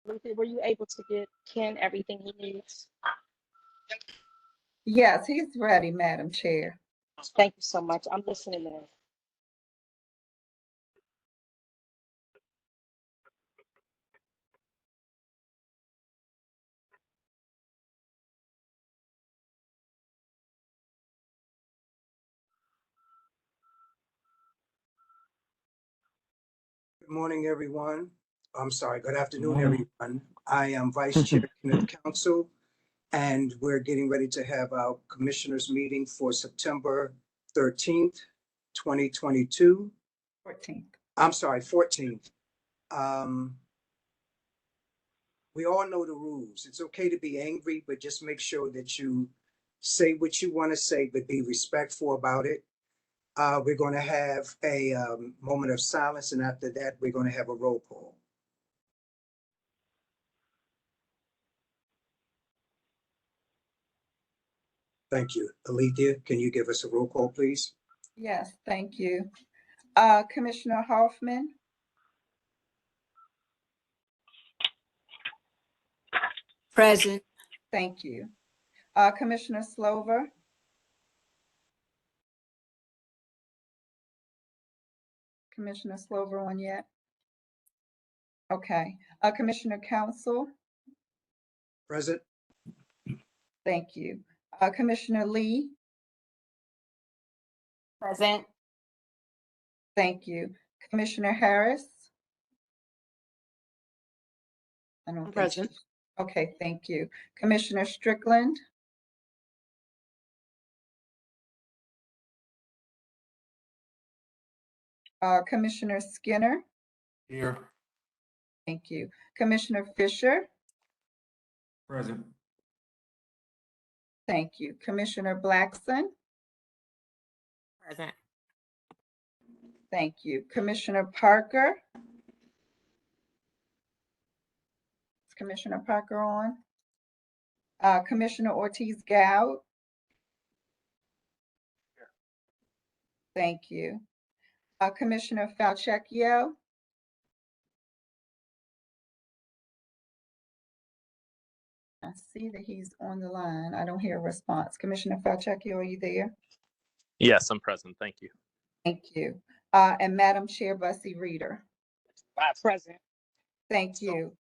Luther, were you able to get Ken everything he needs? Yes, he's ready, Madam Chair. Thank you so much. I'm listening in. Good morning, everyone. I'm sorry, good afternoon, everyone. I am Vice Chair of the Council, and we're getting ready to have our Commissioners meeting for September 13th, 2022. 14th. I'm sorry, 14th. We all know the rules. It's okay to be angry, but just make sure that you say what you want to say, but be respectful about it. We're going to have a moment of silence, and after that, we're going to have a roll call. Thank you. Alethea, can you give us a roll call, please? Yes, thank you. Commissioner Hoffman? Present. Thank you. Commissioner Slover? Commissioner Slover on yet? Okay. Commissioner Council? Present. Thank you. Commissioner Lee? Present. Thank you. Commissioner Harris? I don't think Present. Okay, thank you. Commissioner Strickland? Commissioner Skinner? Here. Thank you. Commissioner Fisher? Present. Thank you. Commissioner Blackson? Present. Thank you. Commissioner Parker? Is Commissioner Parker on? Commissioner Ortiz-Goud? Thank you. Commissioner Falchecchio? I see that he's on the line. I don't hear a response. Commissioner Falchecchio, are you there? Yes, I'm present. Thank you. Thank you. And Madam Chair Bussey Reader? Present. Thank you.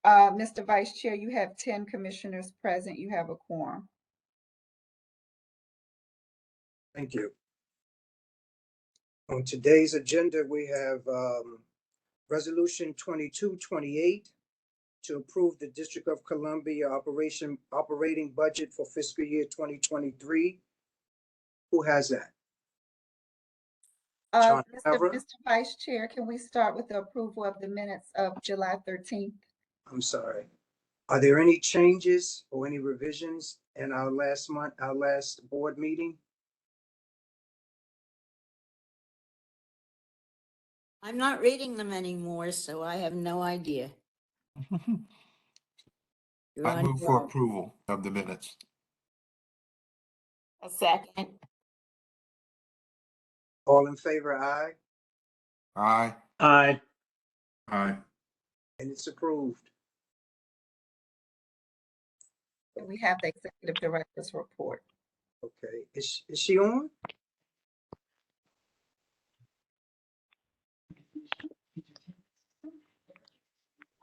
Mr. Vice Chair, you have 10 commissioners present. You have a quorum. Thank you. On today's agenda, we have Resolution 2228 to approve the District of Columbia operating budget for fiscal year 2023. Who has that? John Favreau? Mr. Vice Chair, can we start with the approval of the minutes of July 13th? I'm sorry. Are there any changes or any revisions in our last board meeting? I'm not reading them anymore, so I have no idea. You're I on move your for own. approval of the minutes. A second. All in favor, aye, Aye. Aye. Aye. and it's approved. We have the executive director's report. Okay, is she on?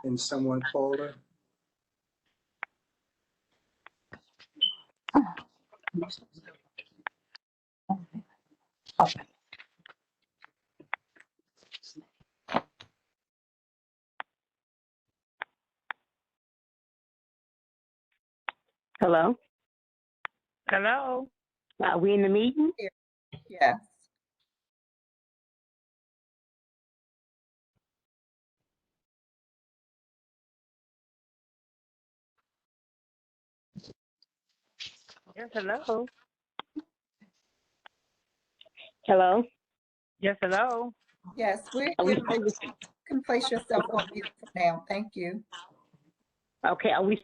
Can someone call her? Hello? Hello. Are we in the meeting? Yes. Yes, hello. Hello? Yes, hello. Yes, we're Are we, you can place yourself on mute for now. Thank you. okay, are we?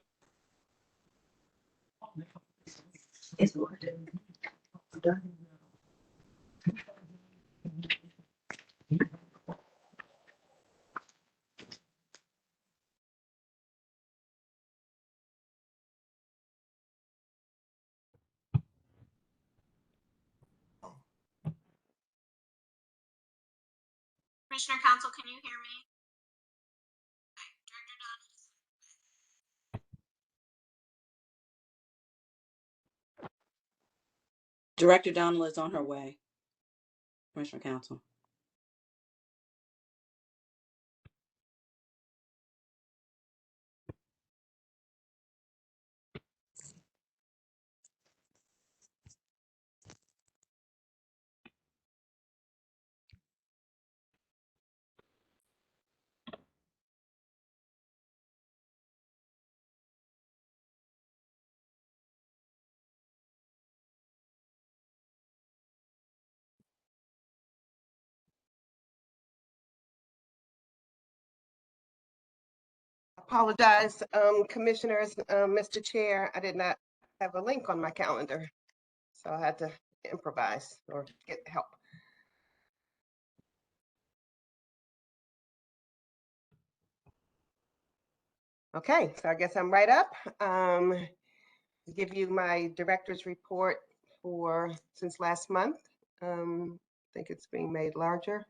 Commissioner Council, can you hear me? Director Donald is on her way. Commissioner Council. Apologize, commissioners, Mr. Chair, I did not have a link on my calendar, so I had to improvise or get help. Okay, so I guess I'm right up. Give you my director's report for since last month. I think it's being made larger.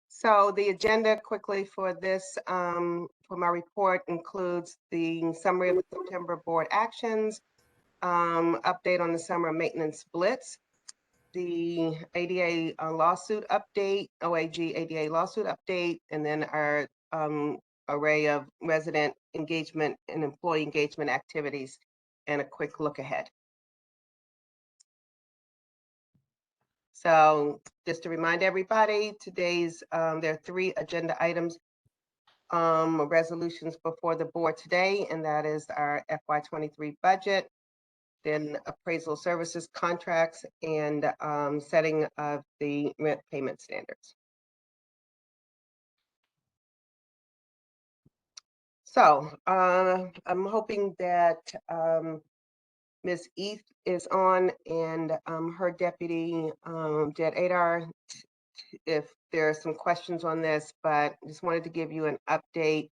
So the agenda quickly for this, for my report includes the summary of the September board actions, update on the summer maintenance blitz, the ADA lawsuit update, OAG ADA lawsuit update, and then our array of resident engagement and employee engagement activities, and a quick look ahead. So just to remind everybody, today's, there are 3 agenda items, resolutions before the board today, and that is our FY23 budget, then appraisal services contracts, and setting of the rent payment standards. So I'm hoping that Ms. Eath is on, and her deputy, Jed Adar, if there are some questions on this, but just wanted to give you an update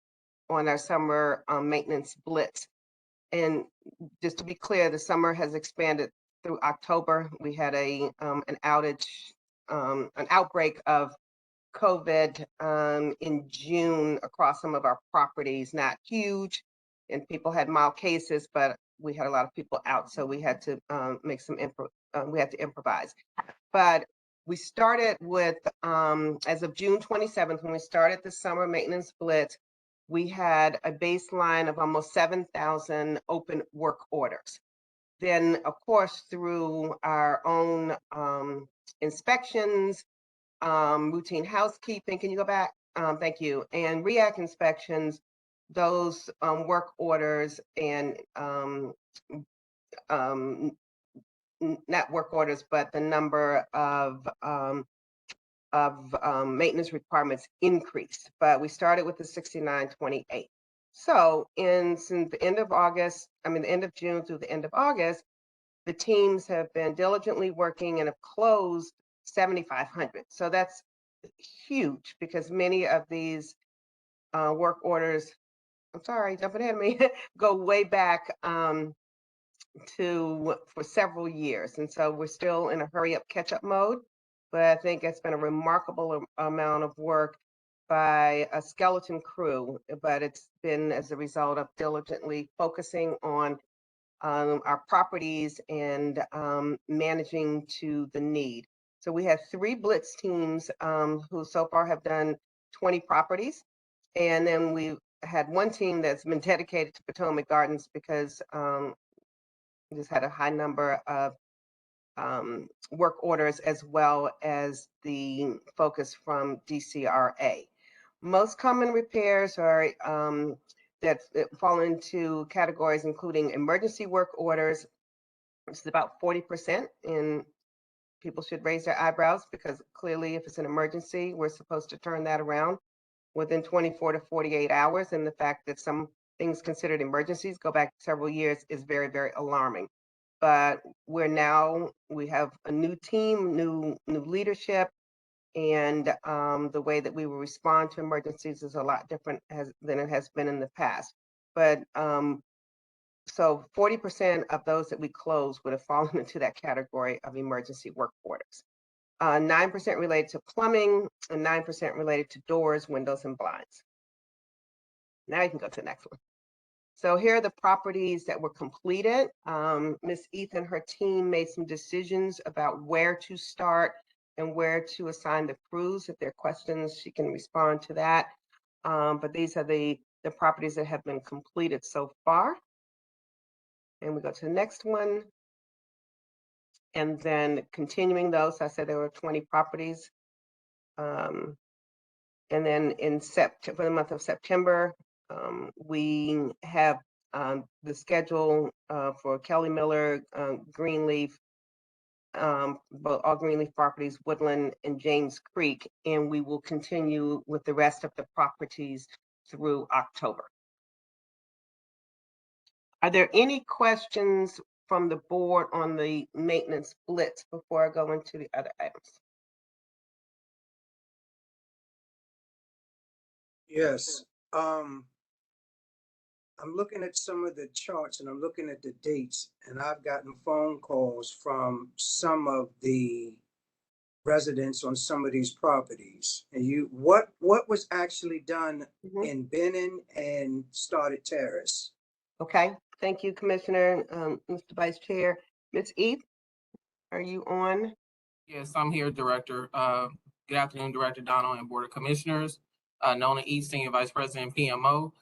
on our summer maintenance blitz. And just to be clear, the summer has expanded through October. We had an outage, an outbreak of COVID in June across some of our properties, not huge, and people had mild cases, but we had a lot of people out, so we had to make some improvise. But we started with, as of June 27th, when we started the summer maintenance blitz, we had a baseline of almost 7,000 open work orders. Then, of course, through our own inspections, routine housekeeping, can you go back? Thank you. And REAC inspections, those work orders and not work orders, but the number of maintenance requirements increased. But we started with the 6928. So since the end of August, the end of June through the end of August, the teams have been diligently working and have closed 7,500. So that's huge because many of these work orders, I'm sorry, jumping ahead of me, go way back for several years. And so we're still in a hurry up catch up mode, but I think it's been a remarkable amount of work by a skeleton crew, but it's been as a result of diligently focusing on our properties and managing to the need. So we have 3 Blitz teams who so far have done 20 properties. And then we've had 1 team that's been dedicated to Potomac Gardens because we just had a high number of work orders as well as the focus from DCRA. Most common repairs are that fall into categories including emergency work orders, which is about 40%, and people should raise their eyebrows because clearly if it's an emergency, we're supposed to turn that around within 24 to 48 hours. And the fact that some things considered emergencies go back several years is very, very alarming. But we have a new team, new leadership, and the way that we will respond to emergencies is a lot different than it has been in the past. But So 40% of those that we closed would have fallen into that category of emergency work orders. 9% related to plumbing and 9% related to doors, windows, and blinds. Now you can go to the next one. So here are the properties that were completed. Ms. Ethan and her team made some decisions about where to start and where to assign the crews. If there are questions, she can respond to that. But these are the properties that have been completed so far. And we go to the next one. And then continuing those, I said there were 20 properties. And then for the month of September, we have the schedule for Kelly Miller, Greenleaf, both all Greenleaf properties, Woodland and James Creek, and we will continue with the rest of the properties through October. Are there any questions from the board on the maintenance blitz before I go into the other items? Yes. I'm looking at some of the charts and I'm looking at the dates, and I've gotten phone calls from some of the residents on some of these properties. And what was actually done in Benning and Started Terrace? Okay, thank you, Commissioner, Mr. Vice Chair. Ms. Eve, are you on? Yes, I'm here, Director. Good afternoon, Director Donald and Board of Commissioners. Nona E, Senior Vice President, PMO.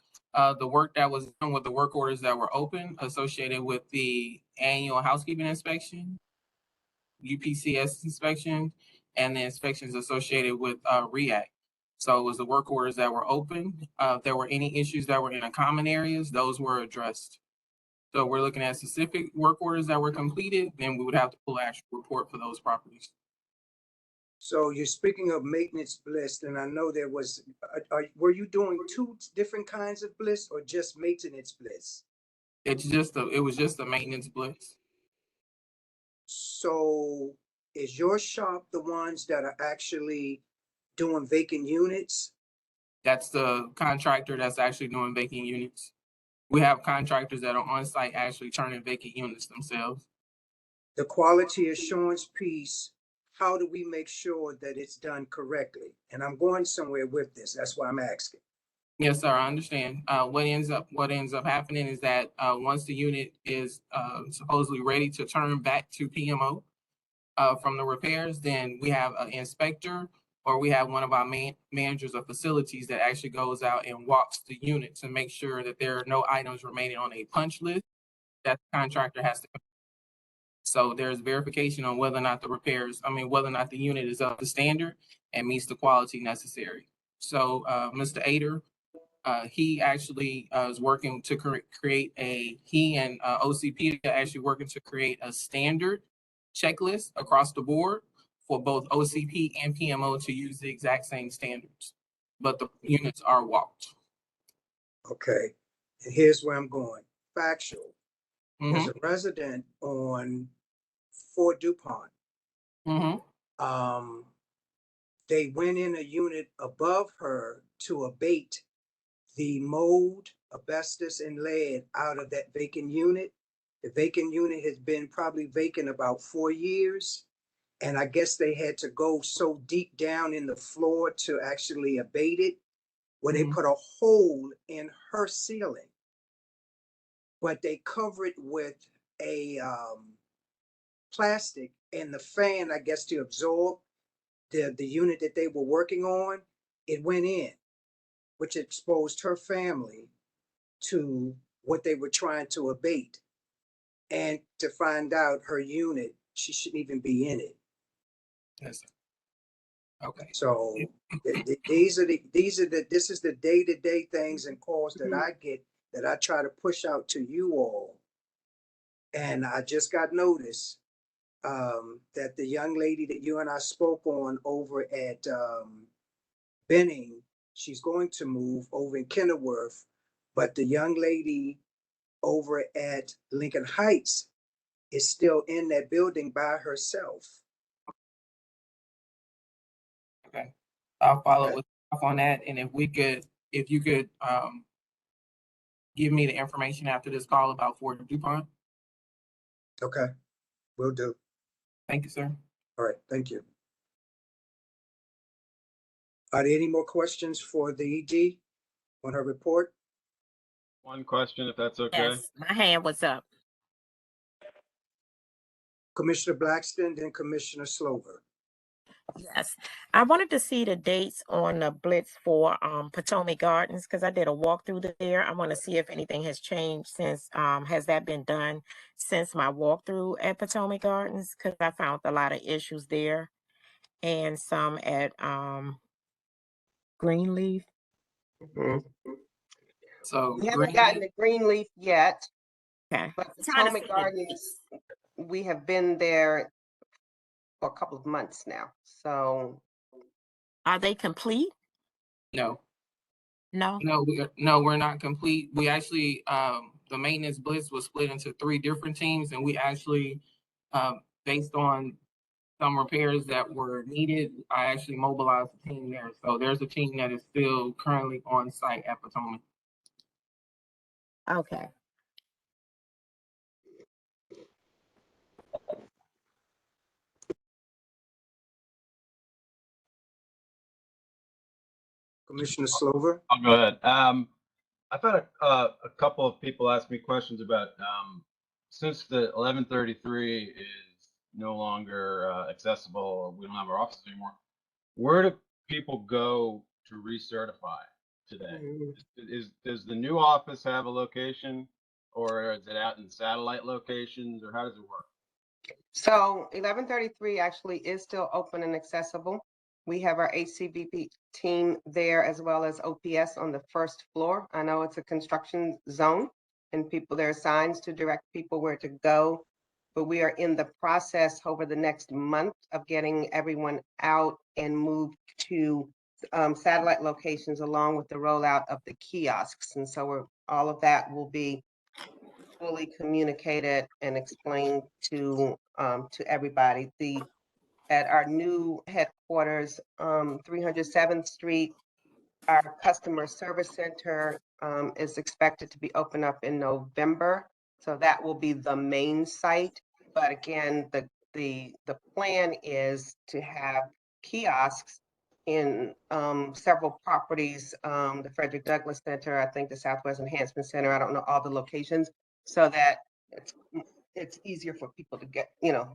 The work that was done with the work orders that were open associated with the annual housekeeping inspection, UPCS inspection, and the inspections associated with REACT. So it was the work orders that were open. If there were any issues that were in the common areas, those were addressed. So we're looking at specific work orders that were completed, then we would have to pull an actual report for those properties. So you're speaking of maintenance blitz, and I know there was, were you doing two different kinds of blitz or just maintenance blitz? It was just a maintenance blitz. So is your shop the ones that are actually doing vacant units? That's the contractor that's actually doing vacant units. We have contractors that are on site actually turning vacant units themselves. The quality assurance piece, how do we make sure that it's done correctly? And I'm going somewhere with this. That's why I'm asking. Yes, sir, I understand. What ends up happening is that once the unit is supposedly ready to turn back to PMO from the repairs, then we have an inspector or we have one of our managers of facilities that actually goes out and walks the unit to make sure that there are no items remaining on a punch list that the contractor has to. So there's verification on whether or not whether or not the unit is up to standard and meets the quality necessary. So Mr. Ader, he actually is working to create he and OCP are actually working to create a standard checklist across the board for both OCP and PMO to use the exact same standards, but the units are walked. Okay, and here's where I'm going. Factual. There's a resident on Fort DuPont. They went in a unit above her to abate the mold, asbestos, and lead out of that vacant unit. The vacant unit has been probably vacant about 4 years. And I guess they had to go so deep down in the floor to actually abate it, where they put a hole in her ceiling. But they cover it with a plastic, and the fan, I guess, to absorb the unit that they were working on, it went in, which exposed her family to what they were trying to abate. And to find out her unit, she shouldn't even be in it. Yes. Okay. So this is the day-to-day things and calls that I get, that I try to push out to you all. And I just got notice that the young lady that you and I spoke on over at Benning, she's going to move over in Kenilworth, but the young lady over at Lincoln Heights is still in that building by herself. Okay, I'll follow up on that, and if you could give me the information after this call about Fort DuPont. Okay, will do. Thank you, sir. All right, thank you. Are there any more questions for the ED on her report? One question, if that's okay. Yes, my hand was up. Commissioner Blackston, then Commissioner Slover. Yes, I wanted to see the dates on the Blitz for Potomac Gardens because I did a walkthrough there. I want to see if anything has changed since has that been done since my walkthrough at Potomac Gardens because I found a lot of issues there and some at Greenleaf. Mhm. So We haven't gotten the Greenleaf yet, Okay, but trying to Potomac see the Gardens, dates. we have been there for a couple of months now. So Are they complete? no, No. we're not complete. We actually, the maintenance Blitz was split into 3 different teams, and we actually, based on some repairs that were needed, I actually mobilized a team there. So there's a team that is still currently on site at Potomac. Okay. Commissioner Slover. I'll go ahead. I've had a couple of people ask me questions about since the 1133 is no longer accessible, or we don't have our offices anymore. Where do people go to recertify today? Does the new office have a location, or is it out in satellite locations, or how does it work? So 1133 actually is still open and accessible. We have our HCVP team there as well as OPS on the first floor. I know it's a construction zone and there are signs to direct people where to go, but we are in the process over the next month of getting everyone out and moved to satellite locations along with the rollout of the kiosks. And so all of that will be fully communicated and explained to everybody. At our new headquarters, 307th Street, our customer service center is expected to be open up in November. So that will be the main site. But again, the plan is to have kiosks in several properties, the Frederick Douglass Center, I think the Southwest Enhancement Center, I don't know all the locations, so that it's easier for people to get,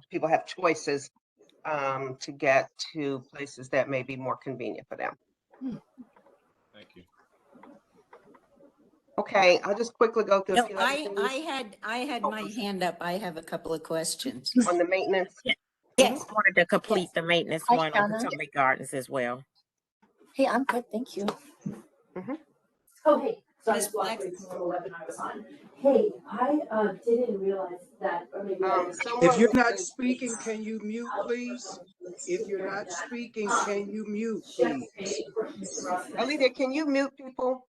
people have choices to get to places that may be more convenient for them. Thank you. Okay, I'll just quickly go through a No, few other I had my hand up. I have a couple of questions. on the maintenance. Yes. I wanted to complete the maintenance Hi, one on Shanna. Potomac Gardens as well. Hey, I'm good, thank you. Mhm. Oh, hey, sorry, Ms. to block Black- break from the webinar I was on. Hey, I didn't realize that, or maybe I If Someone you're was not speaking, can you mute, please? If you're not speaking, can you mute, please? Olivia, can you mute people?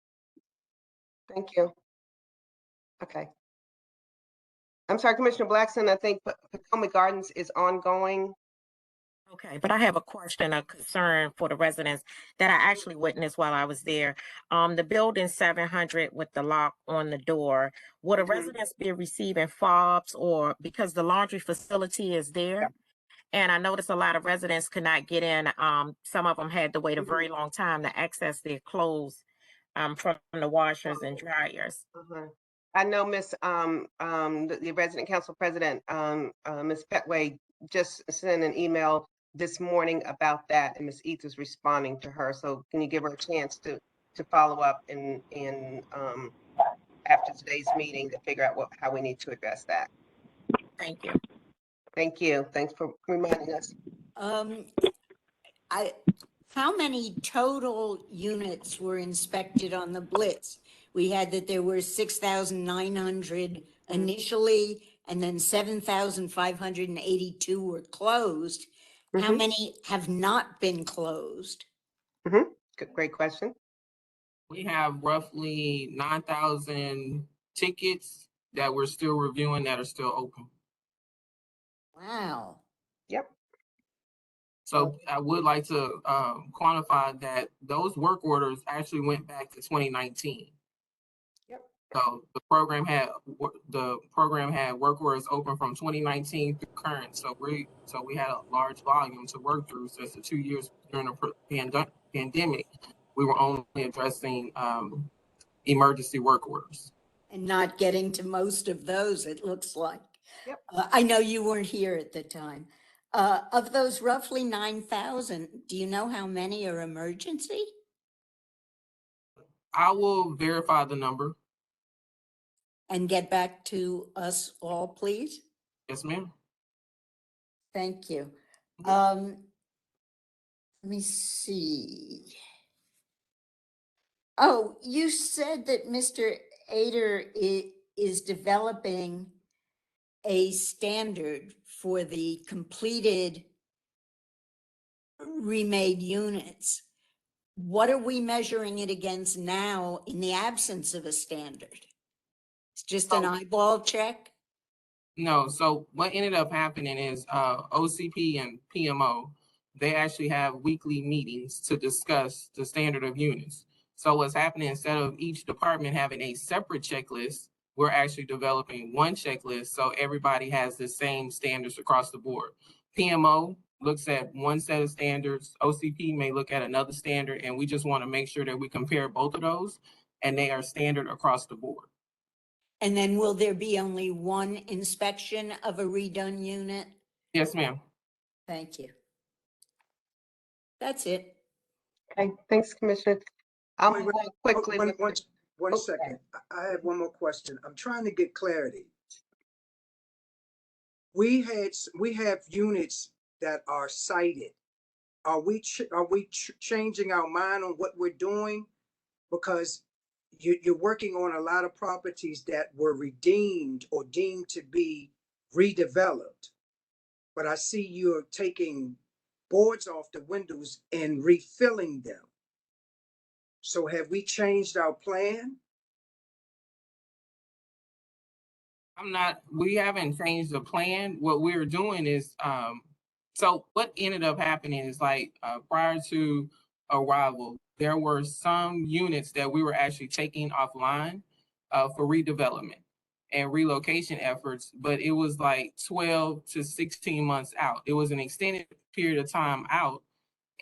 Thank you. Okay. I'm sorry, Commissioner Blackson, I think Potomac Gardens is ongoing. Okay, but I have a question, a concern for the residents that I actually witnessed while I was there. The building 700 with the lock on the door, would the Mhm. residents be receiving fobs or because the laundry facility is there? And I noticed a lot of residents could not get in. Some of them had to wait a very long time to access their clothes from the washers and dryers. Uh-huh. I know Miss the resident council president, Miss Petway just sent an email this morning about that, and Miss Eads is responding to her. So can you give her a chance to follow up in after today's meeting to figure out how we need to address that? Thank you. Thank you. Thanks for reminding us. How many total units were inspected on the Blitz? We had that there were 6,900 initially, and then 7,582 were closed. How Mhm. many have not been closed? Good, great question. We have roughly 9,000 tickets that we're still reviewing that are still open. Wow. Yep. So I would like to quantify that those work orders actually went back to 2019. Yep. So the program had work orders open from 2019 through current. So we had a large volume to work through. So it's the 2 years during the pandemic, we were only addressing emergency work orders. And not getting to most of those, it looks like. Yep. I know you weren't here at the time. Of those roughly 9,000, do you know how many are emergency? I will verify the number. And get back to us all, please? Yes, ma'am. Thank you. Let me see. Oh, you said that Mr. Ader is developing a standard for the completed remade units. What are we measuring it against now in the absence of a standard? It's just an eyeball check? No, so what ended up happening is OCP and PMO, they actually have weekly meetings to discuss the standard of units. So what's happening, instead of each department having a separate checklist, we're actually developing one checklist so everybody has the same standards across the board. PMO looks at one set of standards, OCP may look at another standard, and we just want to make sure that we compare both of those and they are standard across the board. And then will there be only one inspection of a redone unit? Yes, ma'am. Thank you. That's it. Okay, thanks, Commissioner. I'll Wait, move wait, on quickly. One Okay. second. I have one more question. I'm trying to get clarity. We have units that are cited. Are we changing our mind on what we're doing? Because you're working on a lot of properties that were redeemed or deemed to be redeveloped. But I see you're taking boards off the windows and refilling them. So have we changed our plan? We haven't changed the plan. What we're doing is, so what ended up happening is prior to arrival, there were some units that we were actually taking offline for redevelopment and relocation efforts, but it was like 12 to 16 months out. It was an extended period of time out,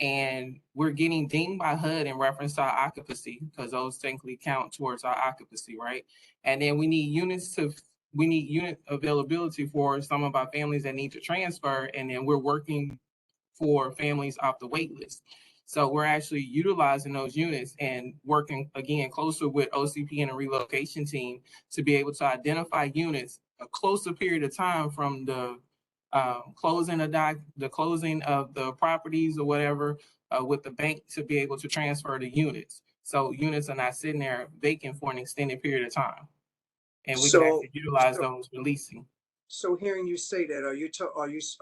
and we're getting dinged by HUD in reference to our occupancy because those technically count towards our occupancy, right? And then we need unit availability for some of our families that need to transfer, and then we're working for families off the wait list. So we're actually utilizing those units and working again closer with OCP and the relocation team to be able to identify units a closer period of time from the closing of the properties or whatever with the bank to be able to transfer the units. So units are not sitting there vacant for an extended period of time. And we can actually utilize those releasing. So hearing you say that, are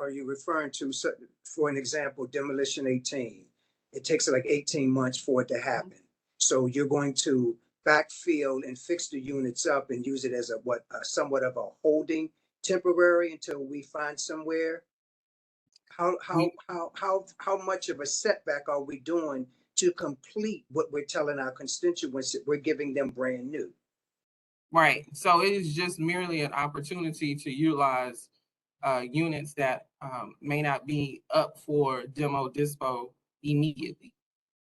you referring to, for an example, demolition 18? It takes like 18 months for it to happen. So you're going to backfill and fix the units up and use it as somewhat of a holding temporary until we find somewhere. How much of a setback are we doing to complete what we're telling our constituents that we're giving them brand new? Right. So it is just merely an opportunity to utilize units that may not be up for demo dispo immediately.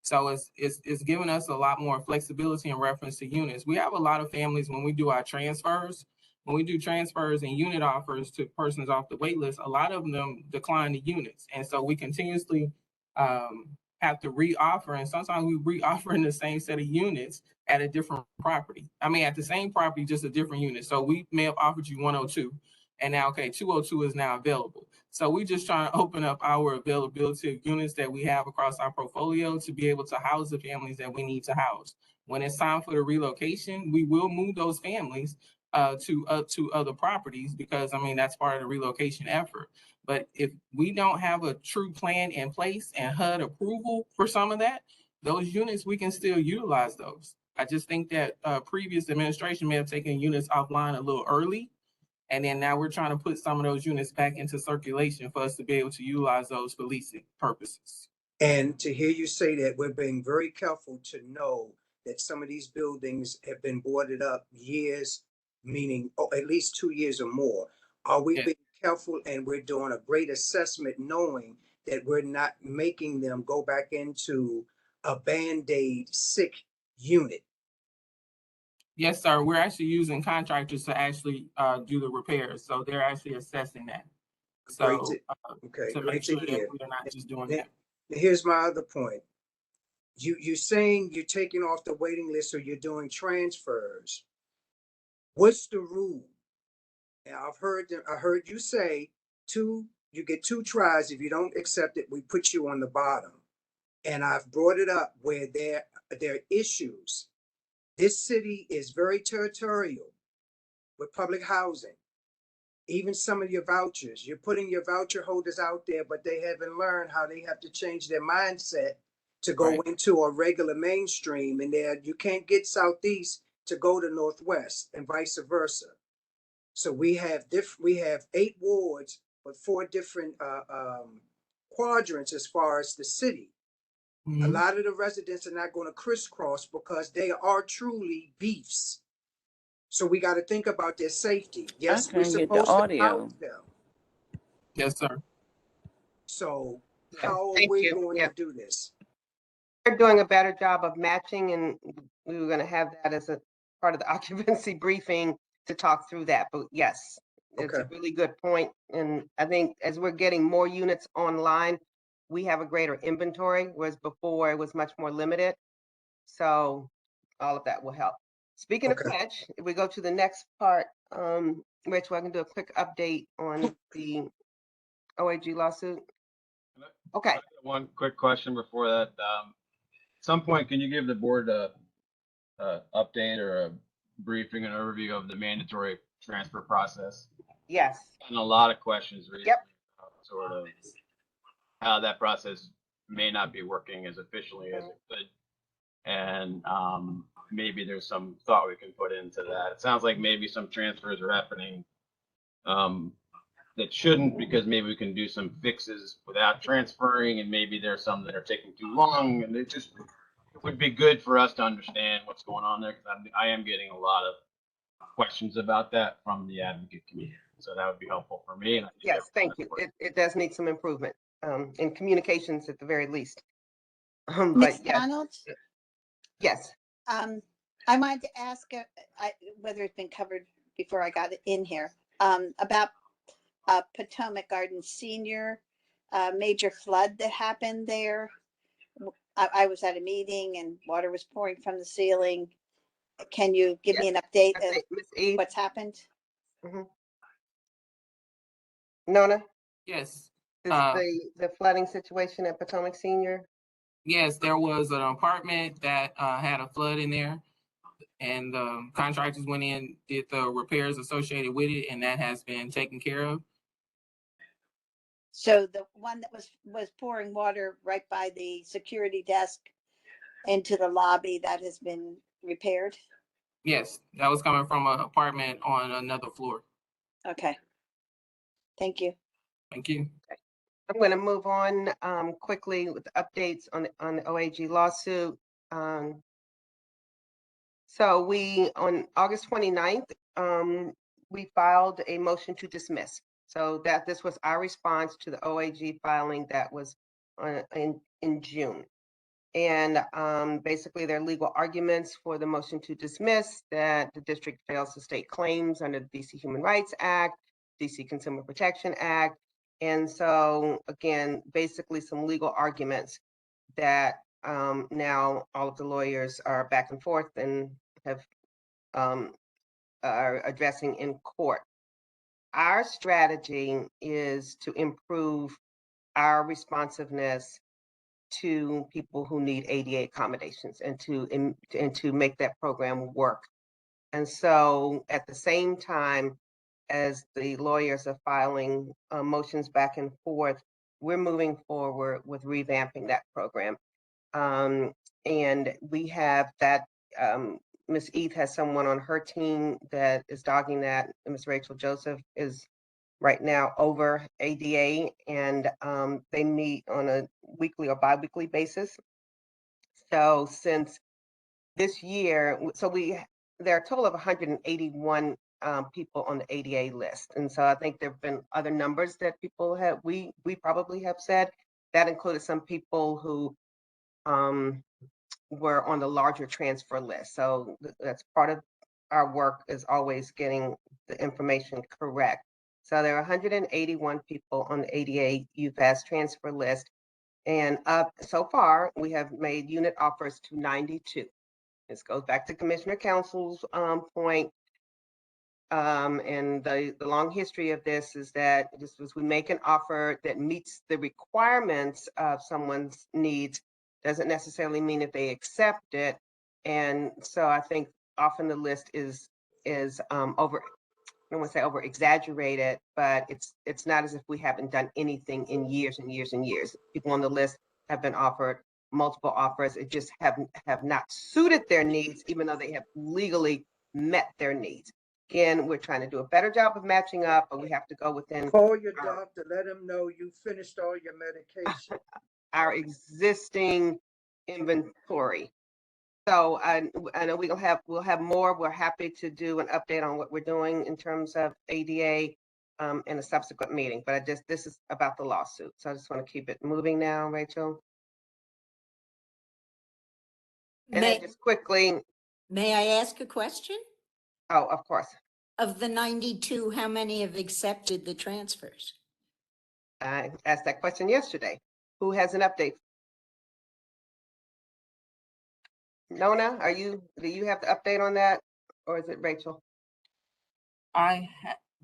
So it's giving us a lot more flexibility in reference to units. We have a lot of families when we do our transfers. When we do transfers and unit offers to persons off the wait list, a lot of them decline the units. And so we continuously have to re-offer, and sometimes we re-offer in the same set of units at a different property. I mean, at the same property, just a different unit. So we may have offered you 102, and now, okay, 202 is now available. So we just trying to open up our availability of units that we have across our portfolio to be able to house the families that we need to house. When it's time for the relocation, we will move those families to other properties because, I mean, that's part of the relocation effort. But if we don't have a true plan in place and HUD approval for some of that, those units, we can still utilize those. I just think that previous administration may have taken units offline a little early. And then now we're trying to put some of those units back into circulation for us to be able to utilize those for leasing purposes. And to hear you say that, we're being very careful to know that some of these buildings have been boarded up years, meaning at least 2 years or more? Are we Yes. being careful and we're doing a great assessment knowing that we're not making them go back into a Band-Aid sick unit? Yes, sir. We're actually using contractors to actually do the repairs. So they're actually assessing that. Great So to- Okay, to make great to sure that hear. we're not just doing Now, that. here's my other point. You're saying you're taking off the waiting list or you're doing transfers. What's the rule? And I heard you say you get 2 tries. If you don't accept it, we put you on the bottom. And I've brought it up where there are issues. This city is very territorial with public housing. Even some of your vouchers, you're putting your voucher holders out there, but they haven't learned how they have to change their mindset to go Right. into a regular mainstream. And there, you can't get Southeast to go to Northwest and vice versa. So we have 8 wards, but 4 different quadrants as far as the city. A lot of the residents are not going to crisscross because they are truly beefs. So we got to think about their safety. Yes, we're supposed to house them. Yes, sir. So Yeah, how are thank we you. going Yeah. to do this? We're doing a better job of matching, and we were going to have that as a part of the occupancy briefing to talk through that. But yes, it's a Okay. really good point. And I think as we're getting more units online, we have a greater inventory, whereas before it was much more limited. So all of that will help. Speaking of Okay. which, if we go to the next part, Rachel, I can do a quick update on the OAG lawsuit. Okay. One quick question before that. At some point, can you give the board a update or a briefing, an overview of the mandatory transfer process? Yes. And a lot of questions recently, Yep. sort of how that process may not be working as efficiently as it could. And maybe there's some thought we can put into that. It sounds like maybe some transfers are happening that shouldn't, because maybe we can do some fixes without transferring, and maybe there's some that are taking too long, and it would be good for us to understand what's going on there, because I am getting a lot of questions about that from the advocate community. So that would be helpful for me. And I think Yes, thank you. It does need some improvement in communications at the very least. Ms. But yes, Donald, yes, I wanted to ask whether it's been covered before I got in here, about Potomac Gardens Senior major flood that happened there. I was at a meeting and water was pouring from the ceiling. Can you give me an update I of think Ms. Eve, what's happened? Nona, Yes. is the flooding situation at Potomac Senior? Yes, there was an apartment that had a flood in there, and the contractors went in, did the repairs associated with it, and that has been taken care of. So the one that was pouring water right by the security desk into the lobby, that has been repaired? Yes, that was coming from an apartment on another floor. Okay. Thank you. Thank you. I'm going to move on quickly with updates on the OAG lawsuit. So we, on August 29th, we filed a motion to dismiss. So that this was our response to the OAG filing that was in June. And basically their legal arguments for the motion to dismiss that the district fails to state claims under the DC Human Rights Act, DC Consumer Protection Act. And so again, basically some legal arguments that now all of the lawyers are back and forth and have are addressing in court. Our strategy is to improve our responsiveness to people who need ADA accommodations and to make that program work. And so at the same time as the lawyers are filing motions back and forth, we're moving forward with revamping that program. And we have that, Ms. Eve has someone on her team that is dogging that. Ms. Rachel Joseph is right now over ADA, and they meet on a weekly or bi-weekly basis. So since this year, so there are a total of 181 people on the ADA list. And so I think there have been other numbers that people have, we probably have said. That included some people who were on the larger transfer list. So that's part of our work, is always getting the information correct. So there are 181 people on the ADA UFAS transfer list. And so far, we have made unit offers to 92. This goes back to Commissioner Council's point. And the long history of this is that we make an offer that meets the requirements of someone's needs, doesn't necessarily mean that they accept it. And so I think often the list is over, I don't want to say over exaggerated, but it's not as if we haven't done anything in years and years and years. People on the list have been offered multiple offers. It just have not suited their needs, even though they have legally met their needs. Again, we're trying to do a better job of matching up, but we have to go within Call your doctor, let him know you finished all your medication. our existing inventory. So I know we'll have more. We're happy to do an update on what we're doing in terms of ADA in a subsequent meeting. But this is about the lawsuit. So I just want to keep it moving now, Rachel. And then just quickly. May I ask a question? Oh, of course. Of the 92, how many have accepted the transfers? I asked that question yesterday. Who has an update? Nona, do you have the update on that, or is it Rachel?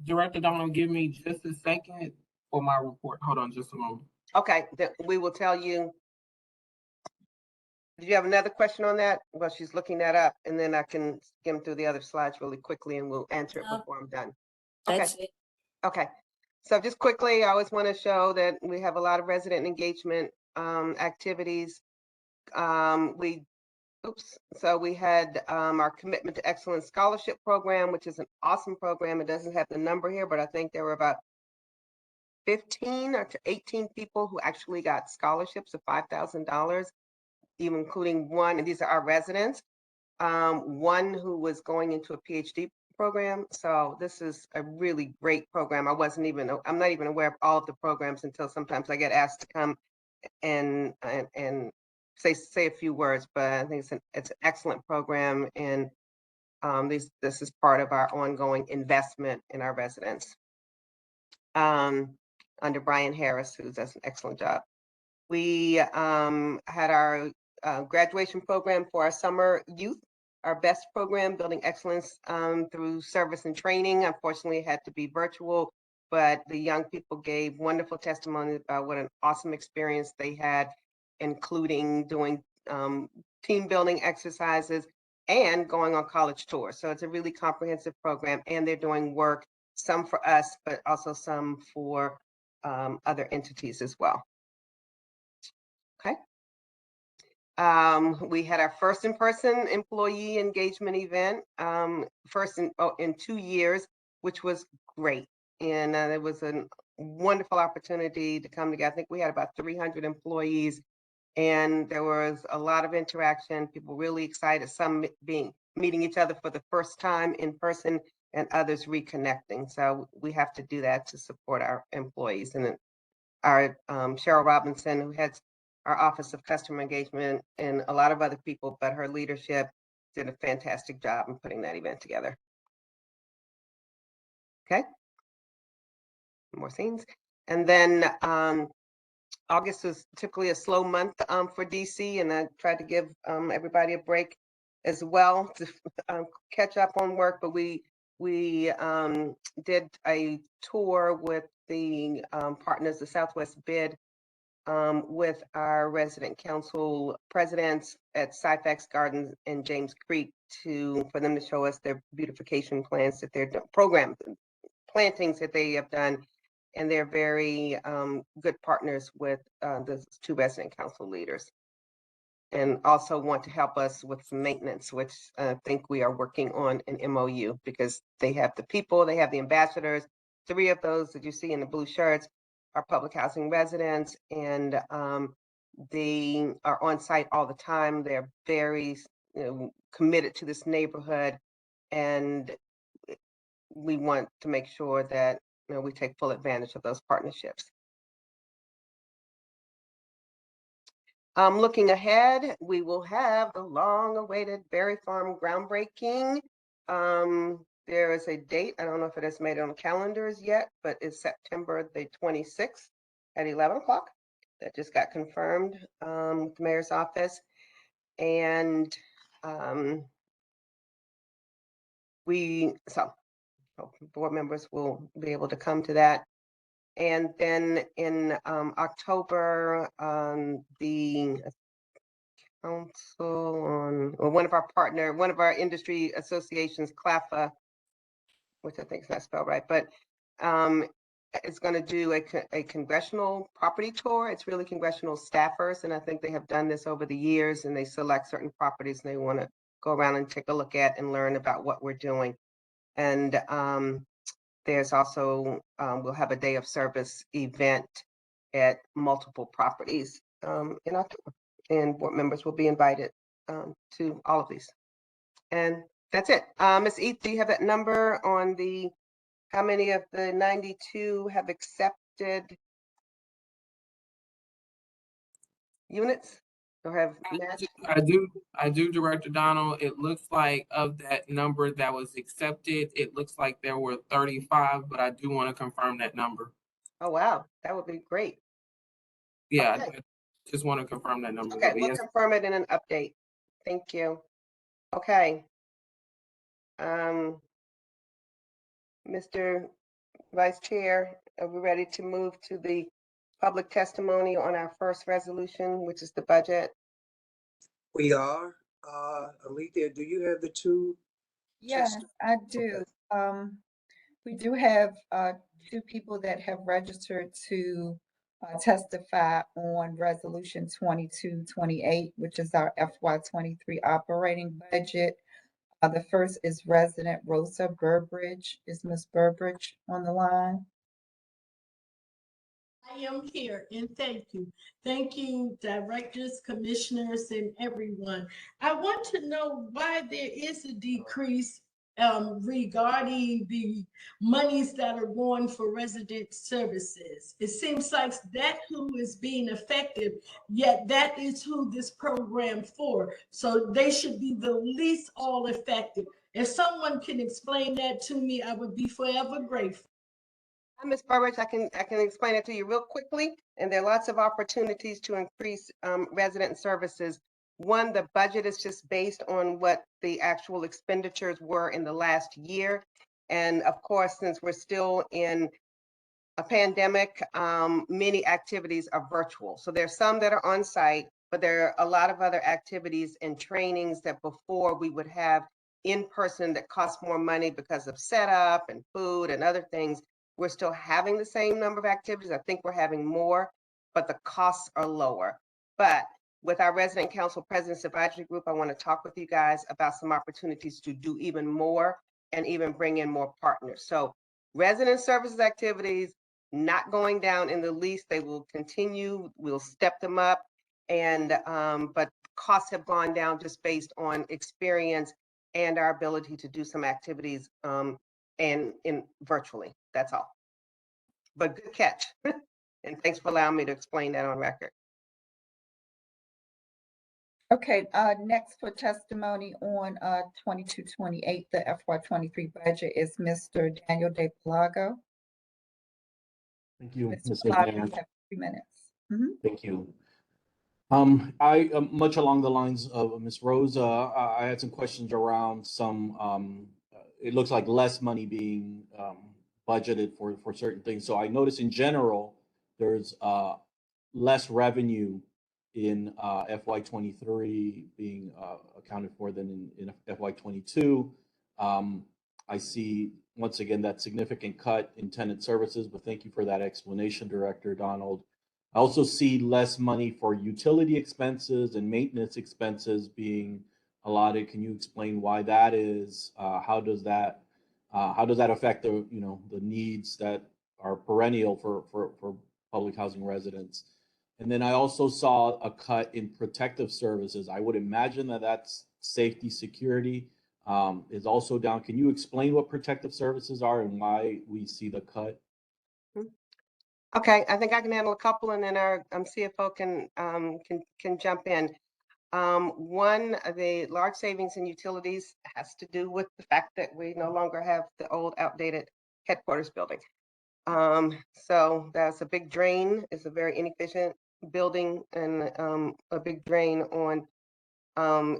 Director Donald, give me just a second for my report. Hold on just a moment. Okay, then we will tell you. Did you have another question on that? Well, she's looking that up, and then I can skim through the other slides really quickly, and we'll answer it before I'm done. That's it. Okay. So just quickly, I always want to show that we have a lot of resident engagement activities. So we had our Commitment to Excellence Scholarship Program, which is an awesome program. It doesn't have the number here, but I think there were about 15 or 18 people who actually got scholarships of $5,000, even including one, and these are our residents, one who was going into a PhD program. So this is a really great program. I'm not even aware of all of the programs until sometimes I get asked to come and say a few words, but I think it's an excellent program, and this is part of our ongoing investment in our residents. Under Brian Harris, who does an excellent job. We had our graduation program for our summer youth, our BEST program, Building Excellence through Service and Training. Unfortunately, it had to be virtual, but the young people gave wonderful testimony about what an awesome experience they had, including doing team building exercises and going on college tours. So it's a really comprehensive program, and they're doing work, some for us, but also some for other entities as well. Okay. We had our first in-person employee engagement event, first in 2 years, which was great. And it was a wonderful opportunity to come together. I think we had about 300 employees, and there was a lot of interaction, people really excited, some meeting each other for the first time in person, and others reconnecting. So we have to do that to support our employees. And our Cheryl Robinson, who heads our Office of Customer Engagement, and a lot of other people, but her leadership did a fantastic job in putting that event together. Okay. More scenes. And then August is typically a slow month for DC, and I tried to give everybody a break as well to catch up on work, but we did a tour with the partners, the Southwest Bid, with our resident council presidents at Syfax Gardens and James Creek for them to show us their beautification plans that they're plantings that they have done. And they're very good partners with the 2 resident council leaders, and also want to help us with some maintenance, which I think we are working on an MOU, because they have the people, they have the ambassadors. 3 of those that you see in the blue shirts are public housing residents, and they are on site all the time. They're very committed to this neighborhood, and we want to make sure that we take full advantage of those partnerships. Looking ahead, we will have the long-awaited Berry Farm groundbreaking. There is a date, I don't know if it has made it on the calendars yet, but it's September the 26th at 11 o'clock. That just got confirmed with the mayor's office. And so board members will be able to come to that. And then in October, the council on, or one of our industry associations, CLAFA, which I think is not spelled right, but it's going to do a congressional property tour. It's really congressional staffers, and I think they have done this over the years, and they select certain properties and they want to go around and take a look at and learn about what we're doing. And there's also, we'll have a day of service event at multiple properties in October, and board members will be invited to all of these. And that's it. Ms. Eath, do you have that number on how many of the 92 have accepted units or have matched? I do, Director Donald. It looks like of that number that was accepted, it looks like there were 35, but I do want to confirm that number. Oh, wow. That would be great. Yeah, Okay. I just want to confirm that number. Okay, we'll confirm it in an update. Thank you. Okay. Mr. Vice Chair, are we ready to move to the public testimony on our first resolution, which is the budget? We are. Alethea, do you have the two? Yes, I do. We do have two people that have registered to testify on Resolution 2228, which is our FY23 operating budget. The first is resident Rosa Burbridge. Is Ms. Burbridge on the line? I am here, and thank you. Thank you, directors, commissioners, and everyone. I want to know why there is a decrease regarding the monies that are going for resident services. It seems like that who is being affected, yet that is who this program for. So they should be the least all affected. If someone can explain that to me, I would be forever grateful. Ms. Burbridge, I can explain it to you real quickly, and there are lots of opportunities to increase resident services. One, the budget is just based on what the actual expenditures were in the last year. And of course, since we're still in a pandemic, many activities are virtual. So there's some that are on site, but there are a lot of other activities and trainings that before we would have in person that cost more money because of setup and food and other things. We're still having the same number of activities. I think we're having more, but the costs are lower. But with our Resident Council Presidents Advisory Group, I want to talk with you guys about some opportunities to do even more and even bring in more partners. So resident services activities, not going down in the least, they will continue, we'll step them up. And but costs have gone down just based on experience and our ability to do some activities and virtually. That's all. But good catch. And thanks for allowing me to explain that on record. Okay, next for testimony on 2228, the FY23 budget, is Mr. Daniel De Palago. Thank you, Mr. Mr. Palago, Mayor. you have 3 minutes. Thank you. I much along the lines of Ms. Rosa, I had some questions around some, it looks like less money being budgeted for certain things. So I noticed in general, there's less revenue in FY23 being accounted for than in FY22. I see, once again, that significant cut in tenant services, but thank you for that explanation, Director Donald. I also see less money for utility expenses and maintenance expenses being allotted. Can you explain why that is? How does that affect the the needs that are perennial for public housing residents? And then I also saw a cut in protective services. I would imagine that that's safety, security is also down. Can you explain what protective services are and why we see the cut? Okay, I think I can handle a couple, and then our CFO can jump in. One of the large savings in utilities has to do with the fact that we no longer have the old outdated headquarters building. So that's a big drain. It's a very inefficient building, and a big drain on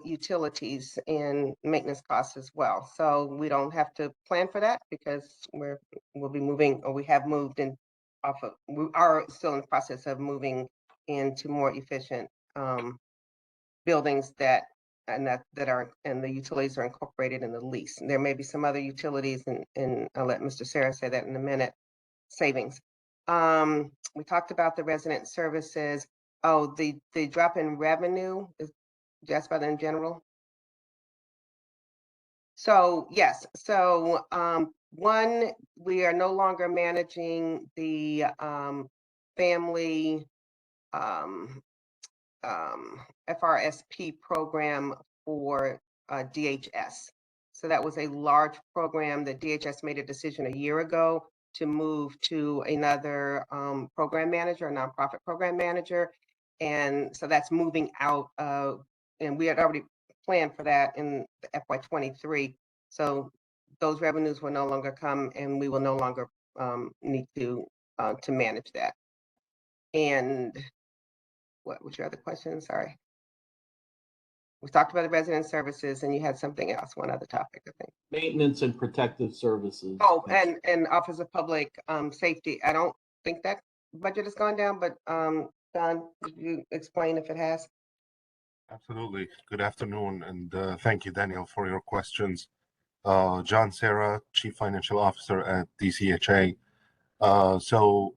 utilities and maintenance costs as well. So we don't have to plan for that because we'll be moving, or we have moved in off of, we are still in the process of moving into more efficient buildings that are, and the utilities are incorporated in the lease. And there may be some other utilities, and I'll let Mr. Sarah say that in a minute, savings. We talked about the resident services. Oh, the drop in revenue is just about in general. So yes, so one, we are no longer managing the family FRSP program for DHS. So that was a large program that DHS made a decision a year ago to move to another program manager, a nonprofit program manager. And so that's moving out of, and we had already planned for that in the FY23. So those revenues will no longer come, and we will no longer need to manage that. And what was your other question? Sorry. We talked about the resident services, and you had something else, one other topic, I think. Maintenance and protective services. Oh, and Office of Public Safety. I don't think that budget has gone down, but Don, could you explain if it has? Absolutely. Good afternoon, and thank you, Daniel, for your questions. John Serra, Chief Financial Officer at DCHA. So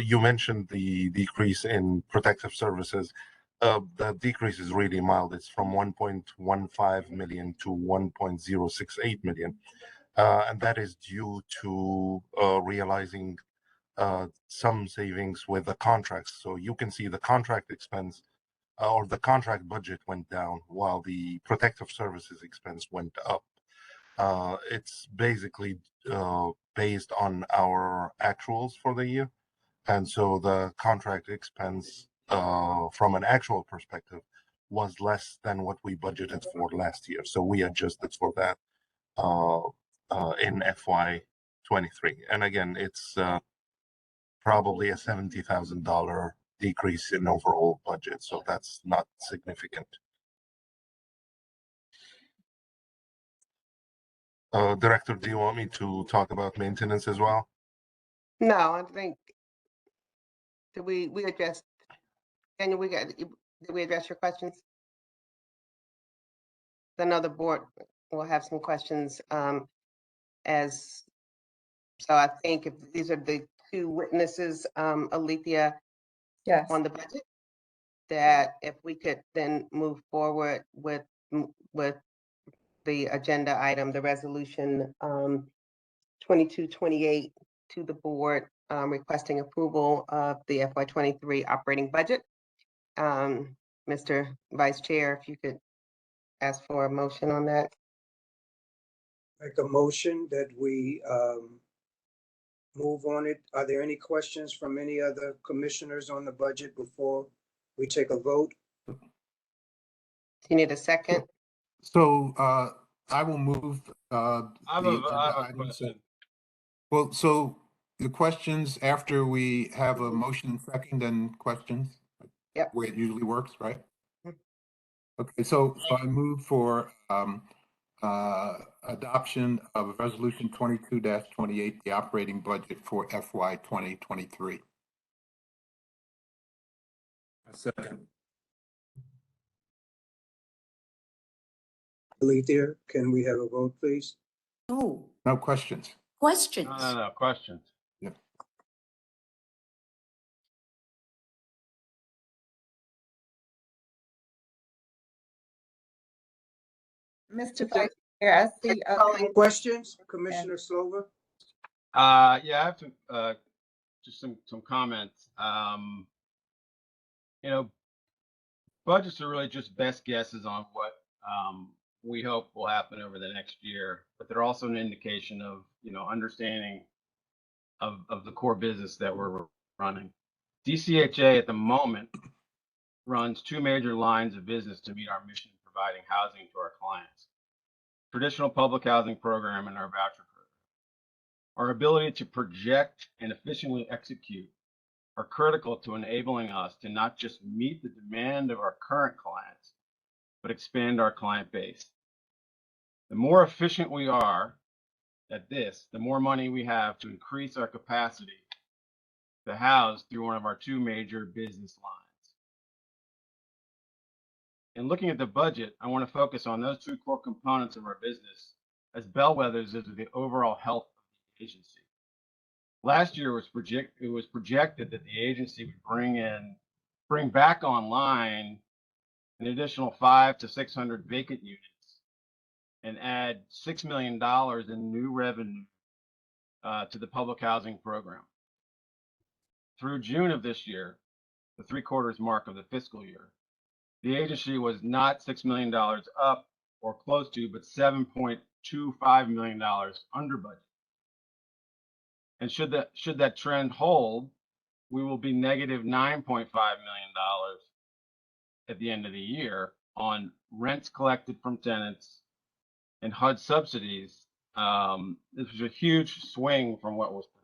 you mentioned the decrease in protective services. The decrease is really mild. It's from 1.15 million to 1.068 million. And that is due to realizing some savings with the contracts. So you can see the contract expense or the contract budget went down while the protective services expense went up. It's basically based on our actuals for the year. And so the contract expense from an actual perspective was less than what we budgeted for last year. So we adjusted for that in FY23. And again, it's probably a $70,000 decrease in overall budget. So that's not significant. Director, do you want me to talk about maintenance as well? No, I think, did we address, Daniel, did we address your questions? I know the board will have some questions so I think if these are the two witnesses, Alethea, Yes. on the budget, that if we could then move forward with the agenda item, the resolution 2228 to the board requesting approval of the FY23 operating budget. Mr. Vice Chair, if you could ask for a motion on that. Make a motion that we move on it. Are there any questions from any other commissioners on the budget before we take a vote? Do you need a second? So I will move I have a question. Well, so the questions after we have a motion and second, and questions? Yep. The way it usually works, right? Okay, so I move for adoption of Resolution 22-28, the operating budget for FY 2023. A second. Alethea, can we have a vote, please? Oh, No questions. questions. No, questions. Yeah. Mr. Vice Chair, I see. Questions, Commissioner Slover? Yeah, I have to just some comments. You know, budgets are really just best guesses on what we hope will happen over the next year, but they're also an indication of, understanding of the core business that we're running. DCHA at the moment runs two major lines of business to meet our mission of providing housing to our clients: traditional public housing program and our voucher program. Our ability to project and efficiently execute are critical to enabling us to not just meet the demand of our current clients, but expand our client base. The more efficient we are at this, the more money we have to increase our capacity to house through one of our two major business lines. In looking at the budget, I want to focus on those two core components of our business as bellwethers of the overall health of the agency. Last year it was projected that the agency would bring back online an additional 500 to 600 vacant units and add $6 million in new revenue to the public housing program. Through June of this year, the 3/4 mark of the fiscal year, the agency was not $6 million up or close to, but $7.25 million under budget. And should that trend hold, we will be negative $9.5 million at the end of the year on rents collected from tenants and HUD subsidies. This was a huge swing from what was projected.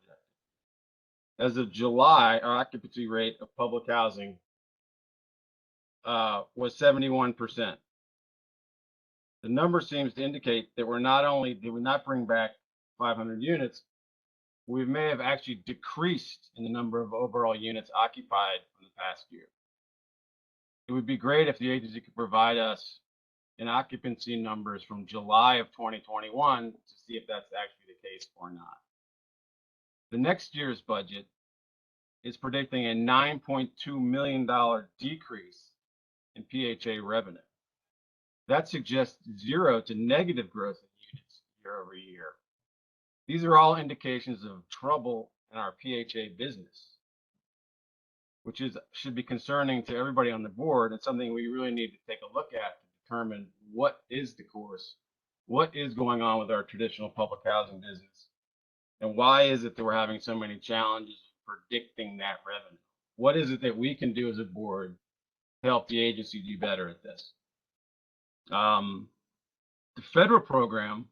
As of July, our occupancy rate of public housing was 71%. The number seems to indicate that we're not only did we not bring back 500 units, we may have actually decreased in the number of overall units occupied in the past year. It would be great if the agency could provide us in occupancy numbers from July of 2021 to see if that's actually the case or not. The next year's budget is predicting a $9.2 million decrease in PHA revenue. That suggests 0 to negative growth in units year over year. These are all indications of trouble in our PHA business, which should be concerning to everybody on the board and something we really need to take a look at to determine what is the course, what is going on with our traditional public housing business, and why is it that we're having so many challenges predicting that revenue? What is it that we can do as a board to help the agency do better at this? The federal program,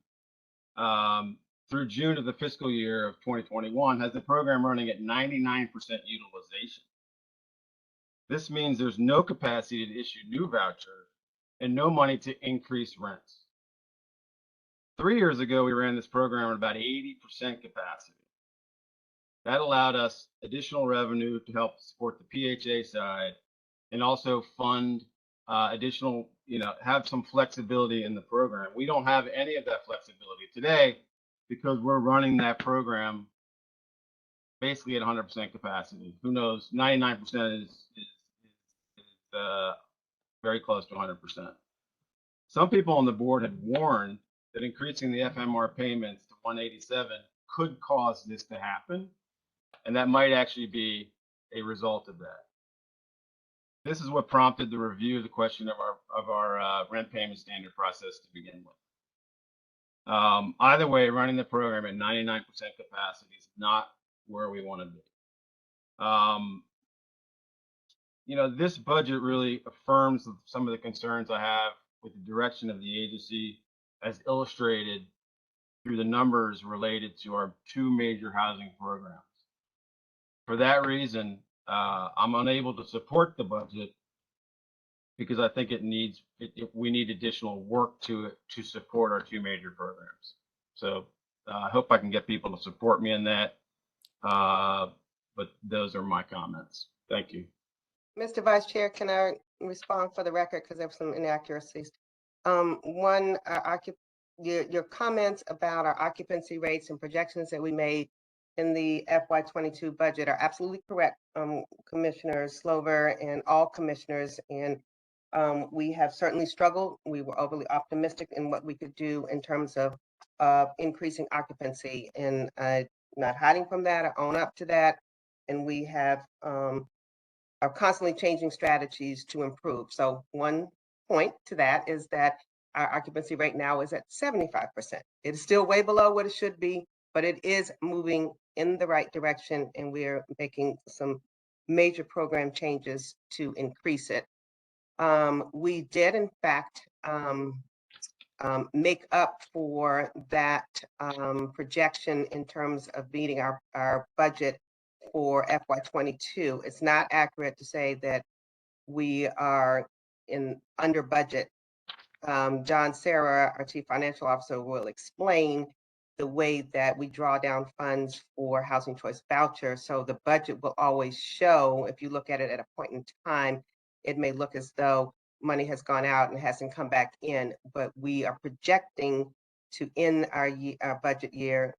through June of the fiscal year of 2021, has the program running at 99% utilization. This means there's no capacity to issue new vouchers and no money to increase rents. 3 years ago, we ran this program at about 80% capacity. That allowed us additional revenue to help support the PHA side and also fund additional, have some flexibility in the program. We don't have any of that flexibility today because we're running that program basically at 100% capacity. Who knows? 99% is very close to 100%. Some people on the board had warned that increasing the FMR payments to 187 could cause this to happen, and that might actually be a result of that. This is what prompted the review of the question of our rent payment standard process to begin with. Either way, running the program at 99% capacity is not where we want to be. This budget really affirms some of the concerns I have with the direction of the agency as illustrated through the numbers related to our two major housing programs. For that reason, I'm unable to support the budget because I think we need additional work to support our two major programs. So I hope I can get people to support me in that. But those are my comments. Thank you. Mr. Vice Chair, can I respond for the record because there were some inaccuracies? One, your comments about our occupancy rates and projections that we made in the FY22 budget are absolutely correct, Commissioner Slover and all commissioners. And we have certainly struggled. We were overly optimistic in what we could do in terms of increasing occupancy, and not hiding from that. I own up to that. And we have are constantly changing strategies to improve. So one point to that is that our occupancy rate now is at 75%. It is still way below what it should be, but it is moving in the right direction, and we're making some major program changes to increase it. We did, in fact, make up for that projection in terms of meeting our budget for FY22. It's not accurate to say that we are under budget. John Sarah, our Chief Financial Officer, will explain the way that we draw down funds for Housing Choice Voucher. So the budget will always show, if you look at it at a point in time, it may look as though money has gone out and hasn't come back in, but we are projecting to end our budget year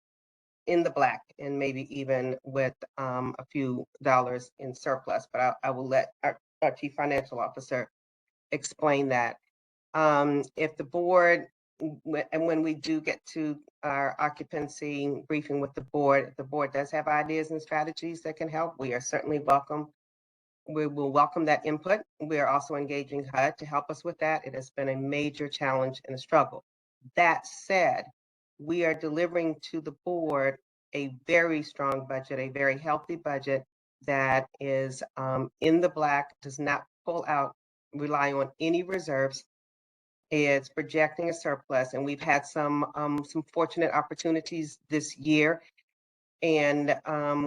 in the black, and maybe even with a few dollars in surplus. But I will let our Chief Financial Officer explain that. If the board, and when we do get to our occupancy briefing with the board, if the board does have ideas and strategies that can help, we are certainly welcome. We will welcome that input. We are also engaging HUD to help us with that. It has been a major challenge and a struggle. That said, we are delivering to the board a very strong budget, a very healthy budget that is in the black, does not pull out, rely on any reserves. It's projecting a surplus, and we've had some fortunate opportunities this year. And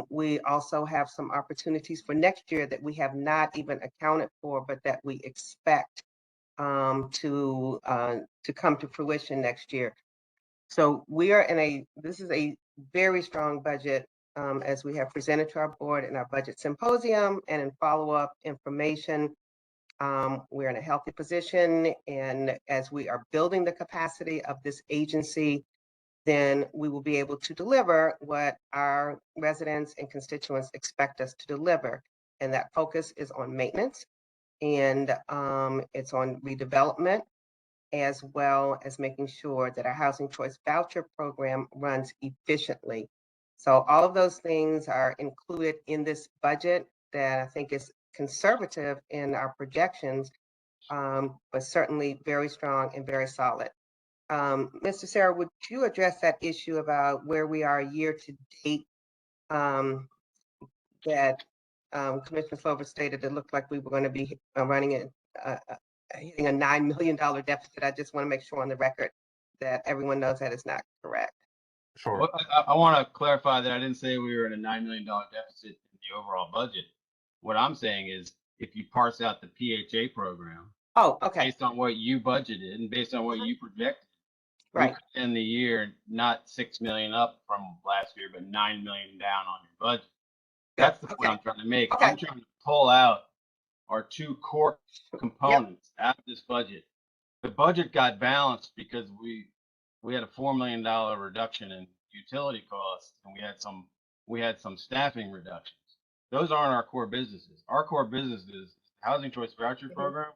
we also have some opportunities for next year that we have not even accounted for, but that we expect to come to fruition next year. So we are this is a very strong budget as we have presented to our board in our budget symposium and in follow-up information. We're in a healthy position, and as we are building the capacity of this agency, then we will be able to deliver what our residents and constituents expect us to deliver. And that focus is on maintenance, and it's on redevelopment, as well as making sure that our Housing Choice Voucher program runs efficiently. So all of those things are included in this budget that I think is conservative in our projections, but certainly very strong and very solid. Mr. Sarah, would you address that issue about where we are year to date, that Commissioner Slover stated it looked like we were going to be running it, hitting a $9 million deficit? I just want to make sure on the record that everyone knows that is not correct. Sure. Well, I want to clarify that I didn't say we were in a $9 million deficit in the overall budget. What I'm saying is, if you parse out the PHA program, based on what you budgeted and based on what you projected, right, we could end the year not 6 million up from last year, but 9 million down on your budget. That's the point I'm trying to make. I'm trying to pull out our two core components out of this budget. The budget got balanced because we had a $4 million reduction in utility costs, and we had some staffing reductions. Those aren't our core businesses. Our core business is Housing Choice Voucher program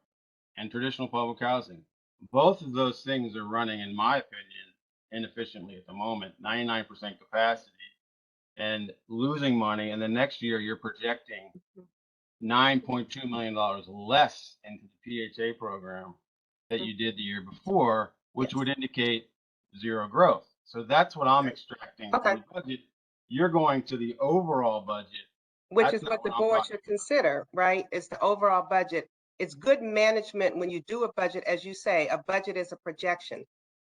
and traditional public housing. Both of those things are running, in my opinion, inefficiently at the moment, 99% capacity, and losing money. And the next year, you're projecting $9.2 million less into the PHA program that you did the year before, which would indicate zero growth. So that's what I'm extracting from the budget. You're going to the overall budget, which is what the board should consider, right? It's the overall budget. It's good management when you do a budget. As you say, a budget is a projection.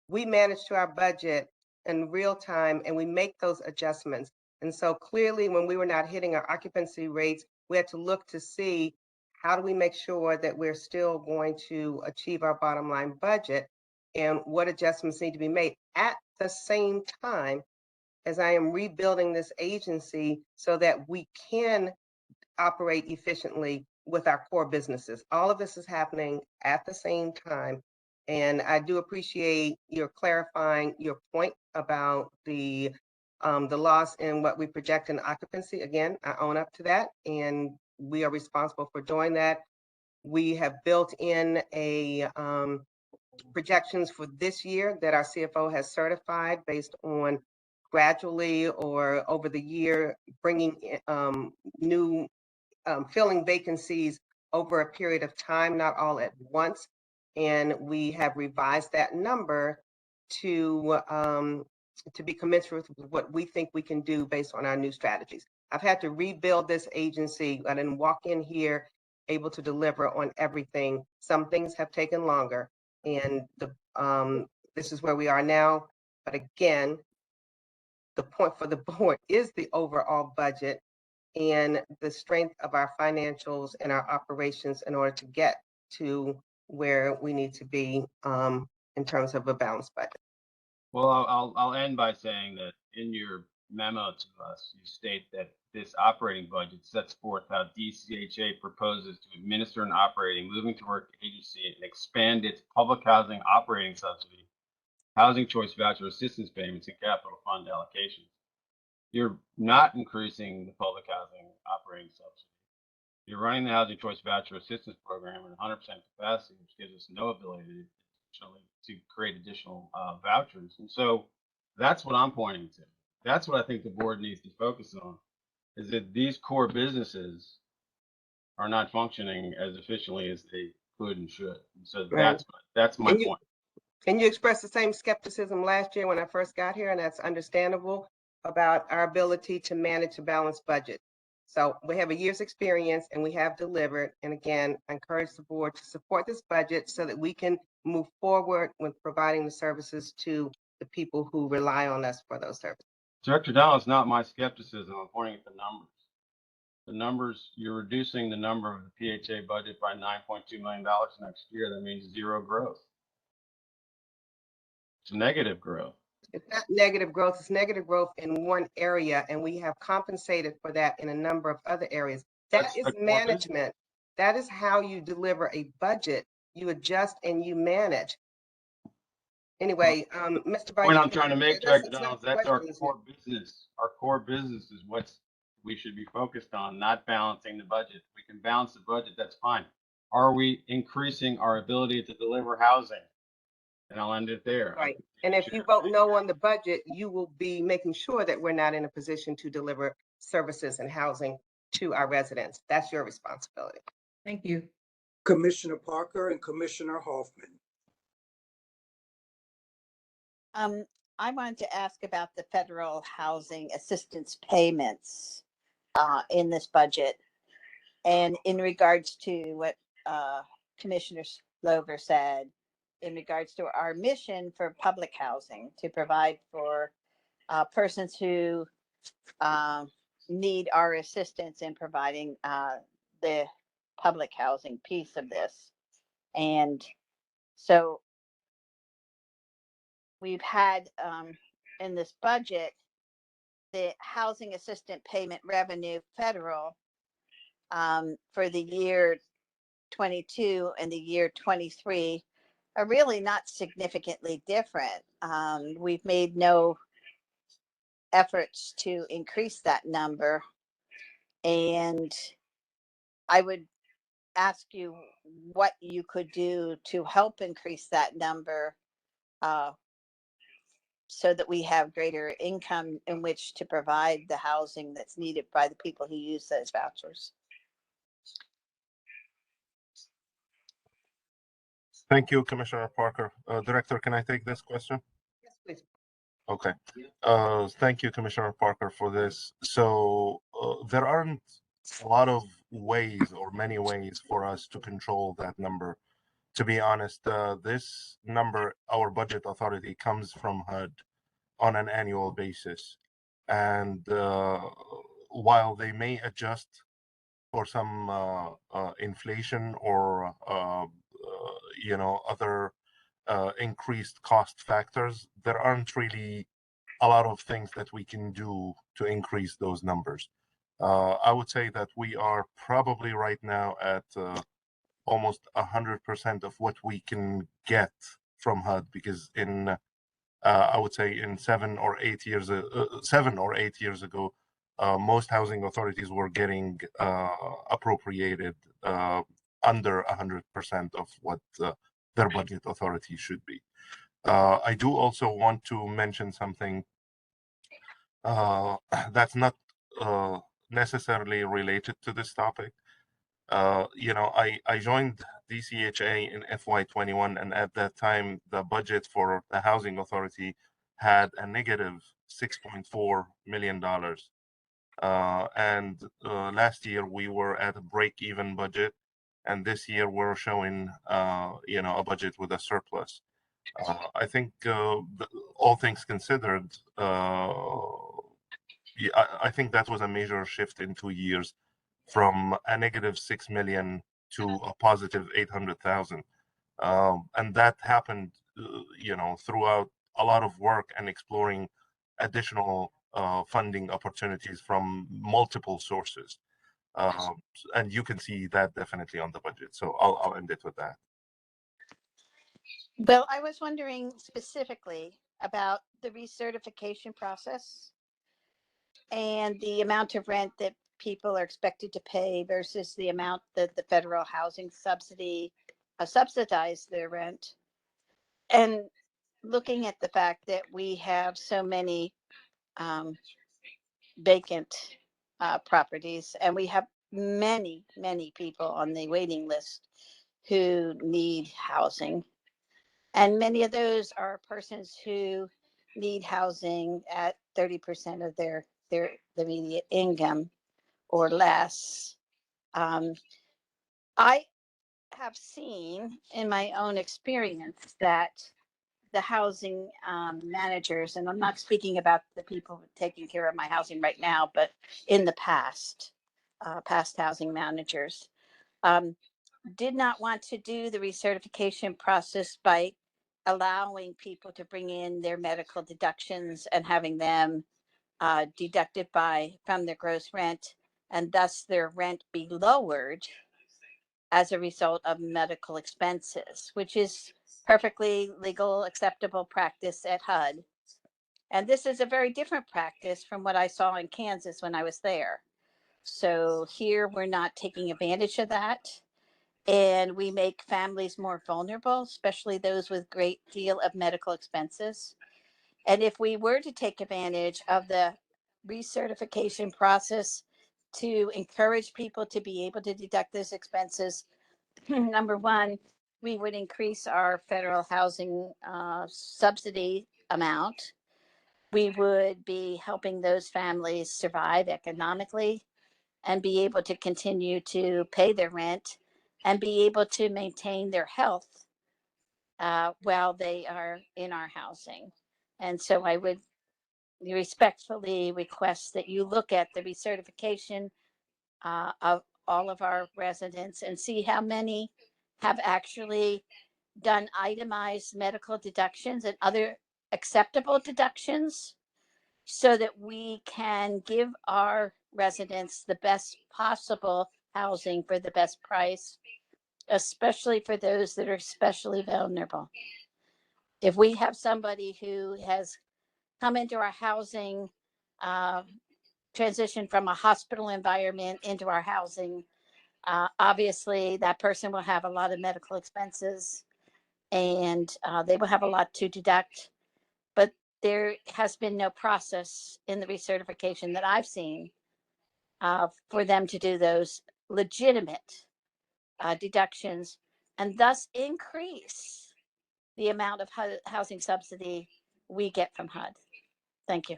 We manage to our budget in real time, and we make those adjustments. And so clearly, when we were not hitting our occupancy rates, we had to look to see how do we make sure that we're still going to achieve our bottom line budget, and what adjustments need to be made at the same time as I am rebuilding this agency so that we can operate efficiently with our core businesses. All of this is happening at the same time. And I do appreciate your clarifying your point about the loss in what we project in occupancy. Again, I own up to that, and we are responsible for doing that. We have built in a projections for this year that our CFO has certified based on gradually or over the year bringing new filling vacancies over a period of time, not all at once. and we have revised that number to be commensurate with what we think we can do based on our new strategies. I've had to rebuild this agency. I didn't walk in here able to deliver on everything. Some things have taken longer, and this is where we are now. But again, the point for the board is the overall budget and the strength of our financials and our operations in order to get to where we need to be in terms of a balanced budget. Well, I'll end by saying that in your memo to us, you state that this operating budget sets forth how DCHA proposes to administer and operate a moving to work agency and expand its public housing operating subsidy, housing choice voucher assistance payments, and capital fund allocations. You're not increasing the public housing operating subsidy. You're running the housing choice voucher assistance program at 100% capacity, which gives us no ability to create additional vouchers. And so that's what I'm pointing to. That's what I think the board needs to focus on, is that these core businesses are not functioning as efficiently as they could and should. And so that's my point. And you expressed the same skepticism last year when I first got here, and that's understandable, about our ability to manage a balanced budget. So we have a year's experience and we have delivered. And again, I encourage the board to support this budget so that we can move forward with providing the services to the people who rely on us for those services. Director Donnell, it's not my skepticism. I'm pointing at the numbers. The numbers, you're reducing the number of the PHA budget by $9.2 million next year. That means zero growth. It's negative growth. It's not negative growth, it's negative growth in one area, and we have compensated for that in a number of other areas. That is management. That is how you deliver a budget. You adjust and you manage. Anyway, Mr. Vice Point I'm trying to make, Director Donald, that's our question, core business. Our core business is what we should be focused on, not balancing the budget. We can balance the budget, that's fine. Are we increasing our ability to deliver housing? And I'll end it there. Right. And if you vote no on the budget, you will be making sure that we're not in a position to deliver services and housing to our residents. That's your responsibility. Thank you. Commissioner Parker and Commissioner Hoffman. I wanted to ask about the federal housing assistance payments in this budget. And in regards to what Commissioner Slover said, in regards to our mission for public housing, to provide for persons who need our assistance in providing the public housing piece of this. And so we've had in this budget, the housing assistant payment revenue federal for the year 22 and the year 23 are really not significantly different. We've made no efforts to increase that number. And I would ask you what you could do to help increase that number so that we have greater income in which to provide the housing that's needed by the people who use those vouchers. Thank you, Commissioner Parker. Director, can I take this question? Yes, please. Okay. Thank you, Commissioner Parker, for this. So there aren't a lot of ways or many ways for us to control that number. To be honest, this number, our budget authority, comes from HUD on an annual basis. And while they may adjust for some inflation or other increased cost factors, there aren't really a lot of things that we can do to increase those numbers. I would say that we are probably right now at almost 100% of what we can get from HUD, because in I would say in 7 or 8 years ago, most housing authorities were getting appropriated under 100% of what their budget authority should be. I do also want to mention something that's not necessarily related to this topic. I joined DCHA in FY21, and at that time, the budget for the Housing Authority had a negative $6.4 million. And last year we were at a break-even budget, and this year we're showing, a budget with a surplus. I think all things considered, I think that was a major shift in 2 years, from a negative 6 million to a positive 800,000. And that happened, throughout a lot of work and exploring additional funding opportunities from multiple sources. And you can see that definitely on the budget. So I'll end it with that. Well, I was wondering specifically about the recertification process and the amount of rent that people are expected to pay versus the amount that the federal housing subsidy subsidized their rent. And looking at the fact that we have so many vacant properties, and we have many, many people on the waiting list who need housing. And many of those are persons who need housing at 30% of their immediate income or less. I have seen in my own experience that the housing managers, and I'm not speaking about the people taking care of my housing right now, but in the past, past housing managers, did not want to do the recertification process by allowing people to bring in their medical deductions and having them deducted from their gross rent, and thus their rent be lowered as a result of medical expenses, which is perfectly legal, acceptable practice at HUD. And this is a very different practice from what I saw in Kansas when I was there. So here we're not taking advantage of that. And we make families more vulnerable, especially those with great deal of medical expenses. And if we were to take advantage of the recertification process to encourage people to be able to deduct those expenses, number one, we would increase our federal housing subsidy amount. We would be helping those families survive economically and be able to continue to pay their rent and be able to maintain their health while they are in our housing. And so I would respectfully request that you look at the recertification of all of our residents and see how many have actually done itemized medical deductions and other acceptable deductions, so that we can give our residents the best possible housing for the best price, especially for those that are especially vulnerable. If we have somebody who has come into our housing, transition from a hospital environment into our housing, obviously that person will have a lot of medical expenses, and they will have a lot to deduct. But there has been no process in the recertification that I've seen for them to do those legitimate deductions and thus increase the amount of housing subsidy we get from HUD. Thank you.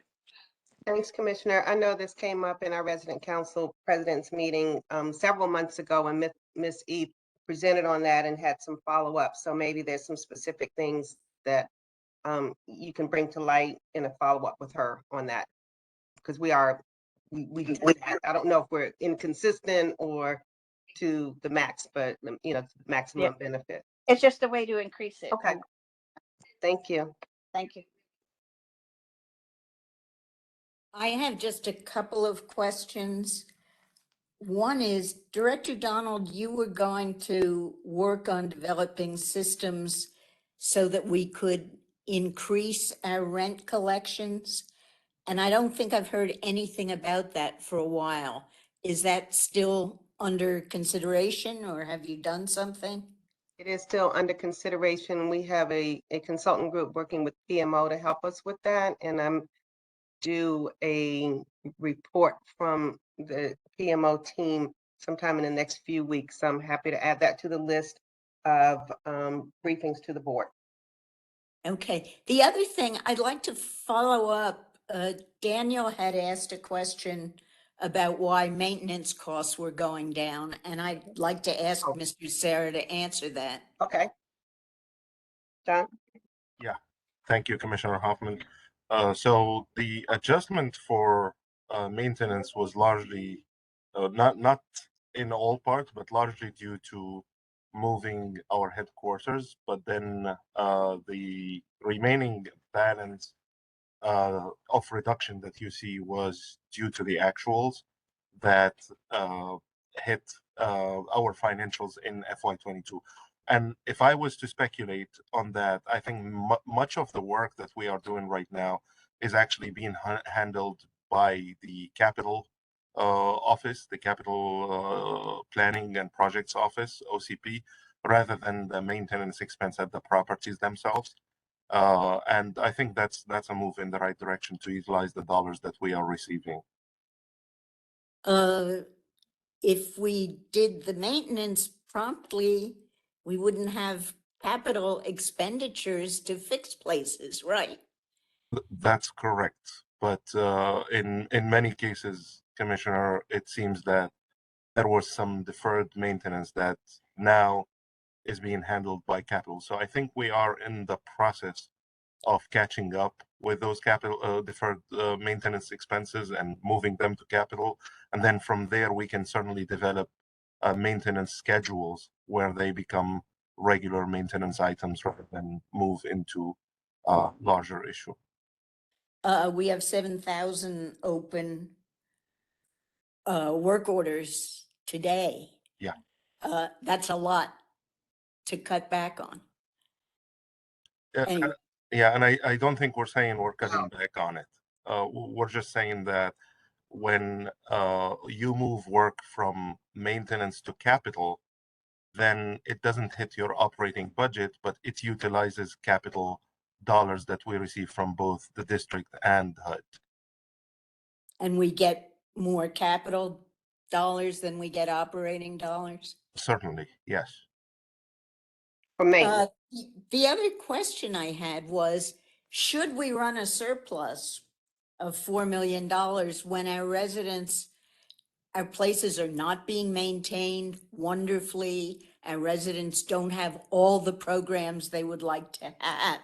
Thanks, Commissioner. I know this came up in our resident council president's meeting several months ago, and Ms. E presented on that and had some follow-up. So maybe there's some specific things that you can bring to light in a follow-up with her on that, because we I don't know if we're inconsistent or to the max, but maximum benefit. It's just a way to increase it. Okay. Thank you. Thank you. I have just a couple of questions. One is, Director Donald, you were going to work on developing systems so that we could increase our rent collections. And I don't think I've heard anything about that for a while. Is that still under consideration, or have you done something? It is still under consideration. We have a consultant group working with PMO to help us with that. And I'm due a report from the PMO team sometime in the next few weeks. I'm happy to add that to the list of briefings to the board. Okay. The other thing I'd like to follow up, Daniel had asked a question about why maintenance costs were going down, and I'd like to ask Mr. Sarah to answer that. Okay. John? Yeah, thank you, Commissioner Hoffman. So the adjustment for maintenance was largely not in all parts, but largely due to moving our headquarters. But then the remaining balance of reduction that you see was due to the actuals that hit our financials in FY22. And if I was to speculate on that, I think much of the work that we are doing right now is actually being handled by the capital office, the capital planning and projects office, OCP, rather than the maintenance expense at the properties themselves. And I think that's a move in the right direction to utilize the dollars that we are receiving. If we did the maintenance promptly, we wouldn't have capital expenditures to fix places, right? That's correct. But in many cases, Commissioner, it seems that there was some deferred maintenance that now is being handled by capital. So I think we are in the process of catching up with those capital deferred maintenance expenses and moving them to capital. And then from there, we can certainly develop maintenance schedules where they become regular maintenance items rather than move into a larger issue. We have 7,000 open work orders today. Yeah. That's a lot to cut back on. Anyway. Yeah, and I don't think we're saying we're cutting back on it. We're just saying that when you move work from maintenance to capital, then it doesn't hit your operating budget, but it utilizes capital dollars that we receive from both the district and HUD. And we get more capital dollars than we get operating dollars? Certainly, yes. For maintenance. The other question I had was, should we run a surplus of $4 million when our residents, our places are not being maintained wonderfully, our residents don't have all the programs they would like to have?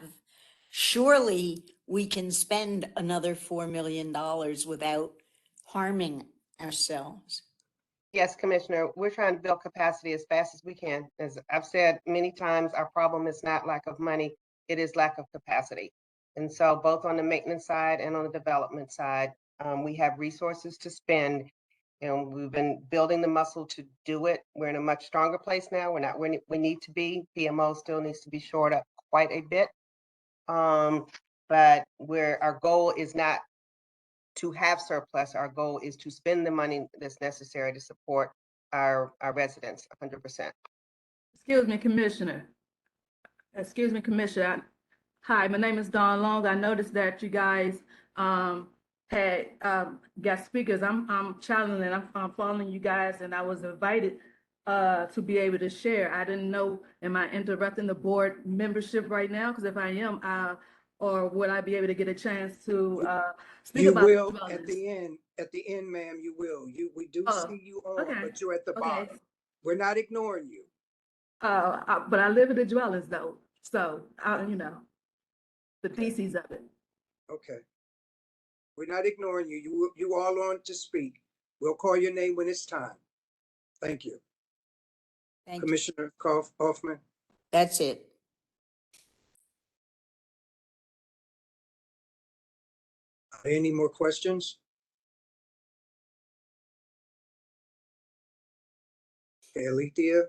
Surely we can spend another $4 million without harming ourselves. Yes, Commissioner, we're trying to build capacity as fast as we can. As I've said many times, our problem is not lack of money, it is lack of capacity. And so both on the maintenance side and on the development side, we have resources to spend, and we've been building the muscle to do it. We're in a much stronger place now. We're not where we need to be. PMO still needs to be shored up quite a bit. But our goal is not to have surplus. Our goal is to spend the money that's necessary to support our residents 100%. Excuse me, Commissioner. Excuse me, Commissioner. Hi, my name is Dawn Long. I noticed that you guys had guest speakers. I'm challenging, I'm following you guys, and I was invited to be able to share. I didn't know, am I interrupting the board membership right now? Because if I am, or would I be able to get a chance to speak about you will at the end, ma'am, you will. We do see you on, okay. but you're at the Okay. bottom. We're not ignoring you. But I live in the dwellings though, so you know, the pieces of it. Okay. We're not ignoring you. You all on to speak. We'll call your name when it's time. Thank you. Thank Commissioner Hoffman. That's it. Are there any more questions? Okay, Alethea.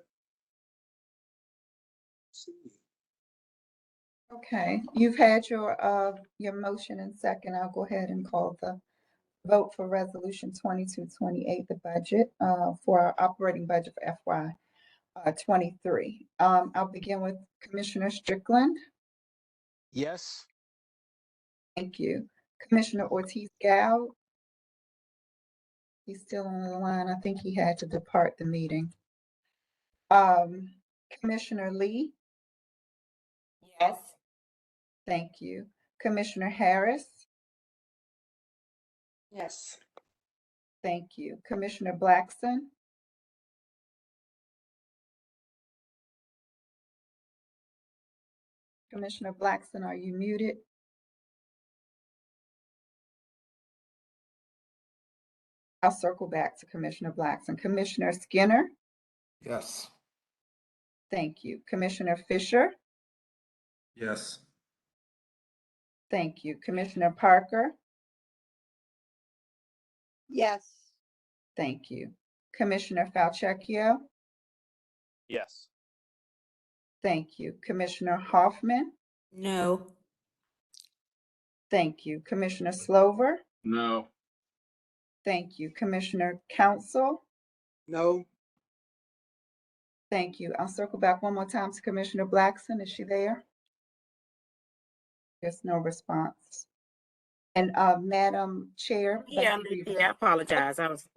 Okay, you've had your motion and second. I'll go ahead and call the vote for resolution 2228, the budget for our operating budget for FY23. I'll begin with Commissioner Strickland. Yes. Thank you. Commissioner Ortiz-Gal. He's still on the line. I think he had to depart the meeting. Commissioner Lee? Yes. Thank you. Commissioner Harris? Yes. Thank you. Commissioner Blackson? Commissioner Blackson, are you muted? I'll circle back to Commissioner Blackson. Commissioner Skinner? Yes. Thank you. Commissioner Fisher? Yes. Thank you. Commissioner Parker? Yes. Thank you. Commissioner Falchecchio? Yes. Thank you. Commissioner Hoffman? No. Thank you. Commissioner Slover? No. Thank you. Commissioner Council? No. Thank you. I'll circle back one more time to Commissioner Blackson. Is she there? There's no response. And Madam Chair? Yeah, I apologize. I was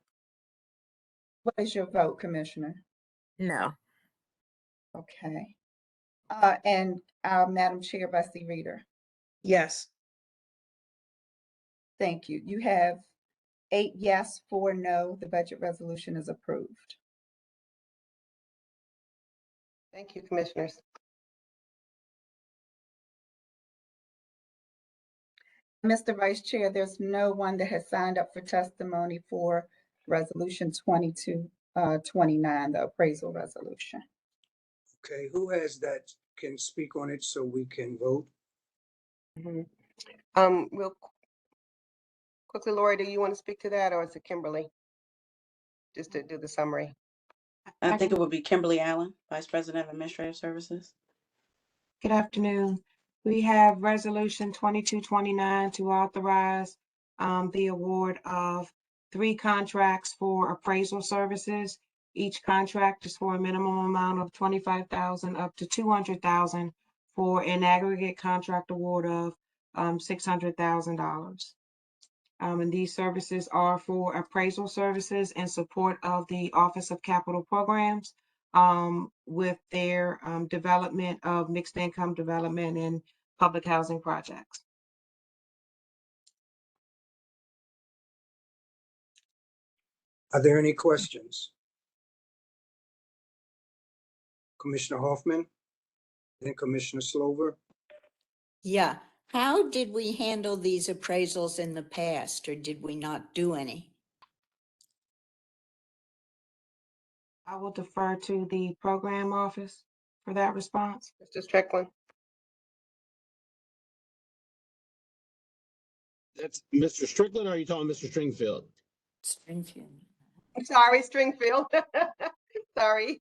What is your vote, Commissioner? no. Okay. And Madam Chair, Bessie Reader? Yes. Thank you. You have 8 yes, 4 no. The budget resolution is approved. Thank you, Commissioners. Mr. Vice Chair, there's no one that has signed up for testimony for Resolution 2229, the appraisal resolution. Okay, who has that, can speak on it so we can vote? Real quickly, Lori, do you want to speak to that, or is it Kimberly? Just to do the summary. I think it would be Kimberly Allen, Vice President of Administrative Services. Good afternoon. We have Resolution 2229 to authorize the award of 3 contracts for appraisal services. Each contract is for a minimum amount of $25,000 up to $200,000 for an aggregate contract award of $600,000. And these services are for appraisal services in support of the Office of Capital Programs, with their development of mixed income development and public housing projects. Are there any questions? Commissioner Hoffman, then Commissioner Slover. Yeah. How did we handle these appraisals in the past, or did we not do any? I will defer to the program office for that response. Mr. Strickland. That's Mr. Strickland, or are you talking Mr. Stringfield? Stringfield. I'm sorry, Stringfield. Sorry.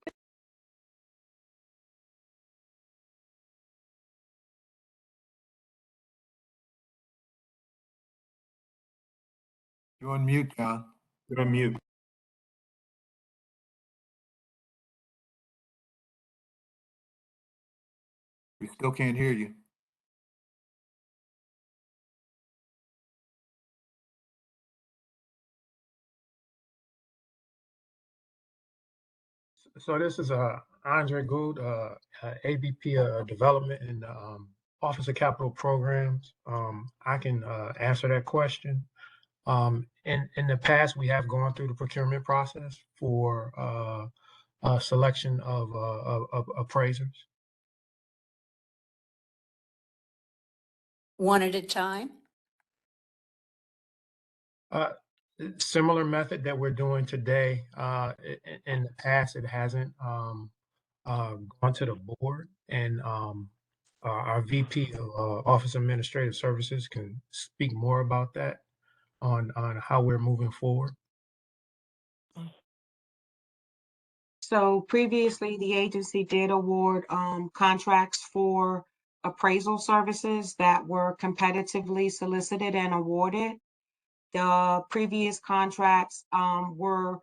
You're on mute, John. You're on mute. We still can't hear you. So this is Andre Gould, AVP Development in the Office of Capital Programs. I can answer that question. In the past, we have gone through the procurement process for selection of appraisers. One at a time? Similar method that we're doing today. In the past, it hasn't gone to the board, and our VP of Office of Administrative Services can speak more about that on how we're moving forward. So previously, the agency did award contracts for appraisal services that were competitively solicited and awarded. The previous contracts were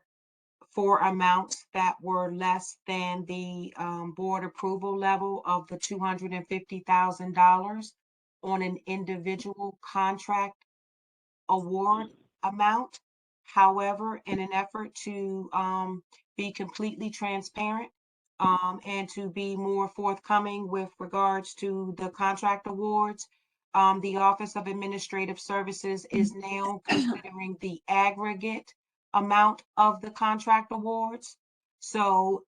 for amounts that were less than the board approval level of the $250,000 on an individual contract award amount. However, in an effort to be completely transparent and to be more forthcoming with regards to the contract awards, the Office of Administrative Services is now considering the aggregate amount of the contract awards. So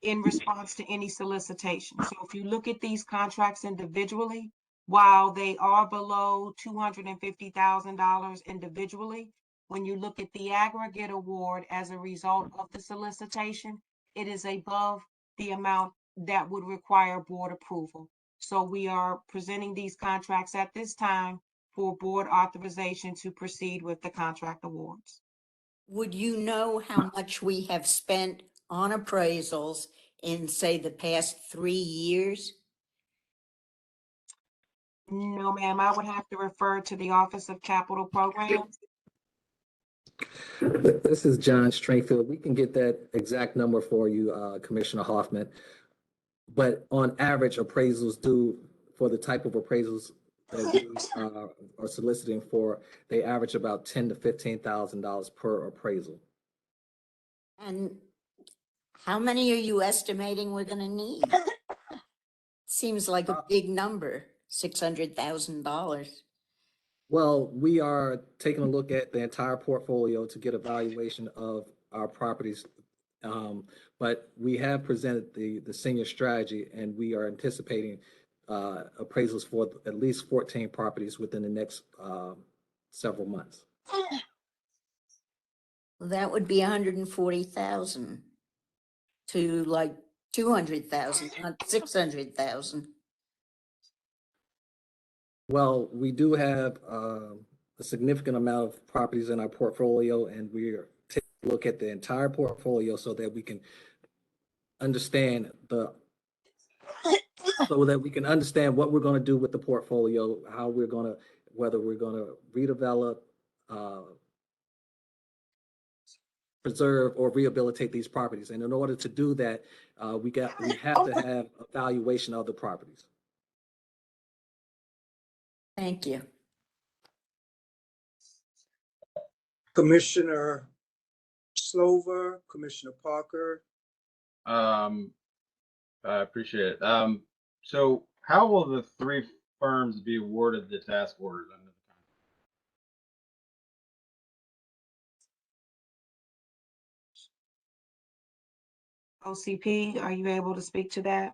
in response to any solicitation. So if you look at these contracts individually, while they are below $250,000 individually, when you look at the aggregate award as a result of the solicitation, it is above the amount that would require board approval. So we are presenting these contracts at this time for board authorization to proceed with the contract awards. Would you know how much we have spent on appraisals in, say, the past 3 years? No, ma'am, I would have to refer to the Office of Capital Programs. This is John Stringfield. We can get that exact number for you, Commissioner Hoffman. But on average, appraisals do, for the type of appraisals that we are soliciting for, they average about $10,000 to $15,000 per appraisal. And how many are you estimating we're going to need? Seems like a big number, $600,000. Well, we are taking a look at the entire portfolio to get a valuation of our properties. But we have presented the senior strategy, and we are anticipating appraisals for at least 14 properties within the next several months. That would be 140,000 to like 200,000, not 600,000. Well, we do have a significant amount of properties in our portfolio, and we are taking a look at the entire portfolio so that we can understand what we're going to do with the portfolio, how we're going to, whether we're going to redevelop, preserve, or rehabilitate these properties. And in order to do that, we have to have a valuation of the properties. Thank you. Commissioner Slover, Commissioner Parker. I appreciate it. So how will the 3 firms be awarded the task orders under the contract? OCP, are you able to speak to that?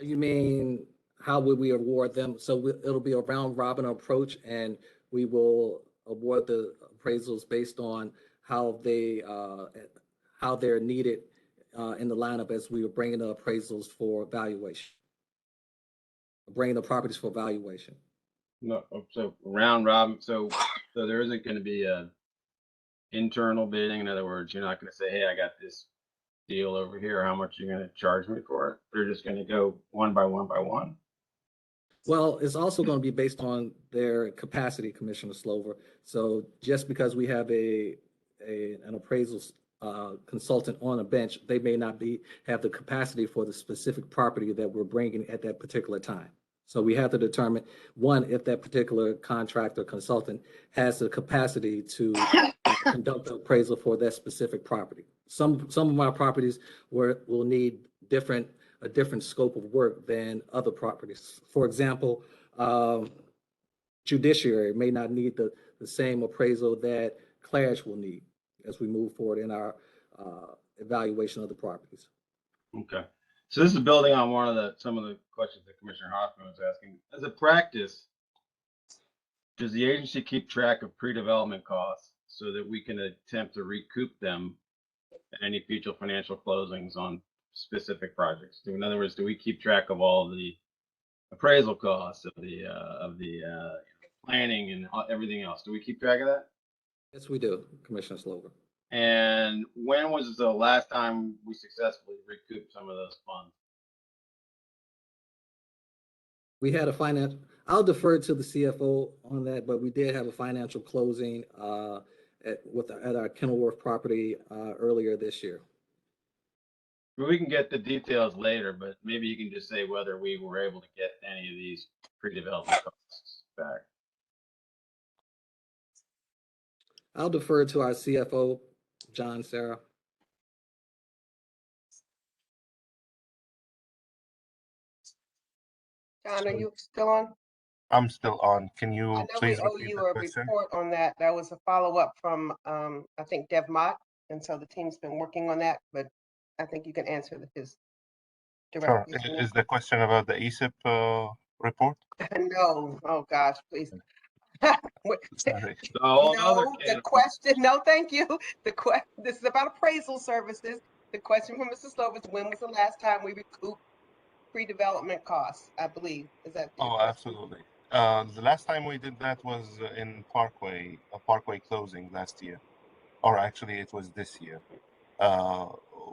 You mean, how would we award them? So it'll be a round robin approach, and we will award the appraisals based on how they're needed in the lineup as we were bringing the appraisals for valuation, bringing the properties for valuation. No, so round robin. So there isn't going to be a internal bidding. In other words, you're not going to say, "Hey, I got this deal over here. How much are you going to charge me for it?" They're just going to go one by one by one. Well, it's also going to be based on their capacity, Commissioner Slover. So just because we have an appraisal consultant on a bench, they may not have the capacity for the specific property that we're bringing at that particular time. So we have to determine, one, if that particular contractor consultant has the capacity to conduct the appraisal for that specific property. Some of our properties will need a different scope of work than other properties. For example, judiciary may not need the same appraisal that Clash will need as we move forward in our evaluation of the properties. Okay. So this is building on some of the questions that Commissioner Hoffman was asking. As a practice, does the agency keep track of pre-development costs so that we can attempt to recoup them at any future financial closings on specific projects? In other words, do we keep track of all the appraisal costs of the planning and everything else? Do we keep track of that? Yes, we do, Commissioner Slover. And when was the last time we successfully recouped some of those funds? We had I'll defer to the CFO on that, but we did have a financial closing at our Kenilworth property earlier this year. We can get the details later, but maybe you can just say whether we were able to get any of these pre-development costs back. I'll defer to our CFO, John Sarah. John, are you still on? I'm still on. Can I you know we please owe repeat you the a question? report on that. That was a follow-up from, I think Dev Mott. And so the team's been working on that, but I think you can answer his Sure. directly. to me. Is the question about the ESIP report? No, oh gosh, please. Sorry. No, the question, no, thank you. This is about appraisal services. The question from Mr. Slover is, when was the last time we recouped pre-development costs, I believe. Is that? Oh, absolutely. The last time we did that was in Parkway closing last year, or actually it was this year.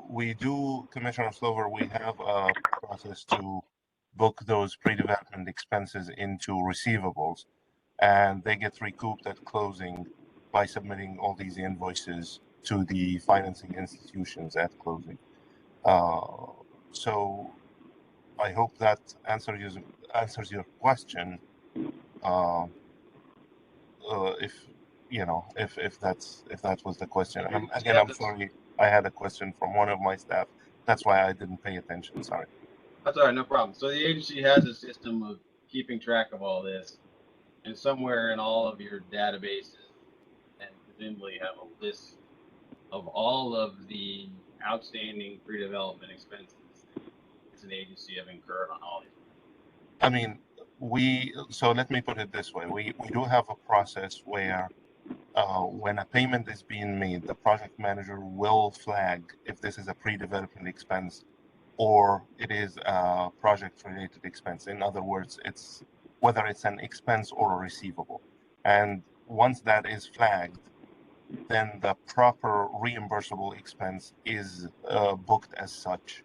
We do, Commissioner Slover, we have a process to book those pre-development expenses into receivables, and they get recouped at closing by submitting all these invoices to the financing institutions at closing. So I hope that answers your question. If that was the question. And again, I'm sorry, I had a question from one of my staff. That's why I didn't pay attention. Sorry. That's all right, no problem. So the agency has a system of keeping track of all this, and somewhere in all of your databases, and presumably have a list of all of the outstanding pre-development expenses as an agency have incurred on all these. I mean, so let me put it this way. We do have a process where when a payment is being made, the project manager will flag if this is a pre-development expense or it is a project-related expense. In other words, it's whether it's an expense or a receivable. And once that is flagged, then the proper reimbursable expense is booked as such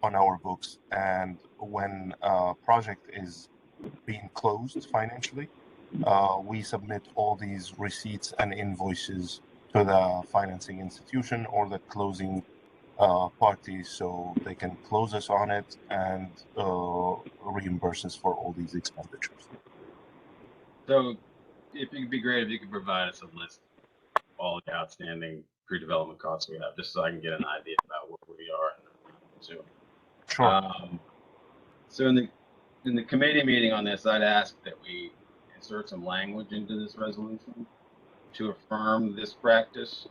on our books. And when a project is being closed financially, we submit all these receipts and invoices to the financing institution or the closing parties so they can close us on it and reimburse us for all these expenditures. So if it'd be great if you could provide us a list of all the outstanding pre-development costs we have, just so I can get an idea about where we are in the so. Sure. So in the committee meeting on this, I'd ask that we insert some language into this resolution to affirm this practice.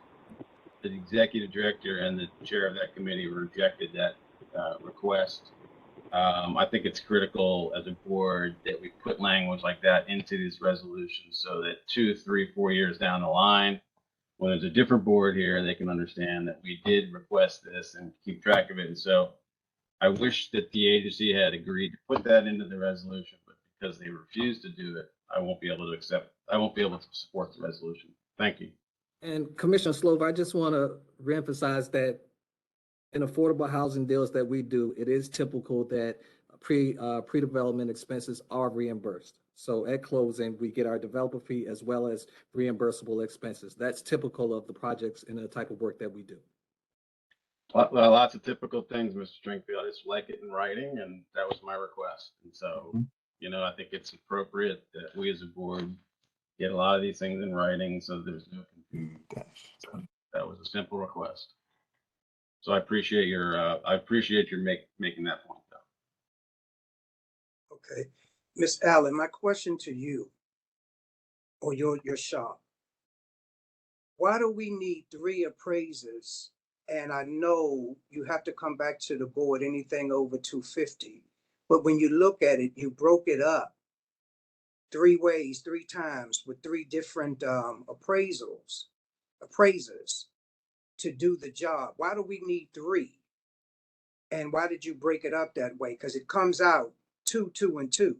The executive director and the chair of that committee rejected that request. I think it's critical as a board that we put language like that into this resolution so that 2, 3, 4 years down the line, when there's a different board here, they can understand that we did request this and keep track of it. And so I wish that the agency had agreed to put that into the resolution, but because they refused to do it, I won't be able to support the resolution. Thank you. And Commissioner Slover, I just want to reemphasize that in affordable housing deals that we do, it is typical that pre-development expenses are reimbursed. So at closing, we get our developer fee as well as reimbursable expenses. That's typical of the projects and the type of work that we do. Well, lots of typical things, Mr. Stringfield. I just like it in writing, and that was my request. And so, I think it's appropriate that we as a board get a lot of these things in writing so there's no confusion. That was a simple request. So I appreciate your making that point, though. Okay, Ms. Allen, my question to you, or your shop, why do we need 3 appraisers? And I know you have to come back to the board anything over 250, but when you look at it, you broke it up 3 ways, 3 times with 3 different appraisers to do the job. Why do we need 3? And why did you break it up that way? Because it comes out 2, 2, and 2.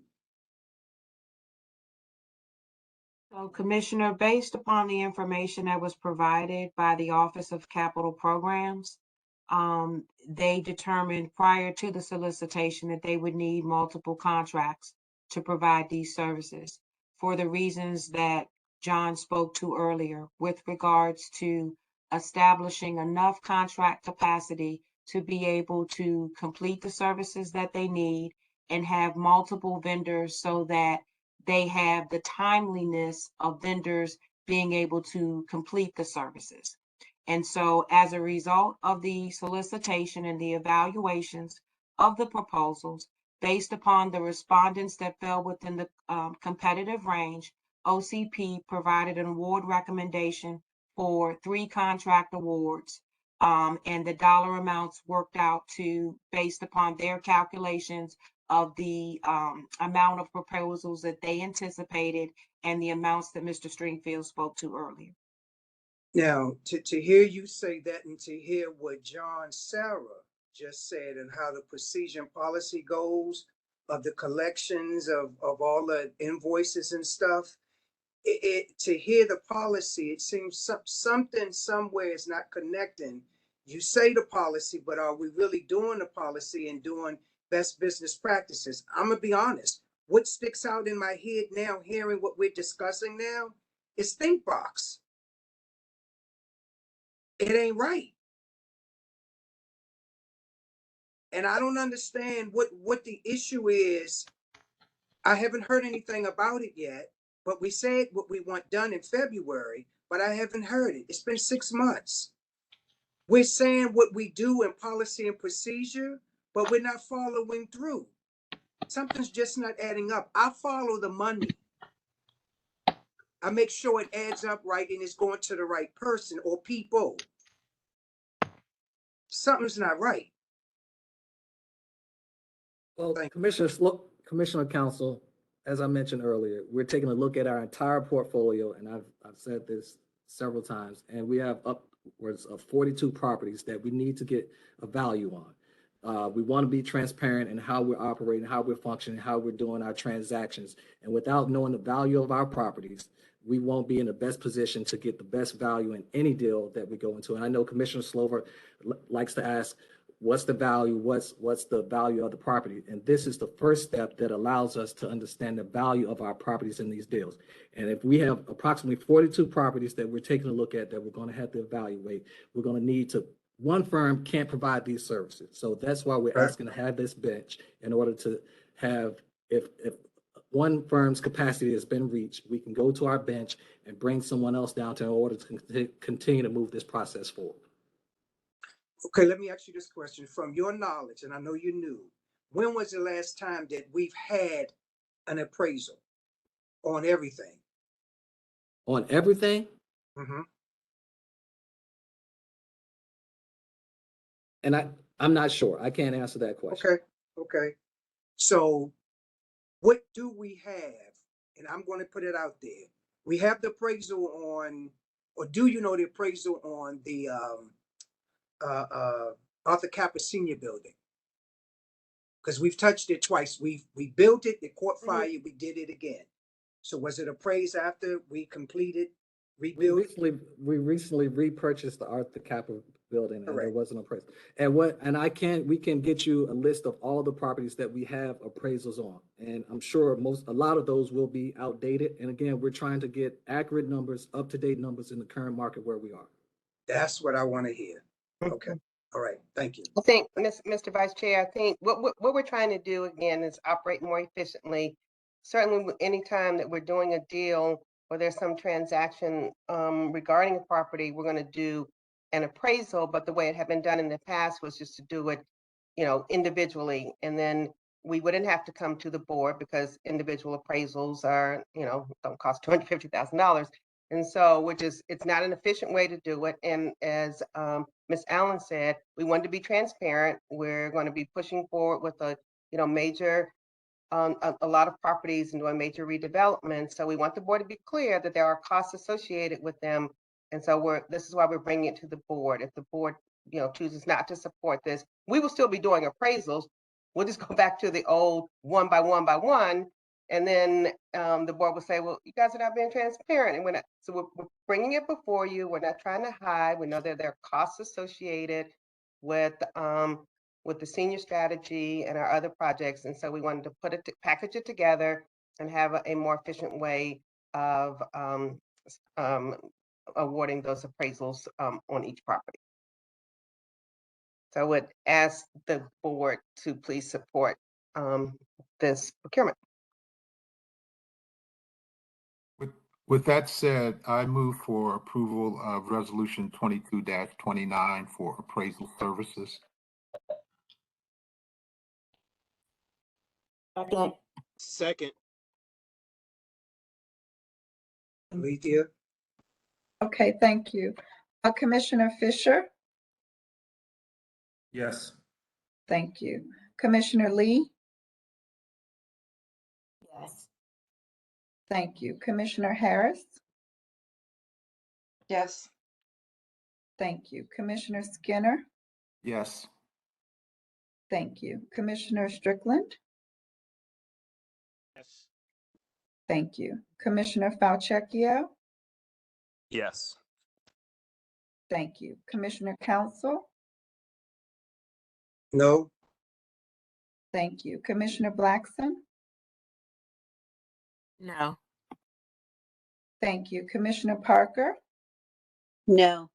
So Commissioner, based upon the information that was provided by the Office of Capital Programs, they determined prior to the solicitation that they would need multiple contracts to provide these services for the reasons that John spoke to earlier with regards to establishing enough contract capacity to be able to complete the services that they need and have multiple vendors so that they have the timeliness of vendors being able to complete the services. And so as a result of the solicitation and the evaluations of the proposals, based upon the respondents that fell within the competitive range, OCP provided an award recommendation for 3 contract awards. And the dollar amounts worked out to based upon their calculations of the amount of proposals that they anticipated and the amounts that Mr. Stringfield spoke to earlier. Now, to hear you say that and to hear what John Sarah just said and how the procedure and policy goes of the collections of all the invoices and stuff, to hear the policy, it seems something somewhere is not connecting. You say the policy, but are we really doing the policy and doing best business practices? I'm gonna be honest. What sticks out in my head now, hearing what we're discussing now, is ThinkBox. It ain't right. And I don't understand what the issue is. I haven't heard anything about it yet, but we said what we want done in February, but I haven't heard it. It's been 6 months. We're saying what we do in policy and procedure, but we're not following through. Something's just not adding up. I follow the money. I make sure it adds up right and it's going to the right person or people. Something's not right. Well, Commissioner Counsel, as I mentioned earlier, we're taking a look at our entire portfolio, and I've said this several times, and we have upwards of 42 properties that we need to get a value on. We want to be transparent in how we're operating, how we're functioning, how we're doing our transactions. And without knowing the value of our properties, we won't be in the best position to get the best value in any deal that we go into. And I know Commissioner Slover likes to ask, what's the value? What's the value of the property? And this is the first step that allows us to understand the value of our properties in these deals. And if we have approximately 42 properties that we're taking a look at that we're going to have to evaluate, we're going to need to, one firm can't provide these services. So that's why we're asking to have this bench in order to have, if one firm's capacity has been reached, we can go to our bench and bring someone else down to in order to continue to move this process forward. Okay, let me ask you this question. From your knowledge, and I know you knew, when was the last time that we've had an appraisal on everything? On everything? Mm-hmm. And I'm not sure. I can't answer that question. Okay. So what do we have? And I'm going to put it out there. We have the appraisal on, or do you know the appraisal on the Arthur Kappa Senior Building? Because we've touched it twice. We built it, it caught fire, we did it again. So was it appraised after we completed, rebuilt? We recently repurchased the Arthur Kappa building, and there was an appraisal. And we can get you a list of all the properties that we have appraisals on. And I'm sure a lot of those will be outdated. And again, we're trying to get accurate numbers, up-to-date numbers in the current market where we are. That's what I want to hear. Okay. All right. Thank you. I think, Mr. Vice Chair, I think what we're trying to do again is operate more efficiently. Certainly, any time that we're doing a deal or there's some transaction regarding a property, we're going to do an appraisal. But the way it had been done in the past was just to do it, individually, and then we wouldn't have to come to the board because individual appraisals are, don't cost $250,000. And so, it's not an efficient way to do it. And as Ms. Allen said, we want to be transparent. We're going to be pushing forward with a major, a lot of properties and doing major redevelopment. So we want the board to be clear that there are costs associated with them. And so this is why we're bringing it to the board. If the board, chooses not to support this, we will still be doing appraisals. We'll just go back to the old one by one. And then the board will say, well, you guys are not being transparent. And we're bringing it before you. We're not trying to hide. We know that there are costs associated with the senior strategy and our other projects. And so we wanted to package it together and have a more efficient way of awarding those appraisals on each property. So I would ask the board to please support this procurement. With that said, I move for approval of Resolution 22-29 for appraisal services. Second. Second. Alethea? Okay, thank you. Commissioner Fisher? Yes. Thank you. Commissioner Lee? Yes. Thank you. Commissioner Harris? Yes. Thank you. Commissioner Skinner? Yes. Thank you. Commissioner Strickland? Yes. Thank you. Commissioner Falchecchio? Yes. Thank you. Commissioner Council? No? Thank you. Commissioner Blackson? No. Thank you. Commissioner Parker? No.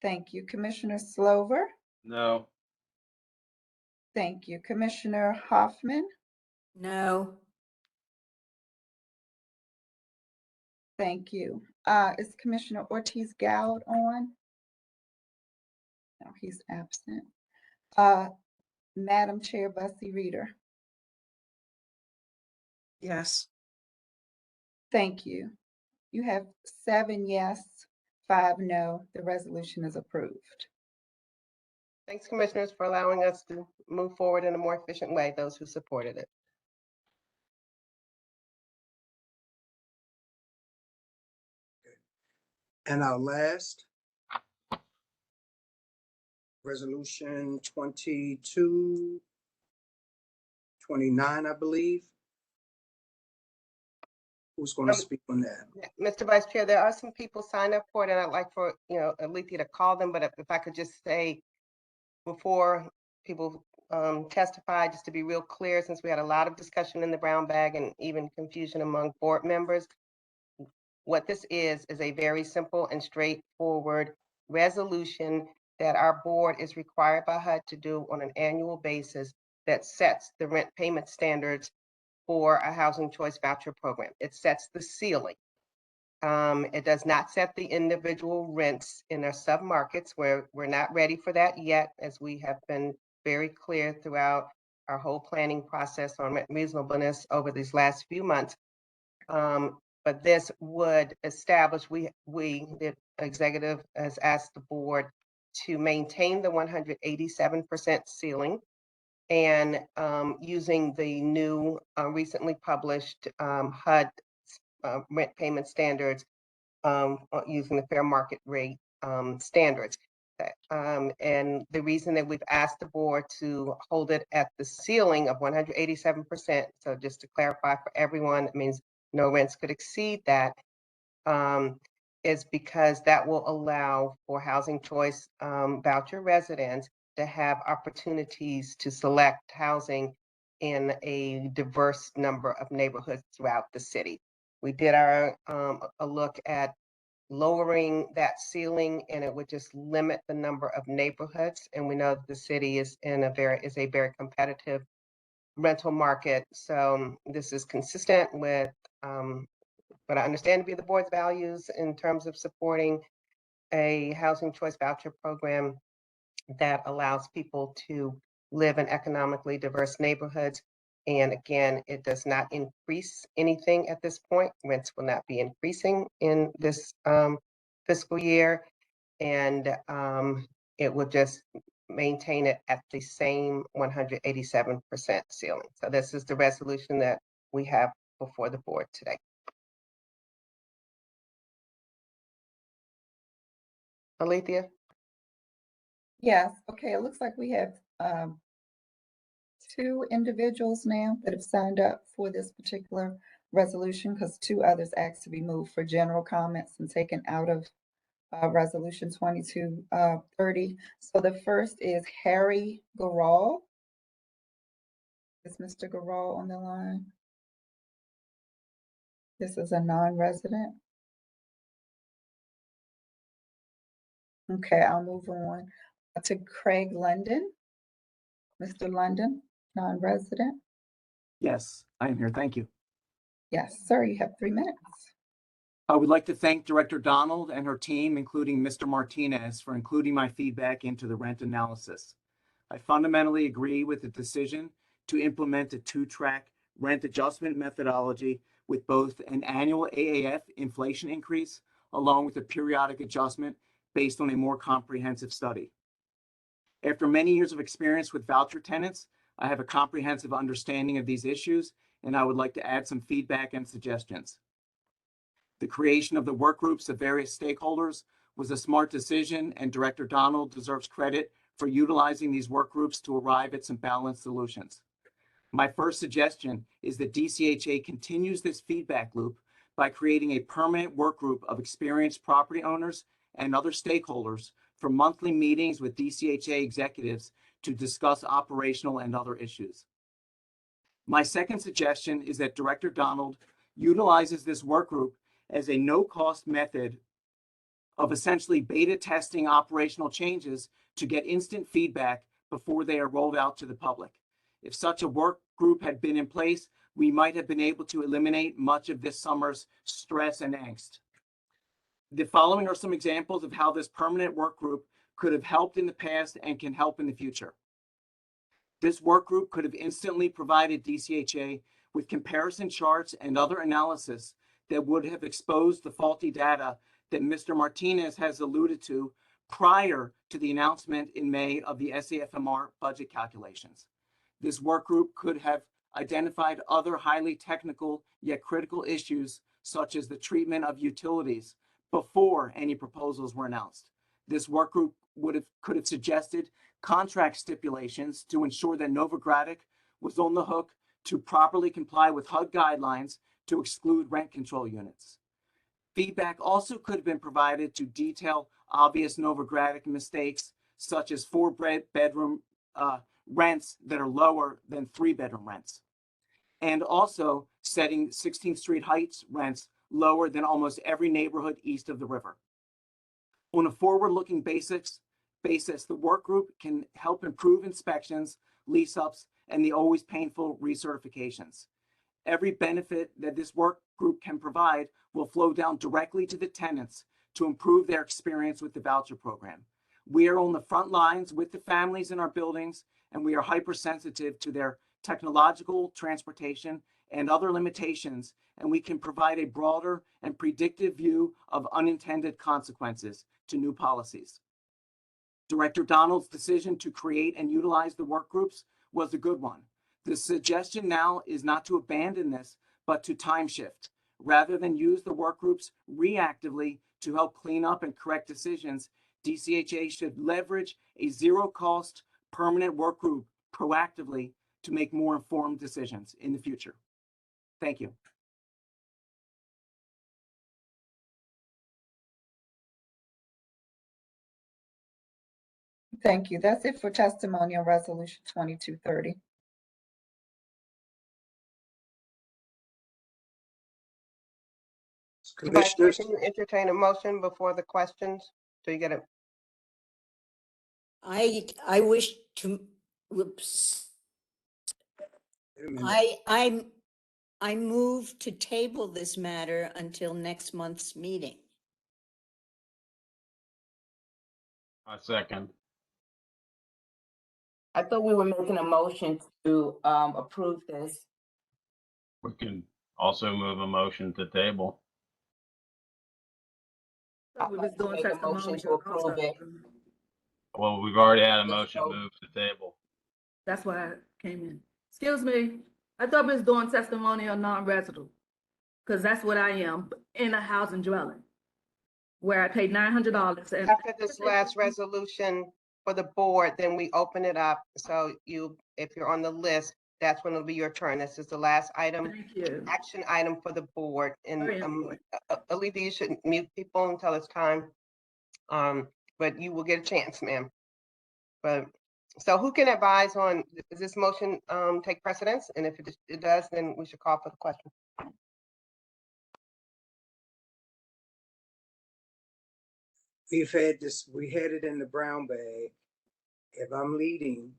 Thank you. Commissioner Slover? No. Thank you. Commissioner Hoffman? No. Thank you. Is Commissioner Ortiz Gallo on? No, he's absent. Madam Chair Bussy Reader? Yes. Thank you. You have 7 yes, 5 no. The resolution is approved. Thanks, Commissioners, for allowing us to move forward in a more efficient way, those who supported it. And our last resolution 2229, I believe. Who's going to speak on that? Mr. Vice Chair, there are some people signed up for it, and I'd like for, Alethea to call them, but if I could just say before people testify, just to be real clear, since we had a lot of discussion in the brown bag and even confusion among board members, what this is a very simple and straightforward resolution that our board is required by HUD to do on an annual basis that sets the rent payment standards for a housing choice voucher program. It sets the ceiling. It does not set the individual rents in our submarkets, where we're not ready for that yet, as we have been very clear throughout our whole planning process on rent reasonableness over these last few months. But this would establish, the executive has asked the board to maintain the 187% ceiling, and using the new recently published HUD rent payment standards, using the fair market rate standards. And the reason that we've asked the board to hold it at the ceiling of 187%, so just to clarify for everyone, it means no rents could exceed that, is because that will allow for housing choice voucher residents to have opportunities to select housing in a diverse number of neighborhoods throughout the city. We did a look at lowering that ceiling, and it would just limit the number of neighborhoods. And we know that the city is a very competitive rental market. So this is consistent with what I understand to be the board's values in terms of supporting a housing choice voucher program that allows people to live in economically diverse neighborhoods. And again, it does not increase anything at this point. Rents will not be increasing in this fiscal year. And it will just maintain it at the same 187% ceiling. So this is the resolution that we have before the board today. Alethea? Yes, okay, it looks like we have 2 individuals now that have signed up for this particular resolution, because 2 others asked to be moved for general comments and taken out of resolution 2230. So the first is Harry Garral. Is Mr. Garral on the line? This is a non-resident. Okay, I'll move on to Craig London. Mr. London, non-resident. Yes, I am here. Thank you. Yes, sir, you have 3 minutes. I would like to thank Director Donald and her team, including Mr. Martinez, for including my feedback into the rent analysis. I fundamentally agree with the decision to implement a two-track rent adjustment methodology with both an annual AAF inflation increase along with a periodic adjustment based on a more comprehensive study. After many years of experience with voucher tenants, I have a comprehensive understanding of these issues, and I would like to add some feedback and suggestions. The creation of the work groups of various stakeholders was a smart decision, and Director Donald deserves credit for utilizing these work groups to arrive at some balanced solutions. My first suggestion is that DCHA continues this feedback loop by creating a permanent work group of experienced property owners and other stakeholders for monthly meetings with DCHA executives to discuss operational and other issues. My second suggestion is that Director Donald utilizes this work group as a no-cost method of essentially beta testing operational changes to get instant feedback before they are rolled out to the public. If such a work group had been in place, we might have been able to eliminate much of this summer's stress and angst. The following are some examples of how this permanent work group could have helped in the past and can help in the future. This work group could have instantly provided DCHA with comparison charts and other analysis that would have exposed the faulty data that Mr. Martinez has alluded to prior to the announcement in May of the SAFMR budget calculations. This work group could have identified other highly technical yet critical issues, such as the treatment of utilities, before any proposals were announced. This work group could have suggested contract stipulations to ensure that Novogradac was on the hook to properly comply with HUD guidelines to exclude rent control units. Feedback also could have been provided to detail obvious Novogradac mistakes, such as 4-bedroom rents that are lower than 3-bedroom rents, and also setting 16th Street Heights rents lower than almost every neighborhood east of the river. On a forward-looking basis, the work group can help improve inspections, lease-ups, and the always painful recertifications. Every benefit that this work group can provide will flow down directly to the tenants to improve their experience with the voucher program. We are on the front lines with the families in our buildings, and we are hypersensitive to their technological, transportation, and other limitations, and we can provide a broader and predictive view of unintended consequences to new policies. Director Donald's decision to create and utilize the work groups was a good one. The suggestion now is not to abandon this, but to time shift. Rather than use the work groups reactively to help clean up and correct decisions, DCHA should leverage a zero-cost permanent work group proactively to make more informed decisions in the future. Thank you. Thank you. That's it for testimony on Resolution 2230. Vice Chair, Commissioners, can you entertain a motion before the questions? So you get it. I wish to, whoops. wait a minute. I move to table this matter until next month's meeting. A second. I thought we were making a motion to approve this. We can also move a motion to table. I'd like to make a motion to approve it. Well, we've already had a motion So- moved to table. That's why I came in. Excuse me, I thought we was doing testimonial non-resident, because that's what I am, in a housing dwelling, where I paid $900 and. After this last resolution for the board, then we open it up. So if you're on the list, that's when it'll be your turn. This is the last item. Thank you. Action item for the board. And Very important. Alethea, you shouldn't mute people until it's time. But you will get a chance, ma'am. But so who can advise on, does this motion take precedence? And if it does, then we should call for the question. We had it in the brown bag. If I'm leading,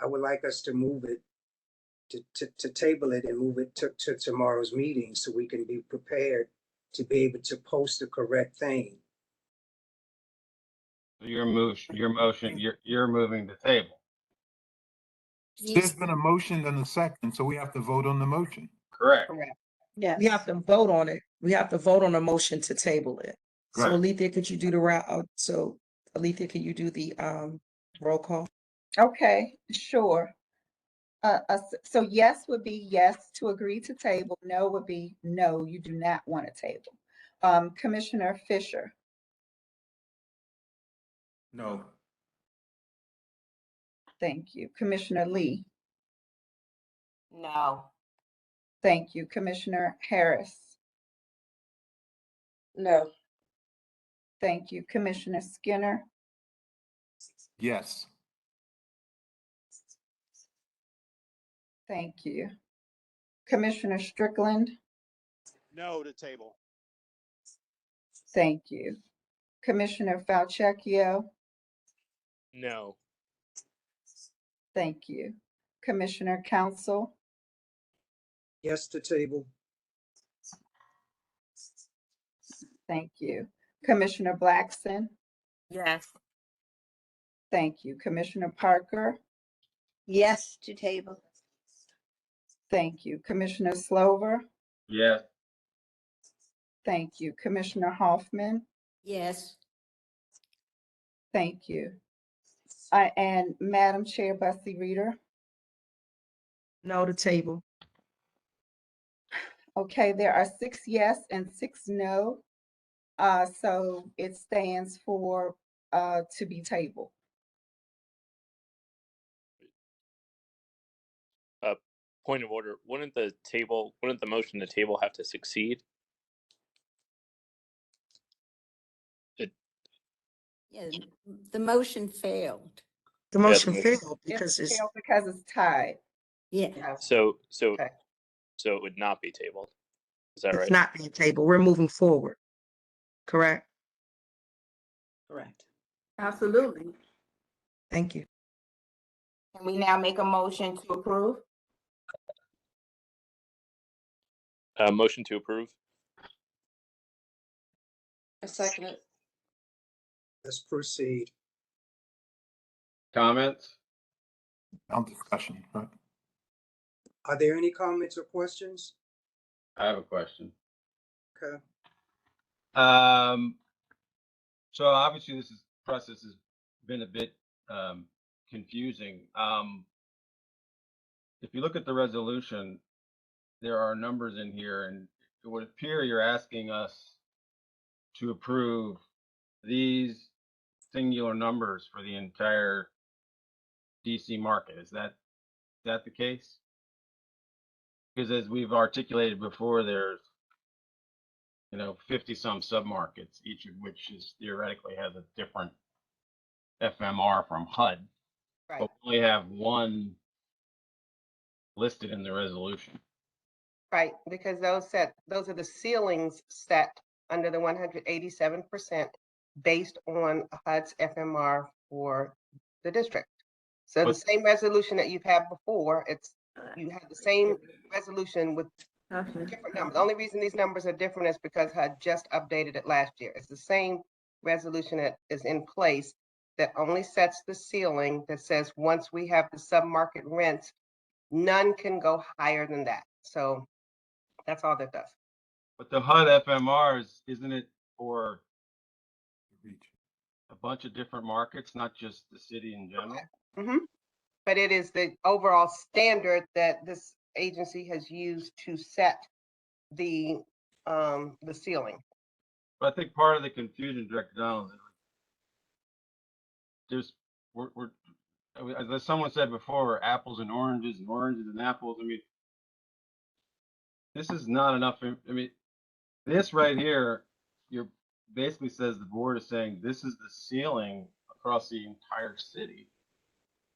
I would like us to move it to table it and move it to tomorrow's meeting so we can be prepared to be able to post the correct thing. Your motion, you're moving the table. There's been a motion and a second, so we have to vote on the motion. Correct. Yes. We have to vote on it. We have to vote on a motion to table it. So Right. Alethea, could you do the round? So Alethea, can you do the roll call? Okay, sure. So yes would be yes to agree to table. No would be no, you do not want to table. Commissioner Fisher, No. thank you. Commissioner Lee, No. thank you. Commissioner Harris, No. thank you. Commissioner Skinner, Yes. thank you. Commissioner Strickland, No to table. thank you. Commissioner Falchecchio, No. thank you. Commissioner Council, Yes to table. thank you. Commissioner Blackson, Yes. thank you. Commissioner Parker, Yes to table. thank you. Commissioner Slover, Yes. thank you. Commissioner Hoffman, Yes. thank you. And Madam Chair Bussy Reader. No to table. Okay, there are 6 yes and 6 no. So it stands for to be tabled. Point of order. Wouldn't the motion to table have to succeed? Yeah, the motion failed. The motion Yeah, failed because It it's failed because it's tied. Yeah. So Okay. it would not be tabled. Is that it's right? not being tabled. We're moving forward. Correct? Correct. Absolutely. Thank you. Can we now make a motion to approve? Motion to approve. I second it. Let's proceed. Comments? Now discussion, right? Are there any comments or questions? I have a question. Okay. So obviously this process has been a bit confusing. If you look at the resolution, there are numbers in here, and it would appear you're asking us to approve these singular numbers for the entire DC market. Is that the case? Because as we've articulated before, there's 50 some submarkets, each of which is theoretically has a different FMR from HUD. Right. But we only have one listed in the resolution. Right, because those are the ceilings set under the 187% based on HUD's FMR for the district. So the same resolution that you've had before, you had the same resolution with different numbers. The only reason these numbers are different is because HUD just updated it last year. It's the same resolution that is in place that only sets the ceiling that says once we have the submarket rents, none can go higher than that. So that's all that does. But the HUD FMRs, isn't it for a bunch of different markets, not just the city in general? Mm-hmm. But it is the overall standard that this agency has used to set the ceiling. But I think part of the confusion, Director Donald, is as someone said before, apples and oranges and apples. I mean, this is not enough. I mean, this right here, you're basically says the board is saying this is the ceiling across the entire city,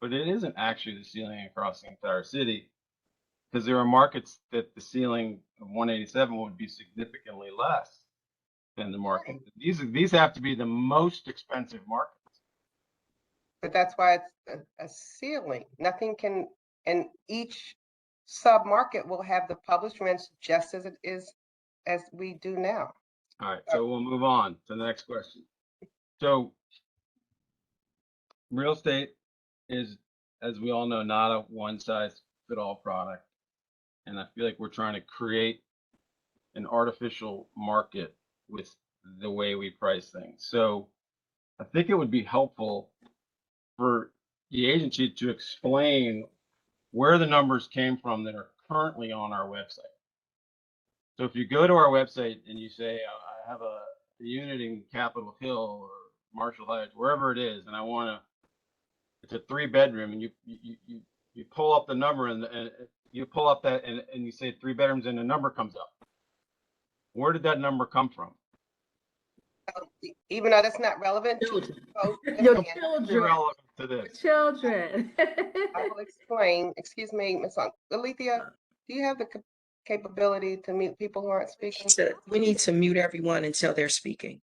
but it isn't actually the ceiling across the entire city, because there are markets that the ceiling of 187 would be significantly less than the market. These have to be the most expensive markets. But that's why it's a ceiling. Nothing can, and each sub-market will have the published rents just as it is, as we do now. All right, so we'll move on to the next question. So real estate is, as we all know, not a one-size-fit-all product. And I feel like we're trying to create an artificial market with the way we price things. So I think it would be helpful for the agency to explain where the numbers came from that are currently on our website. So if you go to our website and you say, I have a unit in Capitol Hill or Marshall Heights, wherever it is, and I want to, it's a 3-bedroom, and you pull up the number and you pull up that and you say 3 bedrooms and the number comes up. Where did that number come from? Even though that's not relevant to Your the children. Relevant to this. Children. I will explain. Excuse me, Ms. Alethea, do you have the capability to mute people who aren't speaking? We need to mute everyone until they're speaking.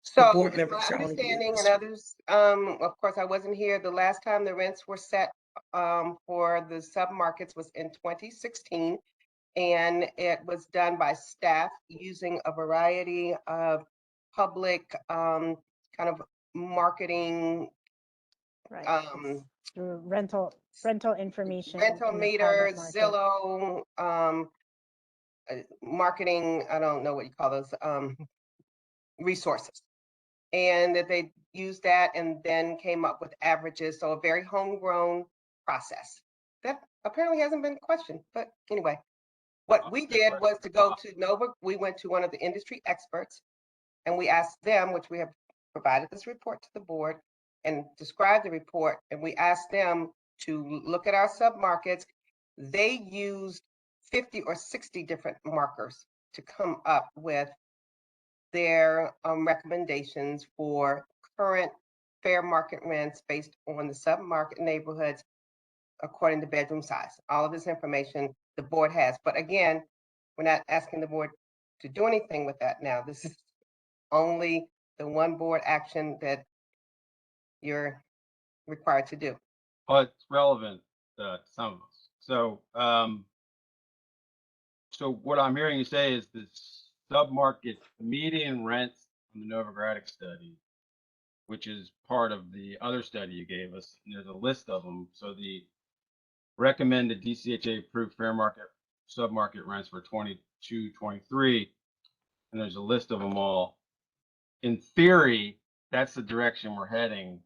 So board it's members my are only being understanding, and listened. others, of course, I wasn't here the last time the rents were set for the submarkets was in 2016, and it was done by staff using a variety of public kind of marketing, Right. Through rental information. rental in the meter, private market. Zillow, marketing, I don't know what you call those, resources. And that they used that and then came up with averages. So a very homegrown process that apparently hasn't been questioned. But anyway, what we did was to go to Nova. We went to one of the industry experts and we asked them, which we have provided this report to the board and described the report. And we asked them to look at our submarkets. They used 50 or 60 different markers to come up with their recommendations for current fair market rents based on the submarket neighborhoods according to bedroom size. All of this information the board has. But again, we're not asking the board to do anything with that now. This is only the one board action that you're required to do. But it's relevant to some of us. So, so what I'm hearing you say is the submarket median rents from the Novogradac study, which is part of the other study you gave us. And there's a list of them. So the recommended DCHA approved fair market submarket rents for 22, 23, and there's a list of them all. In theory, that's the direction we're heading,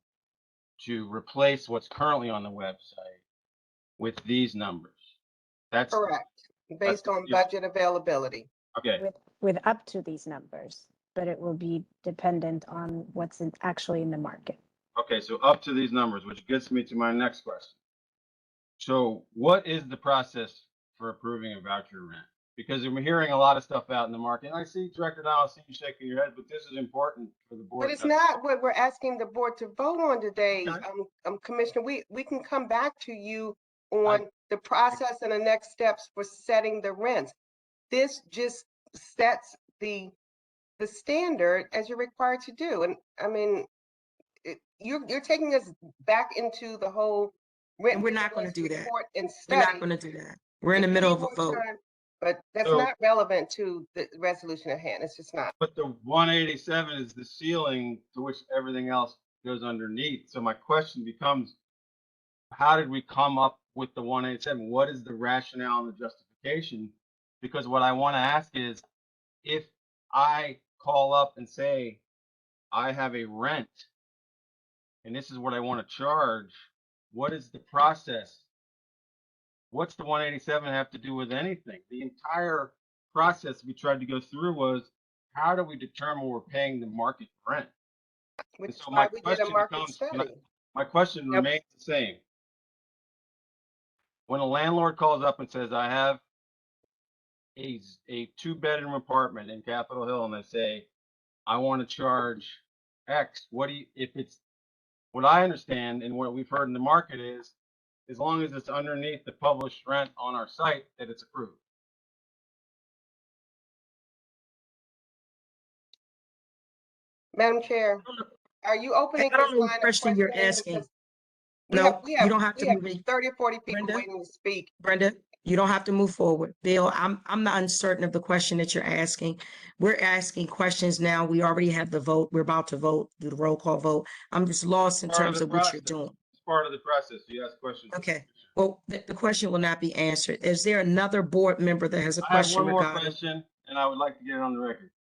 to replace what's currently on the website with these numbers. That's correct, based on budget availability. Okay. With up to these numbers, but it will be dependent on what's actually in the market. Okay, so up to these numbers, which gets me to my next question. So what is the process for approving a voucher rent? Because we're hearing a lot of stuff out in the market. And I see Director Donnell, I see you shaking your head, but this is important for the board. But it's not what we're asking the board to vote on today, Commissioner. We can come back to you on the process and the next steps for setting the rents. This just sets the standard as you're required to do. And I mean, you're taking us back into the whole rent. And we're not going to do that. We're not going to do that. We're in the If middle you of a want vote. time, but that's So- not relevant to the resolution at hand. It's just not. But the 187 is the ceiling to which everything else goes underneath. So my question becomes, how did we come up with the 187? What is the rationale and the justification? Because what I want to ask is, if I call up and say, I have a rent, and this is what I want to charge, what is the process? What's the 187 have to do with anything? The entire process we tried to go through was, how do we determine we're paying the market rent? Which And is so why my we did a question market becomes, study. my question remains the same. When a landlord calls up and says, I have a 2-bedroom apartment in Capitol Hill, and they say, I want to charge X, if it's, what I understand and what we've heard in the market is, as long as it's underneath the published rent on our site, that it's approved. Madam Chair, are you opening I don't this know line what of question you're questioning? asking. Because No, you don't have to we have move it. 30 or 40 people Brenda? waiting to speak. Brenda, You don't have to move forward. Bill, I'm not uncertain of the question that you're asking. We're asking questions now. We already have the vote. We're about to vote, do the roll call vote. I'm just lost in Part of terms the of what process. you're doing. It's part of the process. You ask questions. Okay. Well, the question will not be answered. Is there another board member that has a I have question one more regarding? question, and I would like to get it on the record.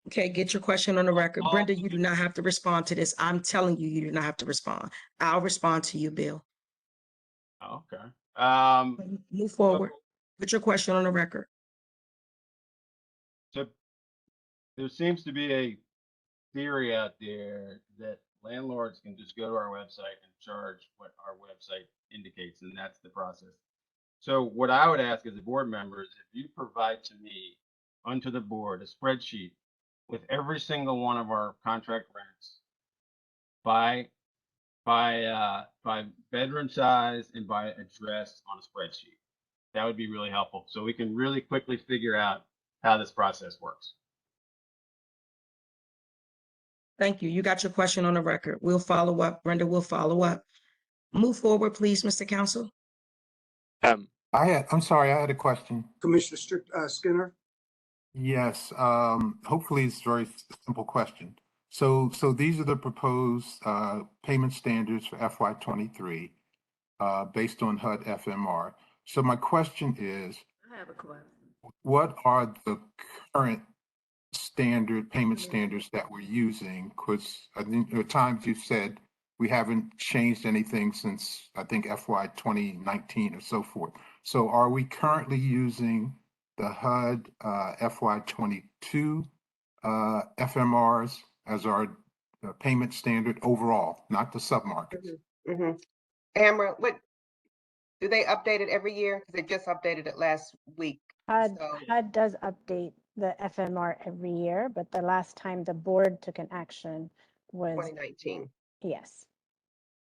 Okay, get your question on the record. All- Brenda, you do not have to respond to this. I'm telling you, you do not have to respond. I'll respond to you, Bill. Oh, okay. Move forward. Put your question on the record. So there seems to be a theory out there that landlords can just go to our website and charge what our website indicates, and that's the process. So what I would ask as a board member is if you provide to me, onto the board, a spreadsheet with every single one of our contract rents by bedroom size and by address on a spreadsheet. That would be really helpful. So we can really quickly figure out how this process works. Thank you. You got your question on the record. We'll follow up. Brenda will follow up. Move forward, please, Mr. Counsel. I'm sorry, I had a question. Commissioner Skinner? Yes, hopefully it's a very simple question. So these are the proposed payment standards for FY23 based on HUD FMR. So my question is, I have a question. what are the current payment standards that we're using? Because I think at times you've said we haven't changed anything since I think FY 2019 or so forth. So are we currently using the HUD FY22 FMRs as our payment standard overall, not the submarkets? Amber, what do they update it every year? Because they just updated it last week. HUD does update the FMR every year, but the last time the board took an action was 2019. Yes.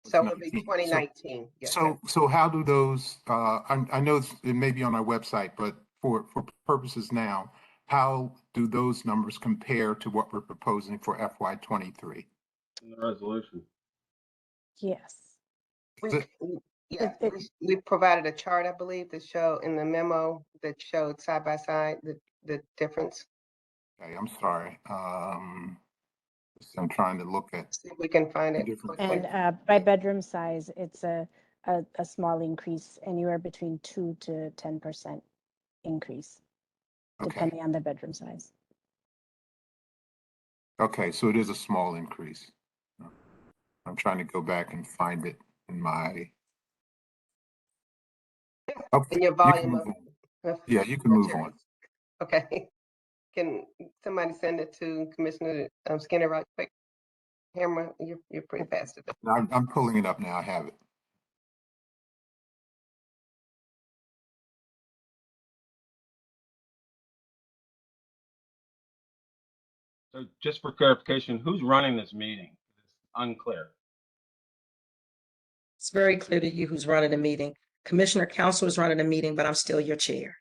So it would be 2019. Yes. So how do those, I know it may be on our website, but for purposes now, how do those numbers compare to what we're proposing for FY23? In the resolution. Yes. We provided a chart, I believe, that showed in the memo that showed side by side the difference. Okay, I'm sorry. I'm trying to look at. See if we can find it. And by bedroom size, it's a small increase, anywhere between 2 to 10% increase, depending on the bedroom size. Okay, so it is a small increase. I'm trying to go back and find it in my. Okay, in your volume yeah, you can move on. Okay. Can somebody send it to Commissioner Skinner right quick? Hammer, you're pretty fast at it. I'm pulling it up now. I have it. So just for clarification, who's running this meeting? It's unclear. It's very clear to you who's running the meeting. Commissioner Counsel is running the meeting, but I'm still your chair.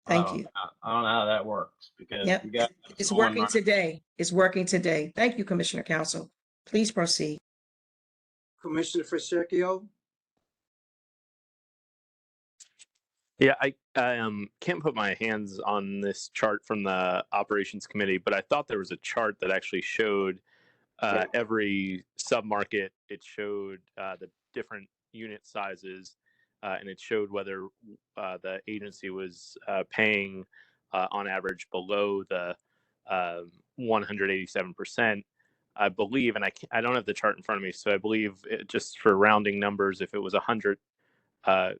Thank you. I don't know how that works because Yep, we got it's someone working running. today. It's working today. Thank you, Commissioner Counsel. Please proceed. Commissioner Fiscal? Yeah, I can't put my hands on this chart from the operations committee, but I thought there was a chart that actually showed every submarket. It showed the different unit sizes, and it showed whether the agency was paying on average below the 187%. I believe, and I don't have the chart in front of me, so I believe just for rounding numbers, if it was 100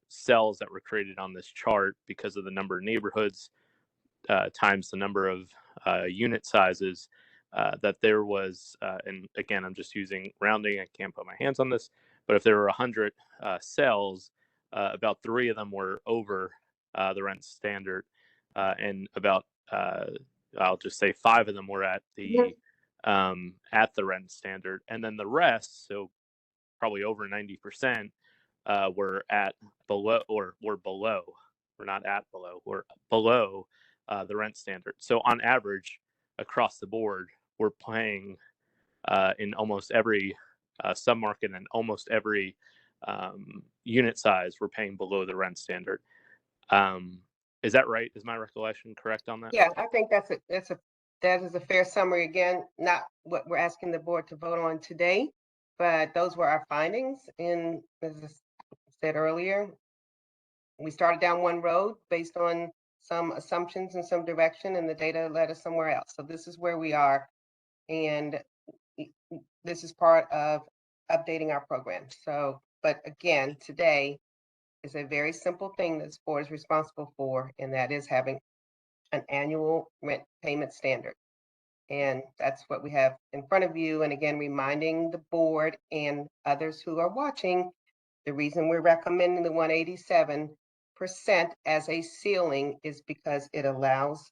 cells that were created on this chart because of the number of neighborhoods times the number of unit sizes, that there was, and again, I'm just using rounding, I can't put my hands on this, but if there were 100 cells, about 3 of them were over the rent standard, and about, I'll just say 5 of them were at the rent standard, and then the rest, so probably over 90%, were at below, or were below. We're not at below, we're below the rent standard. So on average, across the board, we're paying in almost every submarket and almost every unit size, we're paying below the rent standard. Is that right? Is my recollection correct on that? Yeah, I think that is a fair summary. Again, not what we're asking the board to vote on today, but those were our findings. And as I said earlier, we started down one road based on some assumptions and some direction, and the data led us somewhere else. So this is where we are, and this is part of updating our program. So, but again, today is a very simple thing that this board is responsible for, and that is having an annual rent payment standard. And that's what we have in front of you. And again, reminding the board and others who are watching, the reason we're recommending the 187% as a ceiling is because it allows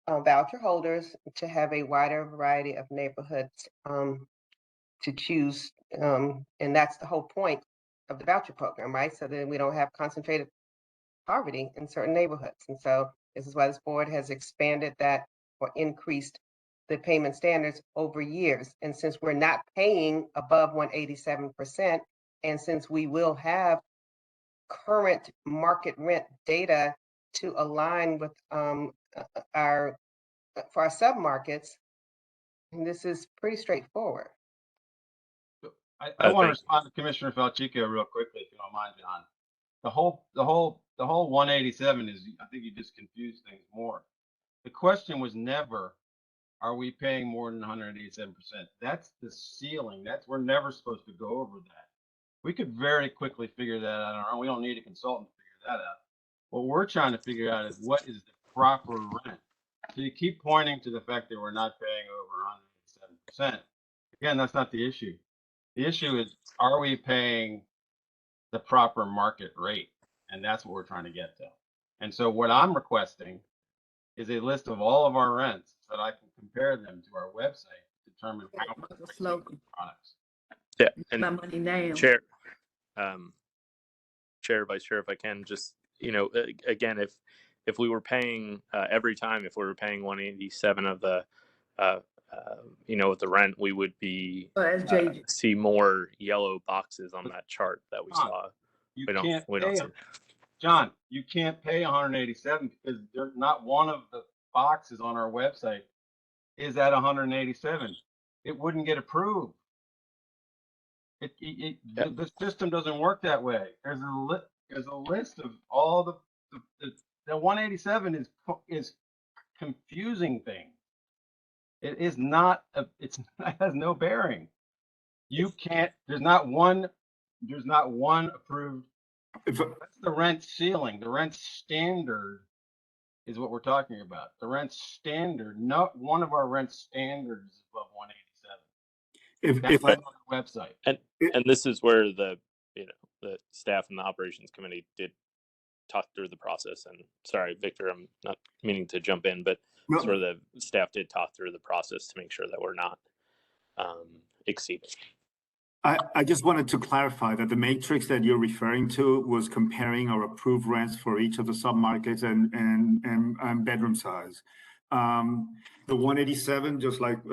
voucher holders to have a wider variety of neighborhoods to choose. And that's the whole point of the voucher program, right? So that we don't have concentrated poverty in certain neighborhoods. And so this is why this board has expanded that or increased the payment standards over years. And since we're not paying above 187%, and since we will have current market rent data to align with for our submarkets, this is pretty straightforward. I want to respond to Commissioner Falchico real quickly, if you don't mind, John. The whole 187 is, I think you just confused things more. The question was never, are we paying more than 187%? That's the ceiling. We're never supposed to go over that. We could very quickly figure that out on our own. We don't need a consultant to figure that out. What we're trying to figure out is what is the proper rent. So you keep pointing to the fact that we're not paying over 187%. Again, that's not the issue. The issue is, are we paying the proper market rate? And that's what we're trying to get to. And so what I'm requesting is a list of all of our rents so that I can compare them to our website to determine how much products. Yeah, and my money now. Chair, Vice Chair, if I can just, again, if we were paying every time, if we were paying 187 of the, with the rent, we would be see more yellow boxes on that chart that we saw. We don't see. John, you can't pay 187 because there's not one of the boxes on our website is at 187. It wouldn't get approved. The system doesn't work that way. There's a list of all the 187 is confusing things. It is not it has no bearing. You can't. There's not one approved. That's the rent ceiling. The rent standard is what we're talking about. The rent standard. Not one of our rent standards is above 187. That's on the website. And this is where the staff and the operations committee did talk through the process. And sorry, Victor, I'm not meaning to jump in, but sort of the staff did talk through the process to make sure that we're not exceeding. I just wanted to clarify that the matrix that you're referring to was comparing our approved rents for each of the submarkets and bedroom size. The 187, just like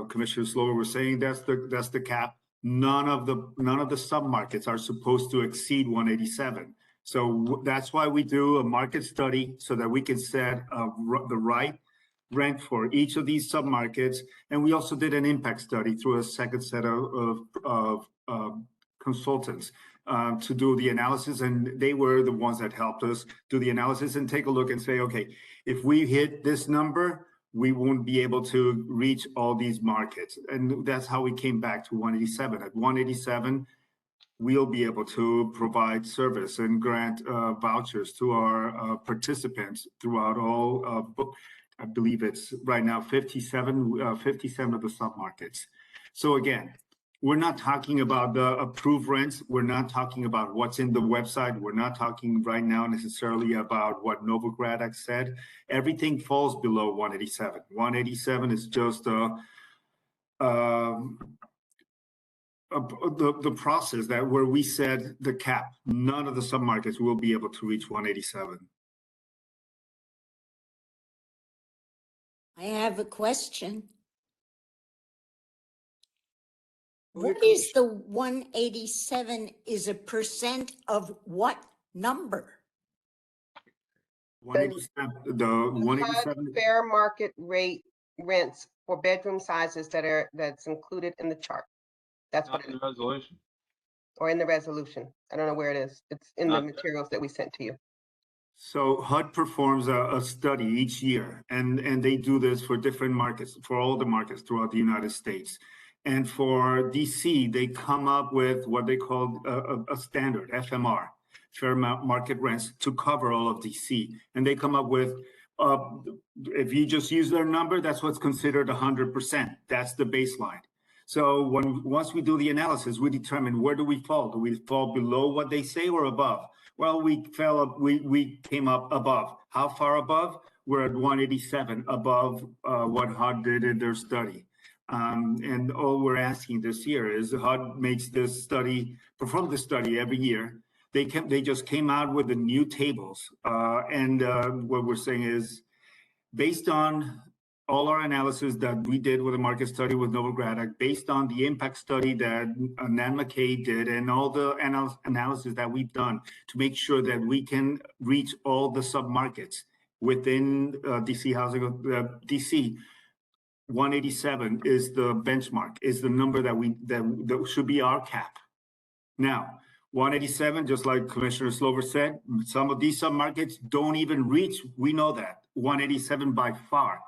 Commissioner Slover was saying, that's the cap. None of the submarkets are supposed to exceed 187. So that's why we do a market study so that we can set the right rent for each of these submarkets. And we also did an impact study through a second set of consultants to do the analysis. And they were the ones that helped us do the analysis and take a look and say, okay, if we hit this number, we won't be able to reach all these markets. And that's how we came back to 187. At 187, we'll be able to provide service and grant vouchers to our participants throughout all, I believe it's right now 57 of the submarkets. So again, we're not talking about the approved rents. We're not talking about what's in the website. We're not talking right now necessarily about what Novogradac said. Everything falls below 187. 187 is just the process that where we said the cap. None of the submarkets will be able to reach 187. I have a question. What is the 187 is a percent of what number? The 187. fair market rate rents for bedroom sizes that's included in the chart. That's what Not in the resolution. or in the resolution. I don't know where it is. It's in the materials that we sent to you. So HUD performs a study each year, and they do this for different markets, for all the markets throughout the United States. And for DC, they come up with what they call a standard, FMR, fair market rents, to cover all of DC. And they come up with, if you just use their number, that's what's considered 100%. That's the baseline. So once we do the analysis, we determine where do we fall? Do we fall below what they say or above? Well, we came up above. How far above? We're at 187, above what HUD did in their study. And all we're asking this year is HUD makes this study, perform the study every year. They just came out with the new tables. And what we're saying is, based on all our analysis that we did with the market study with Novogradac, based on the impact study that Nan McKay did, and all the analysis that we've done to make sure that we can reach all the sub-markets within DC housing, DC 187 is the benchmark, is the number that should be our cap. Now, 187, just like Commissioner Slover said, some of these sub-markets don't even reach, we know that, 187 by far.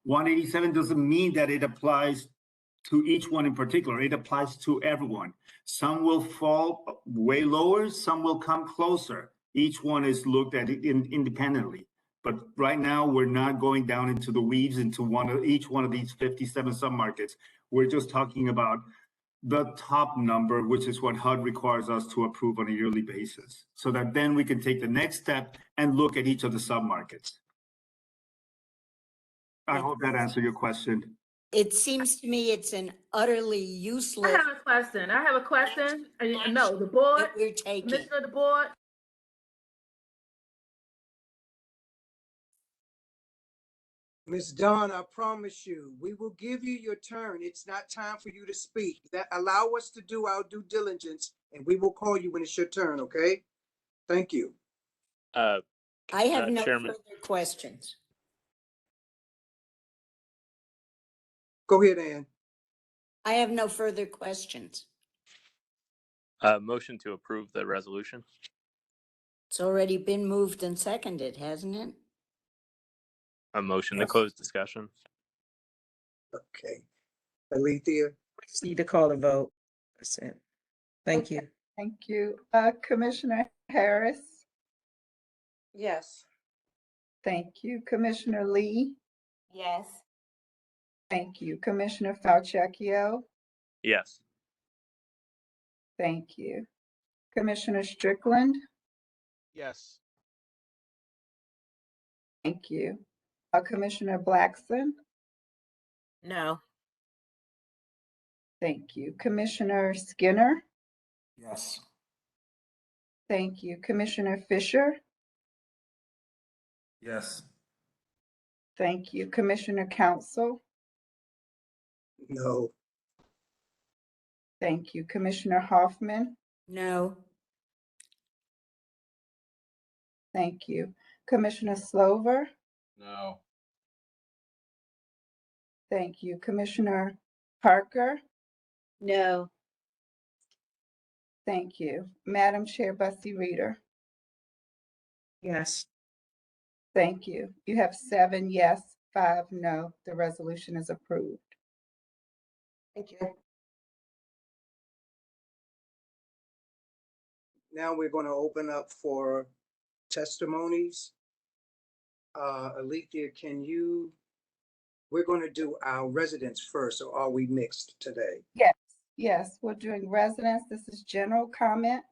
187 doesn't mean that it applies to each one in particular. It applies to everyone. Some will fall way lower, some will come closer. Each one is looked at independently. But right now, we're not going down into the weeds into each one of these 57 submarkets. We're just talking about the top number, which is what HUD requires us to approve on a yearly basis, so that then we can take the next step and look at each of the submarkets. I hope that answered your question. It seems to me it's an utterly useless. I have a question. No, the board, that we're taking. Commissioner of the board. Ms. Dawn, I promise you, we will give you your turn. It's not time for you to speak. Allow us to do our due diligence, and we will call you when it's your turn, okay? Thank you. I have no Chairman. further questions. Go ahead, Ann. I have no further questions. Motion to approve the resolution. It's already been moved and seconded, hasn't it? A motion to close discussion. Okay. Alethea? Need to call the vote. That's it. Thank you. Thank you. Commissioner Harris? Yes. Thank you. Commissioner Lee? Yes. Thank you. Commissioner Falchecchio? Yes. Thank you. Commissioner Strickland? Yes. Thank you. Commissioner Blackson? No. Thank you. Commissioner Skinner? Yes. Thank you. Commissioner Fisher? Yes. Thank you. Commissioner Council? No. Thank you. Commissioner Hoffman? No. Thank you. Commissioner Slover? No. Thank you. Commissioner Parker? No. Thank you. Madam Chair Bussy Reader? Yes. Thank you. You have 7 yes, 5 no. The resolution is approved. Thank you. Now we're going to open up for testimonies. Alethea, we're going to do our residents first, or are we mixed today? Yes, we're doing residents. This is general comments.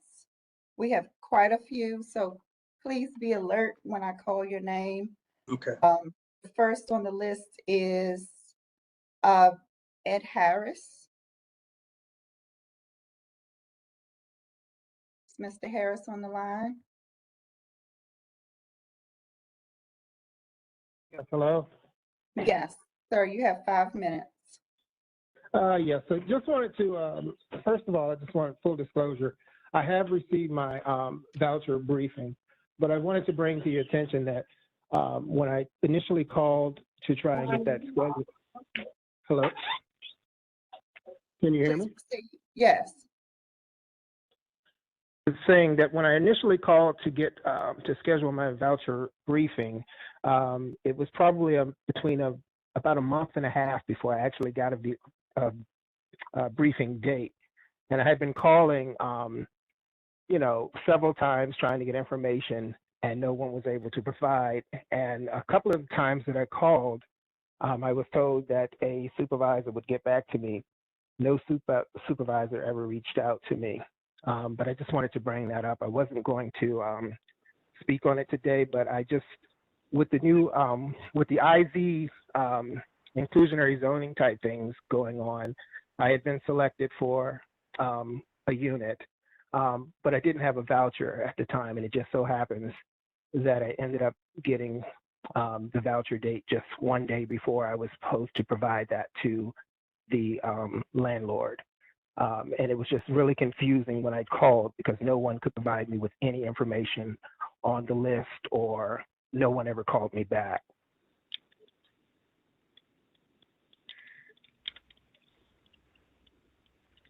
We have quite a few, so please be alert when I call your name. Okay. The first on the list is Ed Harris. Is Mr. Harris on the line? Yes, hello? Yes, sir, you have 5 minutes. Yes, so just wanted to, first of all, I just wanted full disclosure. I have received my voucher briefing. but I wanted to bring to your attention that when I initially called to try and get that schedule. Hello? Can you hear me? Yes. I was saying that when I initially called to get to schedule my voucher briefing, it was probably between about a month and a half before I actually got a briefing date. And I had been calling, several times trying to get information, and no one was able to provide. And a couple of times that I called, I was told that a supervisor would get back to me. No supervisor ever reached out to me. But I just wanted to bring that up. I wasn't going to speak on it today, but I just, with the new, with the IZ inclusionary zoning type things going on, I had been selected for a unit, but I didn't have a voucher at the time, and it just so happens that I ended up getting the voucher date just one day before I was supposed to provide that to the landlord. And it was just really confusing when I called because no one could provide me with any information on the list, or no one ever called me back.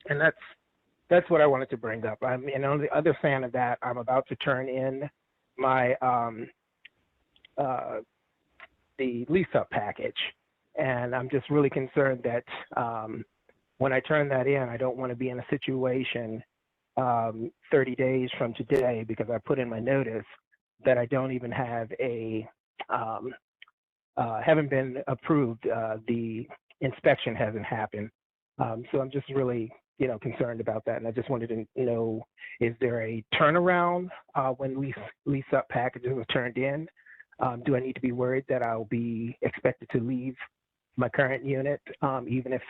And that's what I wanted to bring up. And on the other fan of that, I'm about to turn in my the lease up package, and I'm just really concerned that when I turn that in, I don't want to be in a situation 30 days from today, because I put in my notice that I don't even have haven't been approved. The inspection hasn't happened. So I'm just really, concerned about that. And I just wanted to know, is there a turnaround when lease up packages are turned in? Do I need to be worried that I'll be expected to leave my current unit, even if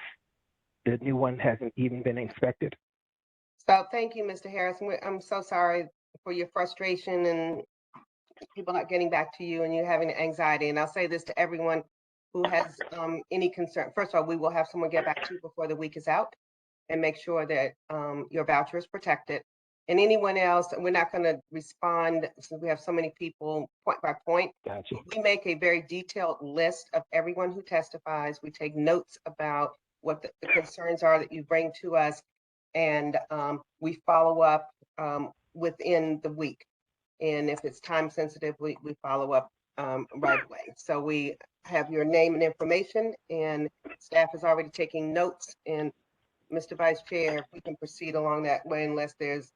the new one hasn't even been inspected? So thank you, Mr. Harris. I'm so sorry for your frustration and people not getting back to you and you having anxiety. And I'll say this to everyone who has any concern. First of all, we will have someone get back to you before the week is out and make sure that your voucher is protected. And anyone else, we're not going to respond since we have so many people point by point. Gotcha. We make a very detailed list of everyone who testifies. We take notes about what the concerns are that you bring to us, and we follow up within the week. And if it's time sensitive, we follow up right away. So we have your name and information, and staff is already taking notes. And Mr. Vice Chair, if we can proceed along that way, unless there's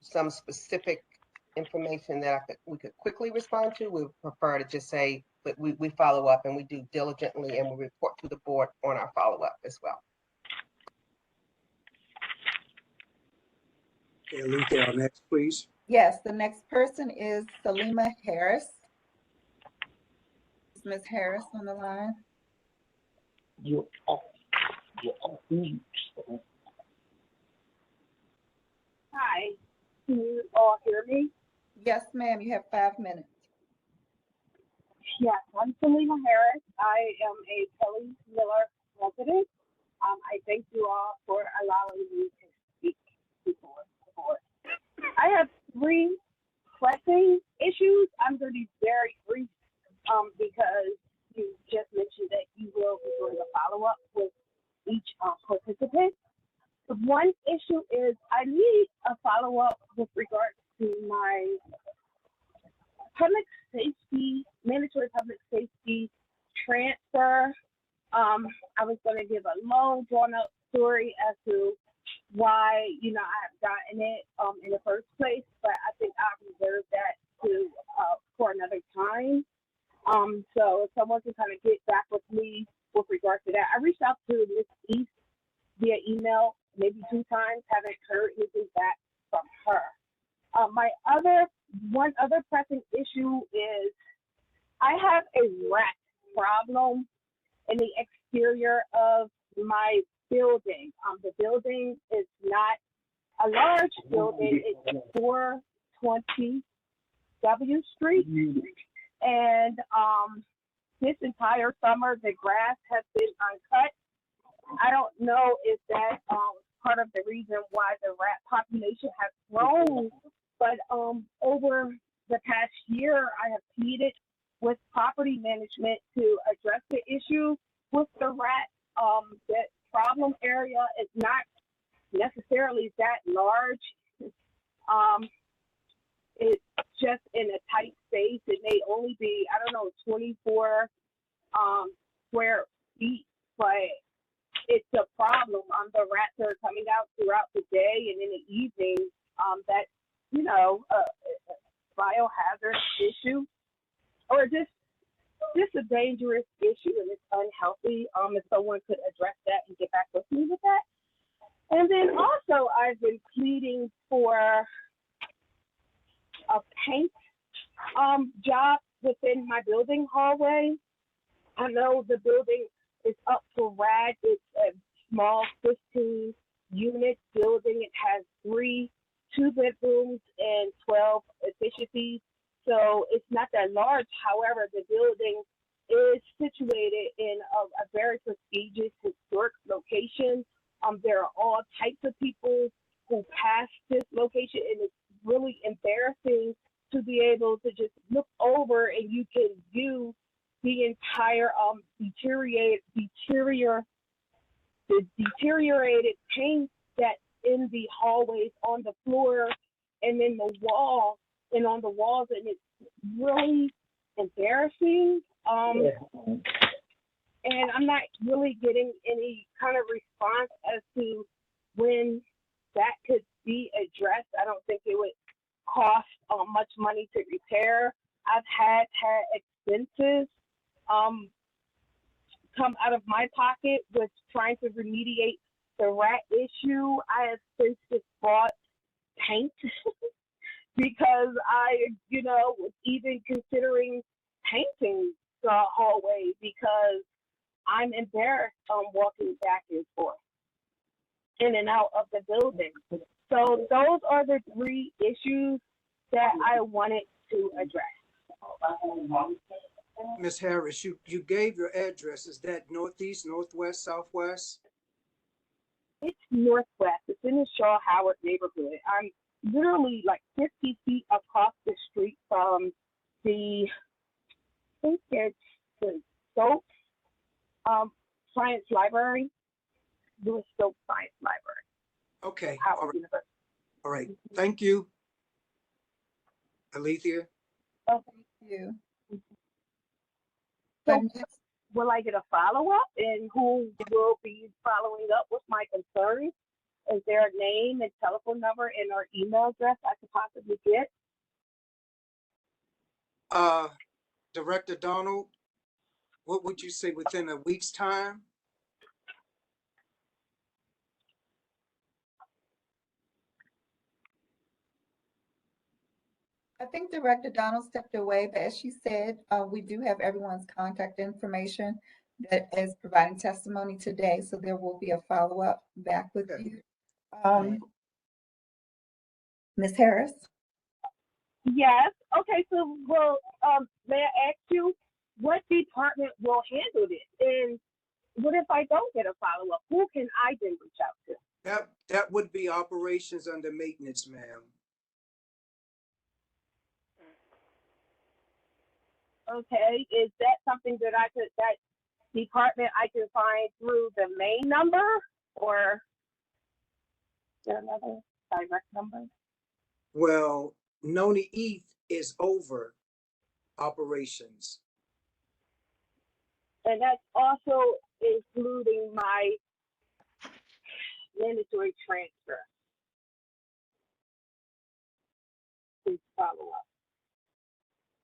some specific information that we could quickly respond to, we would prefer to just say that we follow up and we do diligently, and we report to the board on our follow-up as well. Okay, Alethea, next, please. Yes, the next person is Salima Harris. Is Ms. Harris on the line? Hi, can you all hear me? Yes, ma'am, you have 5 minutes. Yes, I'm Salima Harris. I am a Kelly Miller resident. I thank you all for allowing me to speak before the board. I have 3 pressing issues. I'm going to be very brief because you just mentioned that you will be doing a follow-up with each participant. The one issue is I need a follow-up with regards to my public safety, mandatory public safety transfer. I was going to give a long, drawn-out story as to why, I have gotten it in the first place, but I think I'll reserve that to for another time. So if someone can kind of get back with me with regard to that. I reached out to Ms. East via email maybe 2 times, haven't heard anything back from her. One other pressing issue is I have a rat problem in the exterior of my building. The building is not a large building. It's 420 W Street. And this entire summer, the grass has been uncut. I don't know if that's part of the reason why the rat population has grown, but over the past year, I have pleaded with property management to address the issue with the rat. That problem area is not necessarily that large. It's just in a tight space. It may only be, I don't know, 24 square feet, but it's a problem. The rats are coming out throughout the day and in the evening. That's, you know, a biohazard issue, or just a dangerous issue, and it's unhealthy. If someone could address that and get back with me with that. And then also, I've been pleading for a paint job within my building hallway. I know the building is up for rad. It's a small 15-unit building. It has 3 2-bedrooms and 12 efficiencies. So it's not that large. However, the building is situated in a very prestigious historic location. There are all types of people who pass this location, and it's really embarrassing to be able to just look over and you can view the entire deteriorated paint that's in the hallways, on the floor, and in the wall, and on the walls, and it's really embarrassing. And I'm not really getting any kind of response as to when that could be addressed. I don't think it would cost much money to repair. I've had expenses come out of my pocket with trying to remediate the rat issue. I have since just bought paint because I, you know, was even considering painting the hallway because I'm embarrassed walking back and forth in and out of the building. So those are the 3 issues that I wanted to address. Ms. Harris, you gave your address. Is that northeast, northwest, southwest? It's northwest. It's in the Shaw Howard neighborhood. I'm literally like 50 feet across the street from the, I think it's the Stokes Science Library, Lewis Stokes Science Library. Okay. Howard All right. University. All right. Thank you. Alethea? Oh, thank you. So will I get a follow-up, and who will be following up with my concerns? Is there a name and telephone number and or email address I could possibly get? Director Donald, what would you say within a week's time? I think Director Donald stepped away, but as she said, we do have everyone's contact information that is providing testimony today, so there will be a follow-up back with you. Ms. Harris? Yes. Okay, so well, may I ask you, what department will handle this? And what if I don't get a follow-up? Who can I then reach out to? That would be operations under maintenance, ma'am. Okay, is that something that that department I can find through the main number, or is there another direct number? Well, Noni Eth is over operations. And that's also including my mandatory transfer. Please follow up.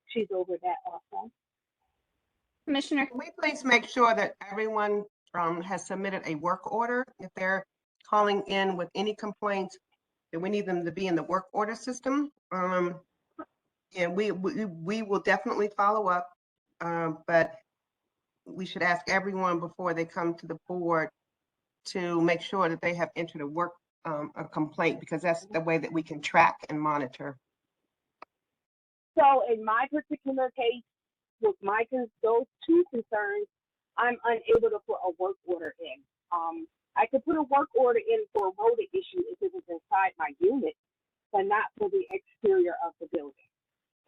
She's over that also. Commissioner, can we please make sure that everyone has submitted a work order? If they're calling in with any complaints, that we need them to be in the work order system. And we will definitely follow up, but we should ask everyone before they come to the board to make sure that they have entered a complaint, because that's the way that we can track and monitor. So in my particular case, with those 2 concerns, I'm unable to put a work order in. I could put a work order in for a rodent issue if it was inside my unit, but not for the exterior of the building.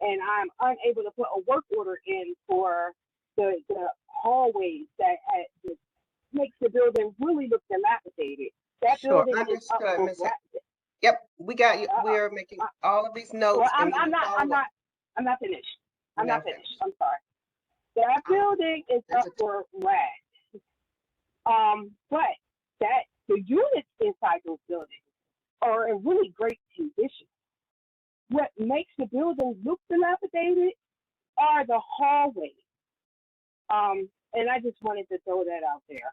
and I'm unable to put a work order in for the hallways that makes the building really look dilapidated. That Sure, building is up understood, for Ms. Yep, we got you. We're making all of these notes. well, and we will follow up. I'm not finished. I'm You're not finished. I'm sorry. That building is up for rad. But the units inside those buildings are in really great condition. What makes the building look dilapidated are the hallways. And I just wanted to throw that out there.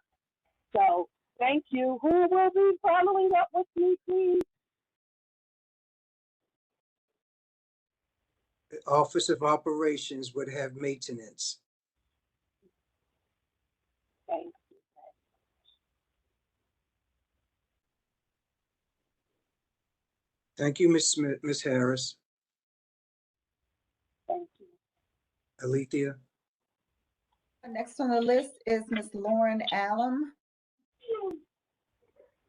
So thank you. Who will be following up with me, please? The Office of Operations would have maintenance. Thanks. Thank you, Ms. Smith, Ms. Harris. Thank you. Alethea. Next on the list is Ms. Lauren Allen.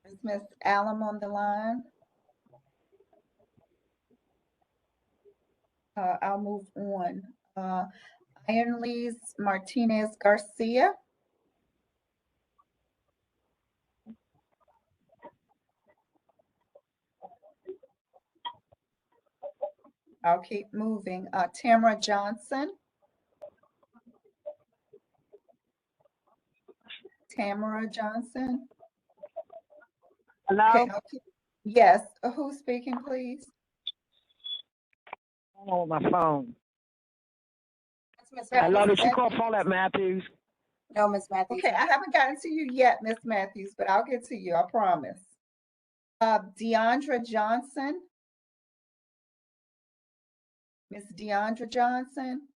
Is Ms. Allen on the line? I'll move on. Ironlees Martinez Garcia. I'll keep moving. Tamara Johnson. Tamara Johnson. Hello? Okay, yes, who's speaking, please? On my phone. Ms. Hello, did you Matthews. call Paulette Matthews? No, Ms. Matthews. Okay, I haven't gotten to you yet, Ms. Matthews, but I'll get to you, I promise. Deandra Johnson. Ms. Deandra Johnson.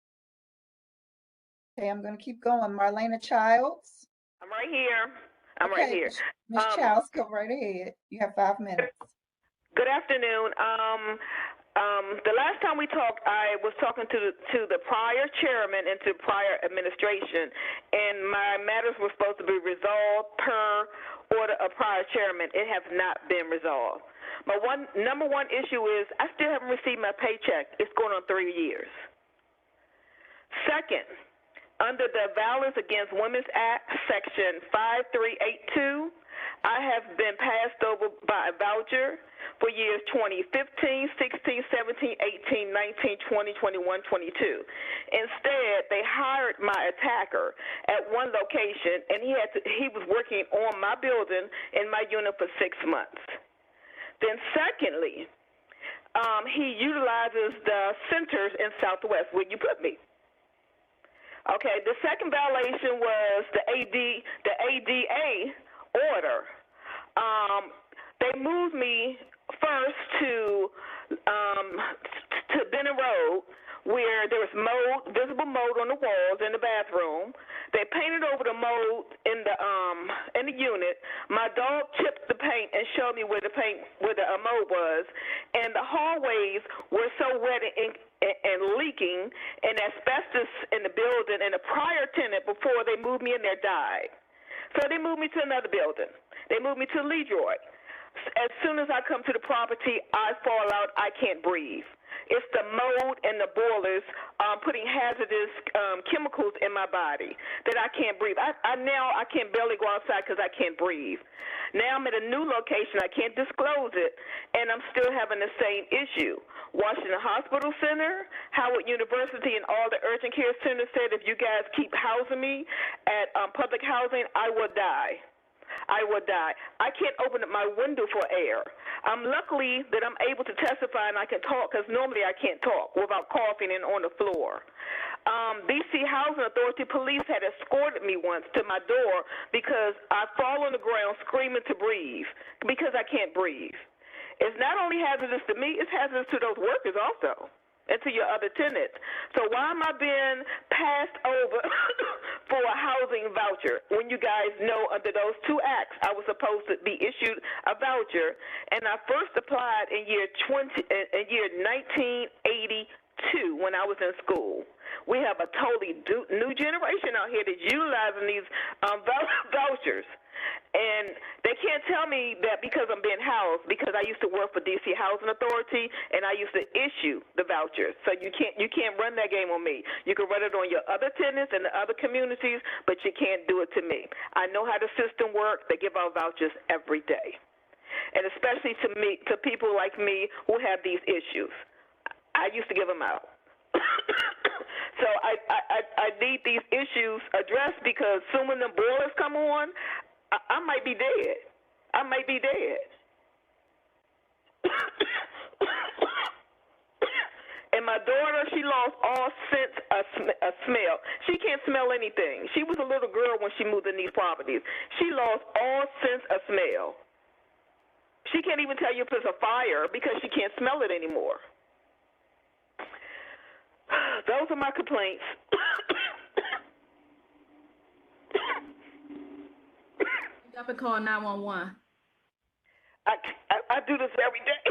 Okay, I'm going to keep going. Marlena Childs. I'm right here. I'm right here. Ms. Childs, go right ahead. You have 5 minutes. Good afternoon. The last time we talked, I was talking to the prior chairman and to prior administration, and my matters were supposed to be resolved per order of prior chairman. It has not been resolved. My number one issue is I still haven't received my paycheck. It's going on 3 years. Second, under the Violence Against Women's Act, Section 5382, I have been passed over by a voucher for years 2015, 16, 17, 18, 19, 20, 21, 22. Instead, they hired my attacker at one location, and he was working on my building in my unit for 6 months. Then secondly, he utilizes the centers in Southwest where you put me. Okay, the second violation was the ADA order. They moved me first to Benning Road, where there was visible mold on the walls in the bathroom. They painted over the mold in the unit. My dog chipped the paint and showed me where the mold was, and the hallways were so wet and leaking, and asbestos in the building, and the prior tenant before they moved me in there died. So they moved me to another building. They moved me to Leroy. As soon as I come to the property, I fall out. I can't breathe. It's the mold and the boilers putting hazardous chemicals in my body that I can't breathe. Now I can barely go outside because I can't breathe. Now I'm at a new location. I can't disclose it, and I'm still having the same issue. Washington Hospital Center, Howard University, and all the urgent care centers said if you guys keep housing me at public housing, I will die. I will die. I can't open up my window for air. Luckily that I'm able to testify and I can talk, because normally I can't talk without coughing and on the floor. DC Housing Authority police had escorted me once to my door because I fall on the ground screaming to breathe because I can't breathe. It's not only hazardous to me, it's hazardous to those workers also, and to your other tenants. So why am I being passed over for a housing voucher when you guys know under those 2 acts I was supposed to be issued a voucher? And I first applied in year 1982 when I was in school. We have a totally new generation out here that's utilizing these vouchers. And they can't tell me that because I'm being housed, because I used to work for DC Housing Authority and I used to issue the vouchers. So you can't run that game on me. You can run it on your other tenants and the other communities, but you can't do it to me. I know how the system works. They give out vouchers every day. And especially to people like me who have these issues. I used to give them out. So I need these issues addressed, because soon when the boilers come on, I might be dead. I might be dead. And my daughter, she lost all sense of smell. She can't smell anything. She was a little girl when she moved in these properties. She lost all sense of smell. She can't even tell you if there's a fire because she can't smell it anymore. Those are my complaints. You got to call 911. I do this every day.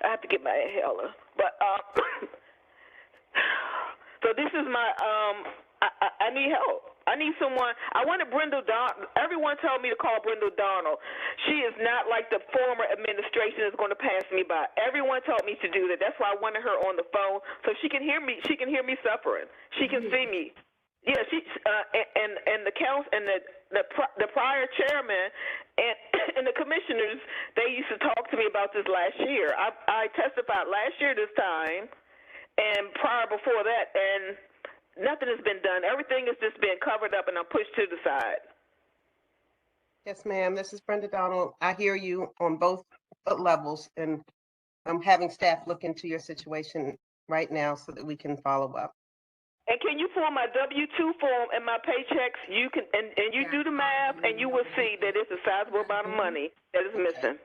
I have to get my inhaler. But so this is my I need help. I need someone. I wanted Brenda Donald. Everyone told me to call Brenda Donald. She is not like the former administration that's going to pass me by. Everyone told me to do that. That's why I wanted her on the phone so she can hear me. She can hear me suffering. She can see me. Yeah, she and the council and the prior chairman and the commissioners, they used to talk to me about this last year. I testified last year this time, and prior before that, and nothing has been done. Everything has just been covered up and I'm pushed to the side. Yes, ma'am. This is Brenda Donald. I hear you on both levels, and I'm having staff look into your situation right now so that we can follow up. And can you form my W-2 form and my paychecks? You can, and you do the math, and you will see that it's a sizable amount of money that is missing.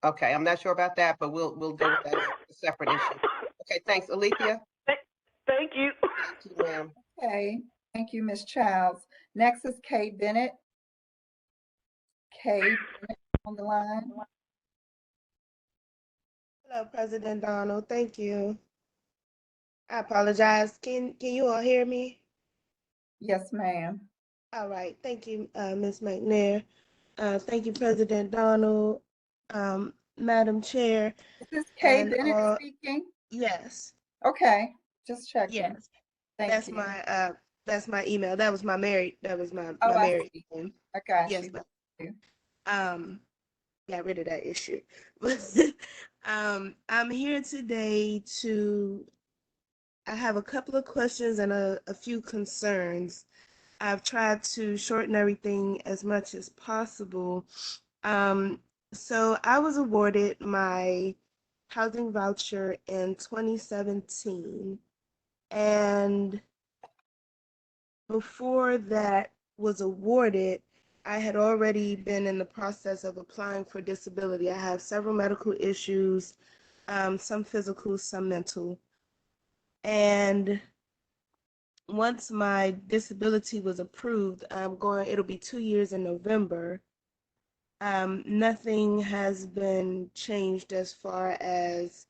Okay, I'm not sure about that, but we'll deal with that as a separate issue. Okay, thanks, Alethea. Thank you. Thank you, ma'am. Okay, thank you, Ms. Childs. Next is Kay Bennett. Kay Bennett on the line. Hello, President Donald. Thank you. I apologize. Can you all hear me? Yes, ma'am. All right. Thank you, Ms. McNair. Thank you, President Donald, Madam Chair. Is this Kay and Bennett speaking? Yes. Okay, just checking. Yes. Thank That's you. that's my email. That was my married Oh, I married see. name. I got Yes, you. Got rid of that issue. I'm here today I have a couple of questions and a few concerns. I've tried to shorten everything as much as possible. So I was awarded my housing voucher in 2017. And before that was awarded, I had already been in the process of applying for disability. I have several medical issues, some physical, some mental. And once my disability was approved, it'll be 2 years in November. Nothing has been changed as far as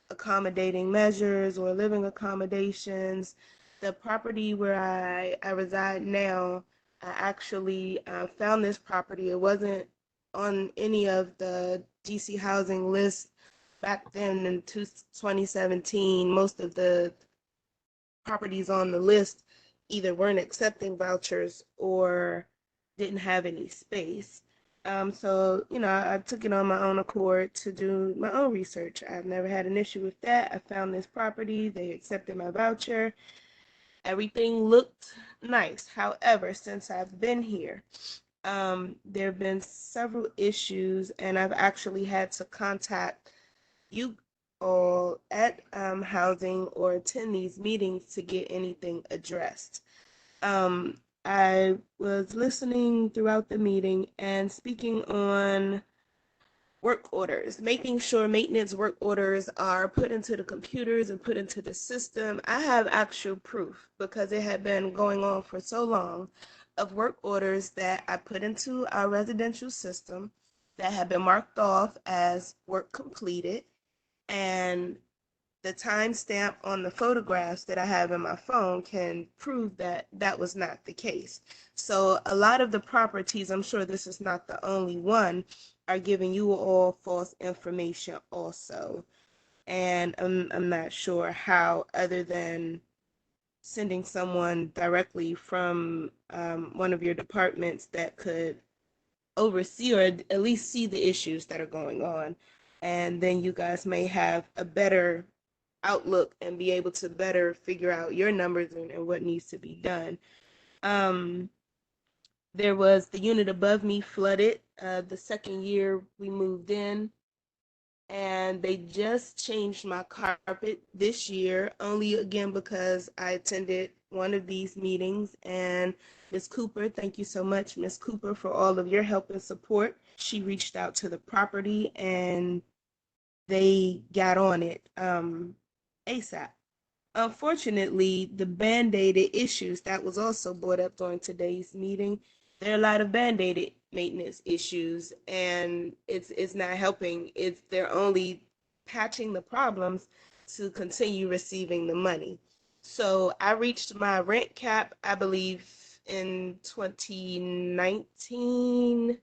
accommodating measures or living accommodations. The property where I reside now, I actually found this property. It wasn't on any of the DC housing lists back then in 2017. Most of the properties on the list either weren't accepting vouchers or didn't have any space. So, I took it on my own accord to do my own research. I've never had an issue with that. I found this property, they accepted my voucher. Everything looked nice. However, since I've been here, there have been several issues, and I've actually had to contact you all at housing or attend these meetings to get anything addressed. I was listening throughout the meeting and speaking on work orders, making sure maintenance work orders are put into the computers and put into the system. I have actual proof, because it had been going on for so long, of work orders that I put into our residential system that have been marked off as work completed, and the timestamp on the photographs that I have in my phone can prove that that was not the case. So a lot of the properties, I'm sure this is not the only one, are giving you all false information also. And I'm not sure how, other than sending someone directly from one of your departments that could oversee or at least see the issues that are going on. And then you guys may have a better outlook and be able to better figure out your numbers and what needs to be done. There was the unit above me flooded the second year we moved in, and they just changed my carpet this year, only again because I attended one of these meetings. And Ms. Cooper, thank you so much, Ms. Cooper, for all of your help and support. She reached out to the property and they got on it ASAP. Unfortunately, the band-aided issues that was also brought up during today's meeting, there are a lot of band-aided maintenance issues, and it's not helping. They're only patching the problems to continue receiving the money. So I reached my rent cap, I believe, in 2019,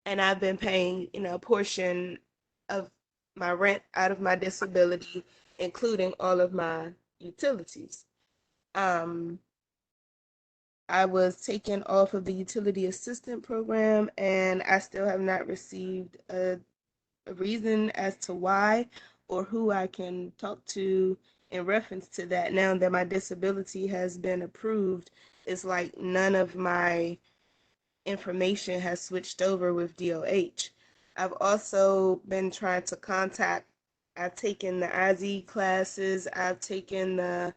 and I've been paying, a portion of my rent out of my disability, including all of my utilities. I was taken off of the utility assistant program, and I still have not received a reason as to why or who I can talk to in reference to that. Now that my disability has been approved, it's like none of my information has switched over with DOH. I've also been trying to contact, I've taken the IZ classes, I've taken the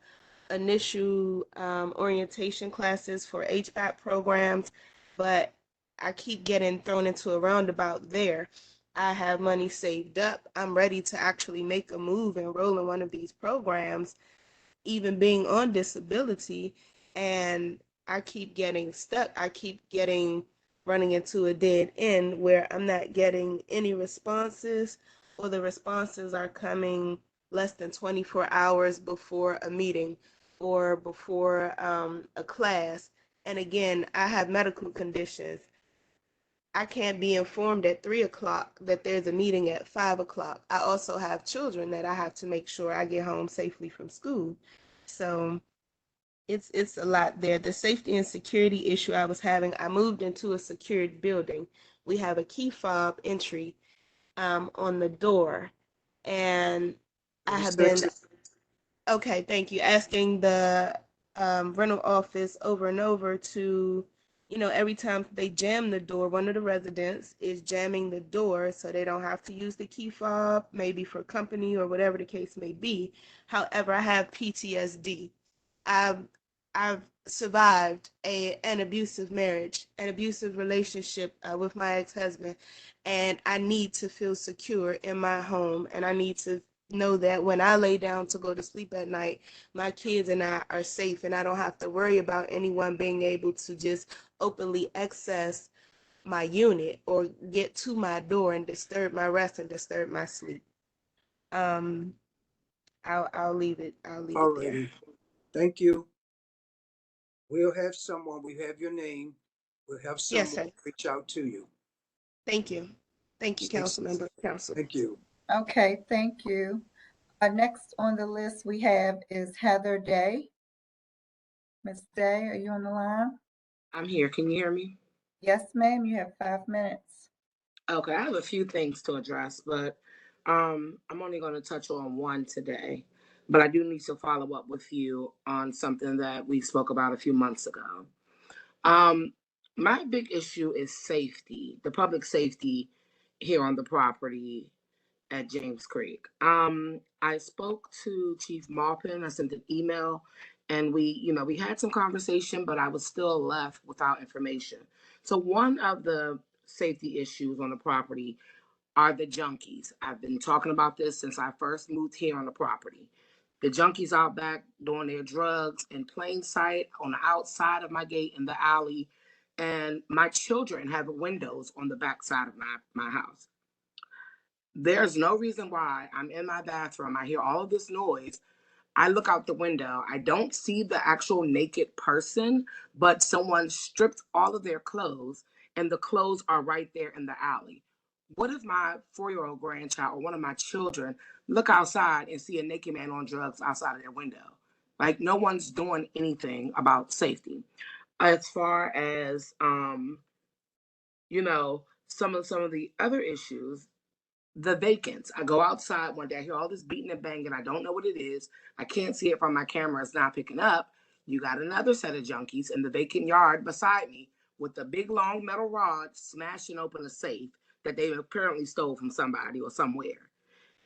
initial orientation classes for HVAC programs, but I keep getting thrown into a roundabout there. I have money saved up. I'm ready to actually make a move and enroll in one of these programs, even being on disability, and I keep getting stuck. I keep running into a dead end where I'm not getting any responses, or the responses are coming less than 24 hours before a meeting or before a class. And again, I have medical conditions. I can't be informed at 3 o'clock that there's a meeting at 5 o'clock. I also have children that I have to make sure I get home safely from school. So it's a lot there. The safety and security issue I was having, I moved into a secured building. We have a key fob entry on the door, and I have been, okay, thank you, asking the rental office over and over to, every time they jam the door, one of the residents is jamming the door so they don't have to use the key fob, maybe for company or whatever the case may be. However, I have PTSD. I've survived an abusive marriage, an abusive relationship with my ex-husband, and I need to feel secure in my home, and I need to know that when I lay down to go to sleep at night, my kids and I are safe, and I don't have to worry about anyone being able to just openly access my unit or get to my door and disturb my rest and disturb my sleep. I'll leave it. I'll leave it there. Thank you. We'll have someone, we have your name. We'll have someone reach out to you. Thank you. Thank you, Council Member. Thank you. Okay, thank you. Next on the list we have is Heather Day. Ms. Day, are you on the line? I'm here. Can you hear me? Yes, ma'am. You have 5 minutes. Okay, I have a few things to address, but I'm only going to touch on one today. But I do need to follow up with you on something that we spoke about a few months ago. My big issue is safety, the public safety here on the property at James Creek. I spoke to Chief Maupin. I sent an email, and we had some conversation, but I was still left without information. So one of the safety issues on the property are the junkies. I've been talking about this since I first moved here on the property. The junkies out back doing their drugs in plain sight on the outside of my gate in the alley, and my children have windows on the back side of my house. There's no reason why I'm in my bathroom. I hear all of this noise. I look out the window. I don't see the actual naked person, but someone stripped all of their clothes and the clothes are right there in the alley. What if my 4-year-old grandchild or one of my children look outside and see a naked man on drugs outside of their window? Like, no one's doing anything about safety. As far as some of the other issues, the vacants. I go outside one day, I hear all this beating and banging. I don't know what it is. I can't see it from my camera. It's not picking up. You got another set of junkies in the vacant yard beside me with a big long metal rod smashing open a safe that they apparently stole from somebody or somewhere.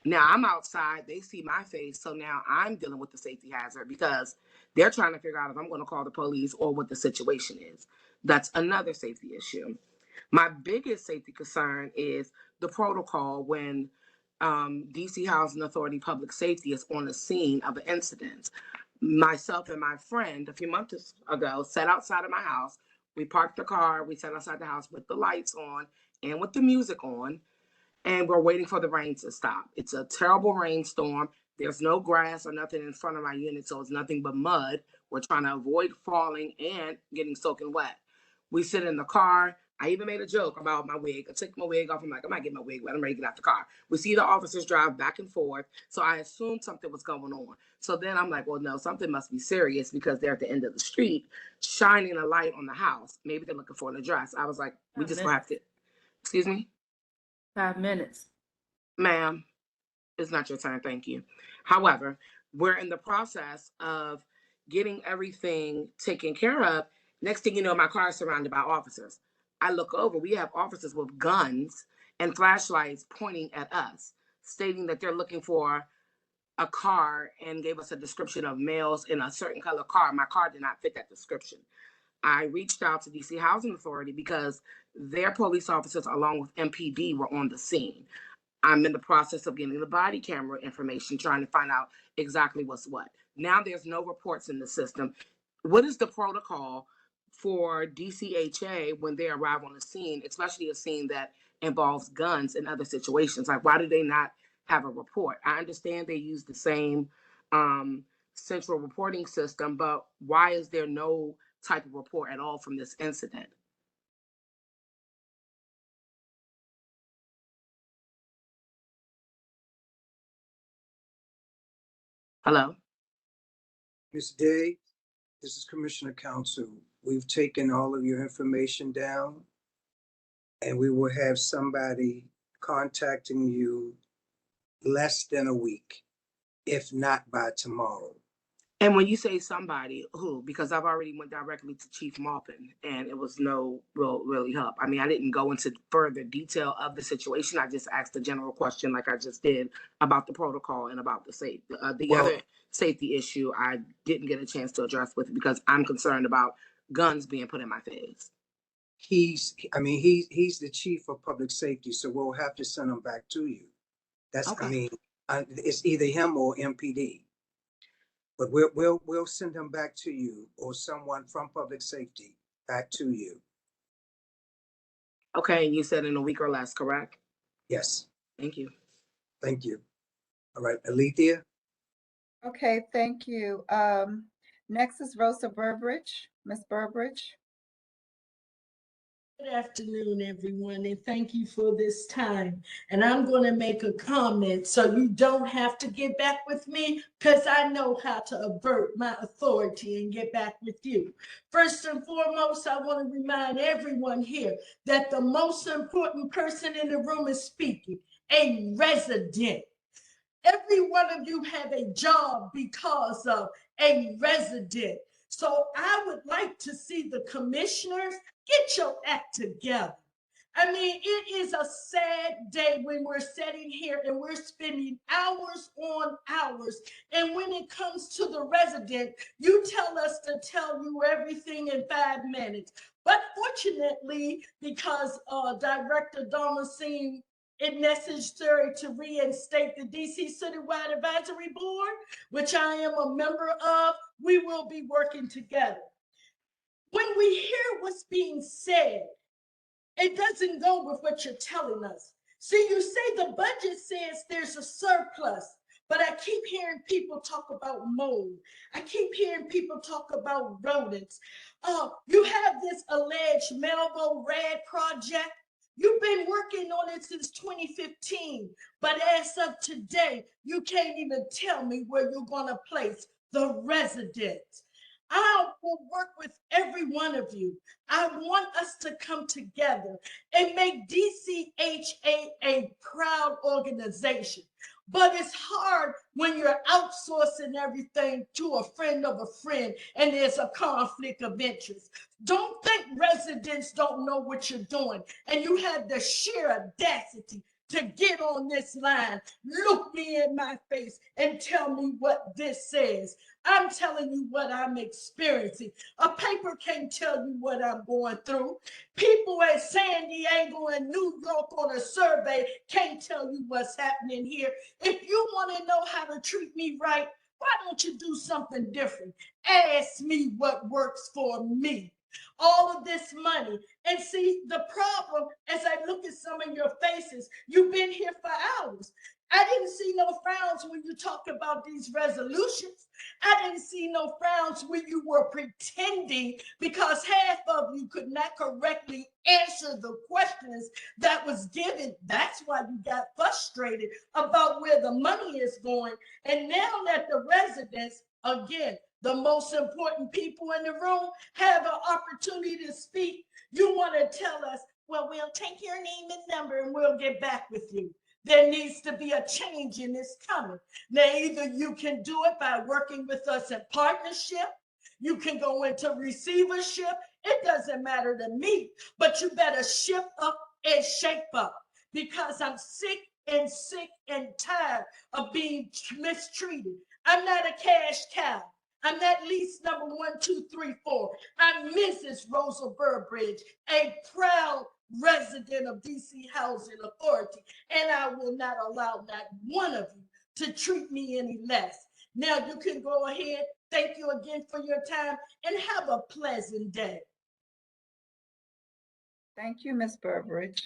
Now I'm outside, they see my face, so now I'm dealing with the safety hazard because they're trying to figure out if I'm going to call the police or what the situation is. That's another safety issue. My biggest safety concern is the protocol when DC Housing Authority Public Safety is on the scene of an incident. Myself and my friend a few months ago sat outside of my house. We parked the car, we sat outside the house with the lights on and with the music on, and we're waiting for the rain to stop. It's a terrible rainstorm. There's no grass or nothing in front of my unit, so it's nothing but mud. We're trying to avoid falling and getting soaking wet. We sit in the car. I even made a joke about my wig. I took my wig off. I'm like, I might get my wig wet. I'm ready to get out the car. We see the officers drive back and forth. So I assumed something was going on. So then I'm like, well, no, something must be serious because they're at the end of the street shining a light on the house. Maybe they're looking for an address. I was like, we just gonna have to, excuse me? 5 minutes. Ma'am, it's not your turn, thank you. However, we're in the process of getting everything taken care of. Next thing you know, my car is surrounded by officers. I look over, we have officers with guns and flashlights pointing at us, stating that they're looking for a car and gave us a description of males in a certain color car. My car did not fit that description. I reached out to DC Housing Authority because their police officers, along with MPD, were on the scene. I'm in the process of getting the body camera information, trying to find out exactly what's what. Now there's no reports in the system. What is the protocol for DCHA when they arrive on the scene, especially a scene that involves guns and other situations? Like, why do they not have a report? I understand they use the same central reporting system, but why is there no type of report at all from this incident? Hello? Ms. Day, this is Commissioner Counsel. We've taken all of your information down and we will have somebody contacting you less than a week, if not by tomorrow. And when you say somebody, who? Because I've already went directly to Chief Maupin and it was no really help. I mean, I didn't go into further detail of the situation. I just asked a general question like I just did about the protocol and about the safety. The other safety issue I didn't get a chance to address with because I'm concerned about guns being put in my face. He's the chief of public safety, so we'll have to send him back to you. That's, okay. It's either him or MPD. But we'll send him back to you or someone from public safety back to you. Okay, and you said in a week or less, correct? Yes. Thank you. Thank you. All right, Alethea. Okay, thank you. Next is Rosa Burbridge. Ms. Burbridge. Good afternoon, everyone, and thank you for this time. And I'm going to make a comment so you don't have to get back with me because I know how to avert my authority and get back with you. First and foremost, I want to remind everyone here that the most important person in the room is speaking, a resident. Every one of you have a job because of a resident. So I would like to see the commissioners get your act together. I mean, it is a sad day when we're sitting here and we're spending hours on hours. And when it comes to the resident, you tell us to tell you everything in 5 minutes. But fortunately, because Director Donna seemed it necessary to reinstate the DC Citywide Advisory Board, which I am a member of, we will be working together. When we hear what's being said, it doesn't go with what you're telling us. See, you say the budget says there's a surplus, but I keep hearing people talk about mold. I keep hearing people talk about rodents. You have this alleged Melville Red project. You've been working on it since 2015, but as of today, you can't even tell me where you're going to place the residents. I will work with every one of you. I want us to come together and make DCHA a proud organization. But it's hard when you're outsourcing everything to a friend of a friend and there's a conflict of interest. Don't think residents don't know what you're doing, and you have the sheer audacity to get on this line, look me in my face, and tell me what this says. I'm telling you what I'm experiencing. A paper can't tell you what I'm going through. People at San Diego and New York on a survey can't tell you what's happening here. If you want to know how to treat me right, why don't you do something different? Ask me what works for me. All of this money. And see, the problem, as I look at some of your faces, you've been here for hours. I didn't see no frowns when you talked about these resolutions. I didn't see no frowns when you were pretending, because half of you could not correctly answer the questions that was given. That's why you got frustrated about where the money is going. And now that the residents, again, the most important people in the room, have an opportunity to speak, you want to tell us, well, we'll take your name and number and we'll get back with you. There needs to be a change in this coming. Now, either you can do it by working with us in partnership, you can go into receivership. It doesn't matter to me, but you better shift up and shape up, because I'm sick and tired of being mistreated. I'm not a cash cow. I'm not lease number 1, 2, 3, 4. I'm Mrs. Rosa Burbridge, a proud resident of DC Housing Authority, and I will not allow not one of you to treat me any less. Now you can go ahead. Thank you again for your time and have a pleasant day. Thank you, Ms. Burbridge.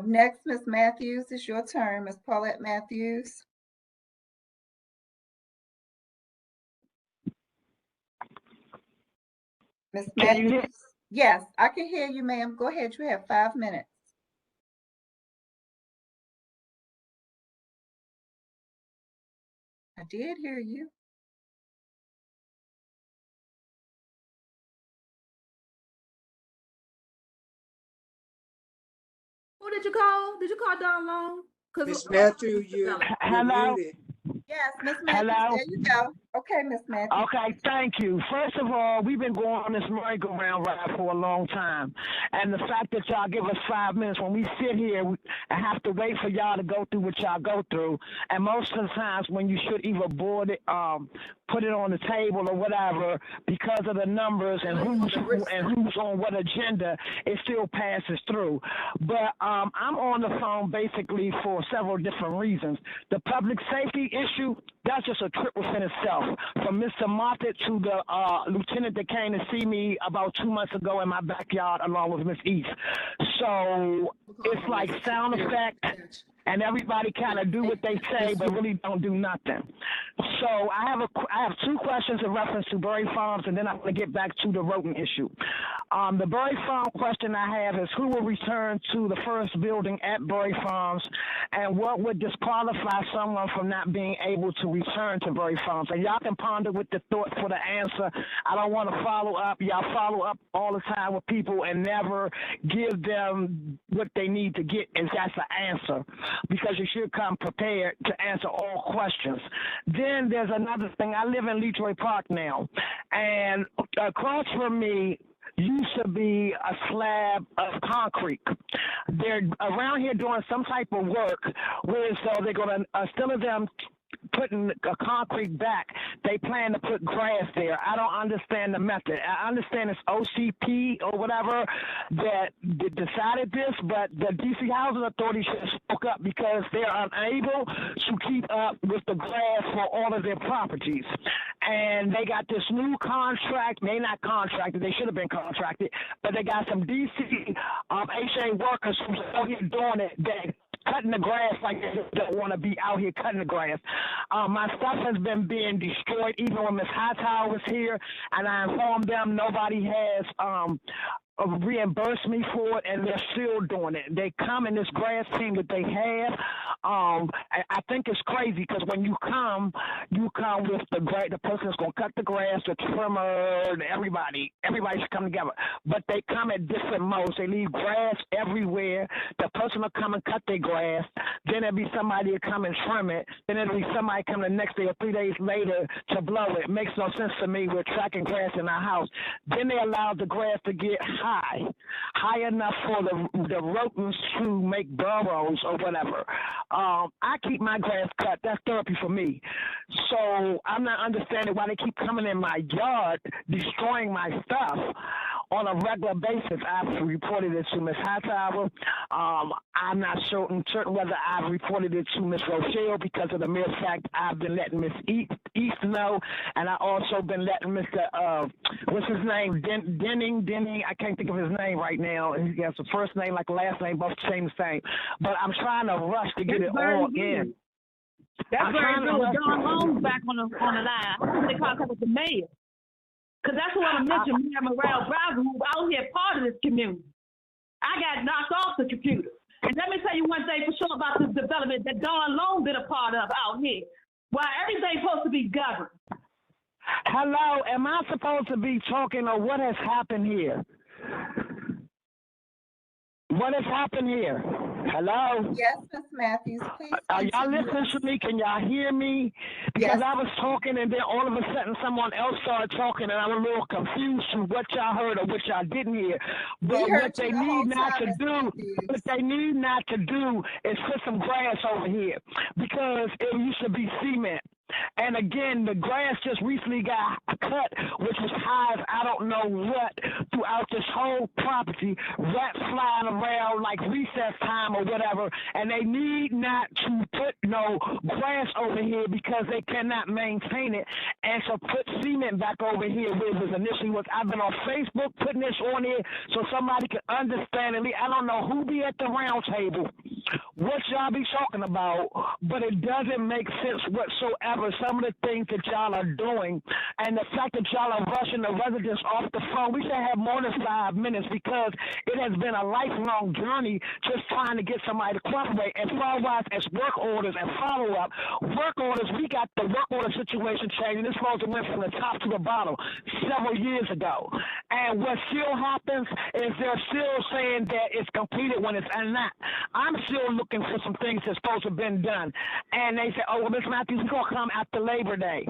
Next, Ms. Matthews, it's your turn. Ms. Paulette Matthews. Ms. Matthews? Yes, I can hear you, ma'am. Go ahead. You have 5 minutes. I did hear you. Who did you call? Did you call Don Long? Ms. Matthews, you're muted. Yes, Ms. Matthews, there you go. Okay, Ms. Matthews. Okay, thank you. First of all, we've been going on this merry-go-round ride for a long time. And the fact that y'all give us 5 minutes when we sit here and have to wait for y'all to go through what y'all go through. And most of the times when you should either board it, put it on the table or whatever, because of the numbers and who's on what agenda, it still passes through. But I'm on the phone basically for several different reasons. The public safety issue, that's just a trip within itself. From Mr. Moffitt to the lieutenant that came to see me about 2 months ago in my backyard along with Miss East. So it's like sound effect, and everybody kind of do what they say, but really don't do nothing. So I have 2 questions in reference to Bury Farms, and then I'm going to get back to the rodent issue. The Bury Farm question I have is, who will return to the first building at Bury Farms, and what would disqualify someone from not being able to return to Bury Farms? And y'all can ponder with the thought for the answer. I don't want to follow up. Y'all follow up all the time with people and never give them what they need to get, and that's the answer, because you should come prepared to answer all questions. Then there's another thing. I live in Leroy Park now, and across from me used to be a slab of concrete. They're around here doing some type of work where so they're going to, instead of them putting a concrete back, they plan to put grass there. I don't understand the method. I understand it's OCP or whatever that decided this, but the DC Housing Authority should have spoke up, because they're unable to keep up with the grass for all of their properties. and they got this new contract. They not contracted, they should have been contracted, but they got some DCHA workers who's out here doing it. They cutting the grass like they don't want to be out here cutting the grass. My stuff has been being destroyed even when Ms. Hightower was here, and I informed them nobody has reimbursed me for it, and they're still doing it. They come in this grass team that they have. I think it's crazy because when you come with the person that's going to cut the grass, the trimmer, everybody should come together. But they come at different modes. They leave grass everywhere. The person will come and cut their grass. Then there'll be somebody to come and trim it. Then there'll be somebody come the next day or 3 days later to blow it. It makes no sense to me. We're tracking grass in our house. Then they allow the grass to get high enough for the rodents to make burrows or whatever. I keep my grass cut. That's therapy for me. So I'm not understanding why they keep coming in my yard, destroying my stuff on a regular basis. I've reported it to Ms. Hightower. I'm not certain whether I've reported it to Ms. Rochelle because of the mere fact I've been letting Ms. East know, and I also been letting Mr. What's his name? Denning. I can't think of his name right now. He has the first name like the last name, both the same. But I'm trying to rush to get it all in. That's very good. John Holmes back on the line. I hope they contact with the mayor. Because that's what I mentioned, Mayor Morale Browser, who's out here part of this community. I got knocked off the computer. And let me tell you one thing for sure about this development that Don Long been a part of out here. Why everything's supposed to be governed. Hello, am I supposed to be talking or what has happened here? What has happened here? Hello? Yes, Ms. Matthews, please. Are y'all listening to me? Can y'all hear me? Because I was talking and then all of a sudden someone else started talking and I'm a little confused to what y'all heard or what y'all didn't hear. But what they need not to do is put some grass over here because it used to be cement. And again, the grass just recently got cut, which was high as I don't know what throughout this whole property. Rats flying around like recess time or whatever, and they need not to put no grass over here because they cannot maintain it. And so put cement back over here where it was initially was. I've been on Facebook putting this on here so somebody can understand it. I don't know who be at the round table, what y'all be talking about, but it doesn't make sense whatsoever. Some of the things that y'all are doing and the fact that y'all are rushing the residents off the phone, we should have more than 5 minutes because it has been a lifelong journey just trying to get somebody to cooperate. And far-wise as work orders and follow-up, work orders, we got the work order situation changed, and this supposed to went from the top to the bottom several years ago. And what still happens is they're still saying that it's completed when it's not. I'm still looking for some things that's supposed to have been done. And they say, oh, well, Ms. Matthews, we're going to come after Labor Day.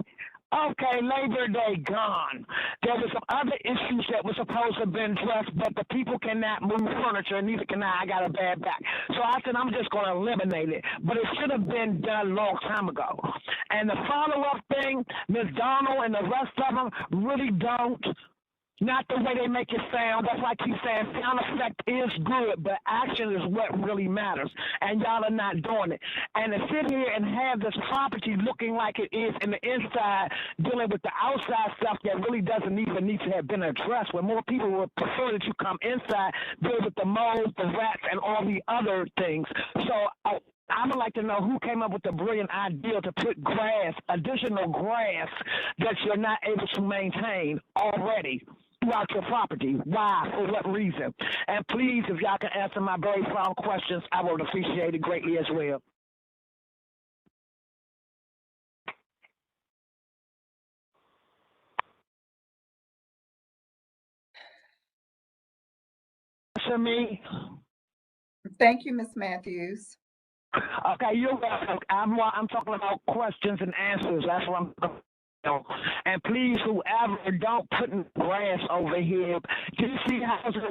Okay, Labor Day gone. There were some other issues that were supposed to have been addressed, but the people cannot move furniture, and neither can I. I got a bad back. So I said, I'm just going to eliminate it. But it should have been done a long time ago. And the follow-up thing, Ms. Donald and the rest of them really don't. Not the way they make it sound. That's why I keep saying sound effect is good, but action is what really matters. And y'all are not doing it. And to sit here and have this property looking like it is in the inside, dealing with the outside stuff that really doesn't even need to have been addressed, where more people would prefer that you come inside, deal with the mold, the rats, and all the other things. So I would like to know who came up with the brilliant idea to put grass, additional grass, that you're not able to maintain already throughout your property. Why? For what reason? And please, if y'all can answer my very final questions, I would appreciate it greatly as well. Answer me. Thank you, Ms. Matthews. Okay, you're welcome. I'm talking about questions and answers. That's what I'm talking about. And please, whoever, don't put grass over here. DC houses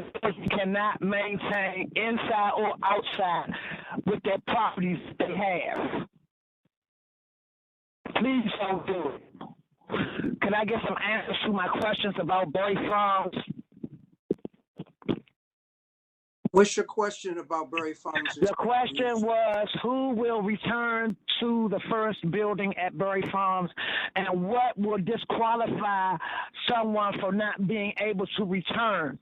cannot maintain inside or outside with their properties they have. Please don't do it. Can I get some answers to my questions about Berry Farms? What's your question about Berry Farms? The question was, who will return pursue the first building at Berry Farms, and what will disqualify someone for not being able to return?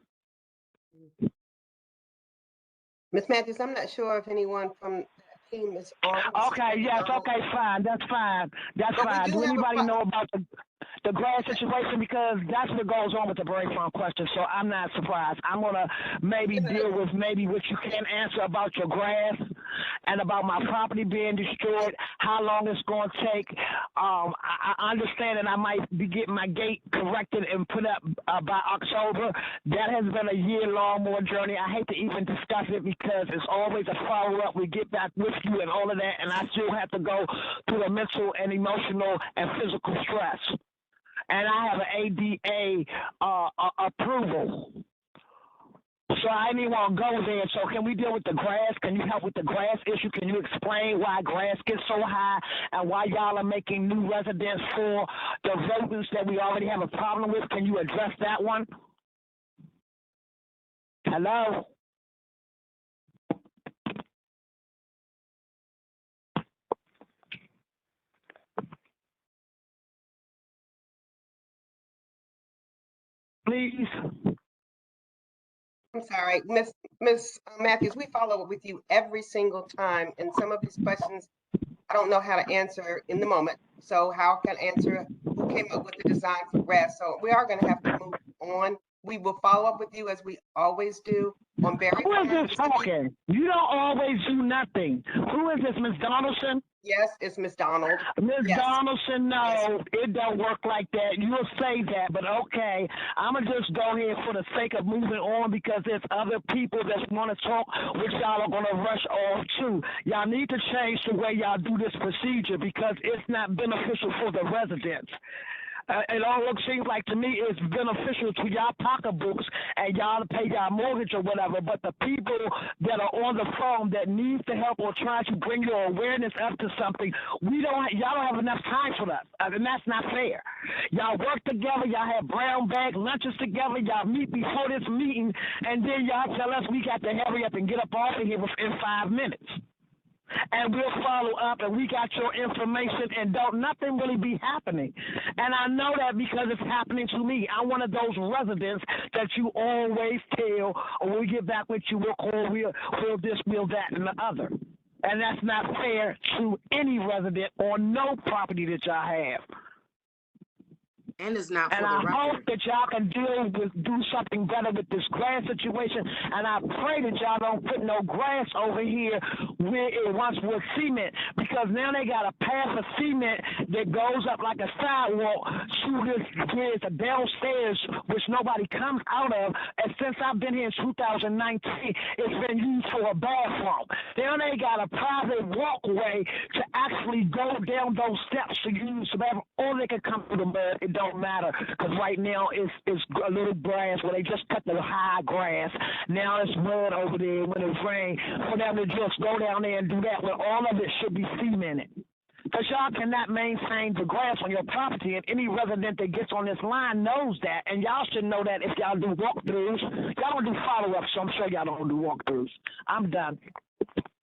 Ms. Matthews, I'm not sure if anyone from that team is on. Okay, yes, okay, fine, that's fine, that's But we fine. do Do have a anybody pro- know about the grass situation? Because that's what goes on with the Berry Farm question, so I'm not surprised. I'm gonna maybe deal with maybe what you can answer about your grass and about my property being destroyed, how long it's gonna take. I understand that I might be getting my gate corrected and put up by October. That has been a year-long more journey. I hate to even discuss it because it's always a follow-up. We get back with you and all of that, and I still have to go through the mental and emotional and physical stress. And I have an ADA approval. So I didn't even want to go there. So can we deal with the grass? Can you help with the grass issue? Can you explain why grass gets so high and why y'all are making new residents for the rodents that we already have a problem with? Can you address that one? Hello? Please. I'm sorry, Miss Matthews, we follow up with you every single time, and some of these questions I don't know how to answer in the moment. So how can I answer who came up with the design for grass? So we are going to have to move on. We will follow up with you as we always do on Berry Who is Farms. this talking? You don't always do nothing. Who is this, Ms. Donaldson? Yes, it's Ms. Donald. Ms. Yes. Donaldson, no, it don't work like that. You'll say that, but okay. I'm going to just go here for the sake of moving on because there's other people that want to talk, which y'all are going to rush off to. Y'all need to change the way y'all do this procedure because it's not beneficial for the residents. It all seems like to me it's beneficial to y'all pocketbooks and y'all to pay y'all mortgage or whatever, but the people that are on the phone that needs the help or trying to bring your awareness up to something, y'all don't have enough time for that, and that's not fair. Y'all work together, y'all have brown bag lunches together, y'all meet before this meeting, and then y'all tell us we got to hurry up and get up off of here within 5 minutes. And we'll follow up, and we got your information, and don't nothing really be happening. And I know that because it's happening to me. I'm one of those residents that you always tell, or when we get back with you, we'll call, we'll this, we'll that, and the other. And that's not fair to any resident or no property that y'all have. And it's not for And the I record. hope that y'all can do something better with this grass situation. And I pray that y'all don't put no grass over here where it once was cement, because now they got a path of cement that goes up like a sidewalk to this downstairs, which nobody comes out of. And since I've been here in 2019, it's been used for a bathroom. Now they got a private walkway to actually go down those steps to use the bathroom, or they can come through the mud. It don't matter, because right now it's a little grass where they just cut the high grass. Now it's mud over there when it's rain. For them to just go down there and do that, when all of it should be cemented. Because y'all cannot maintain the grass on your property, and any resident that gets on this line knows that, and y'all should know that if y'all do walkthroughs. Y'all don't do follow-ups, so I'm sure y'all don't do walkthroughs. I'm done.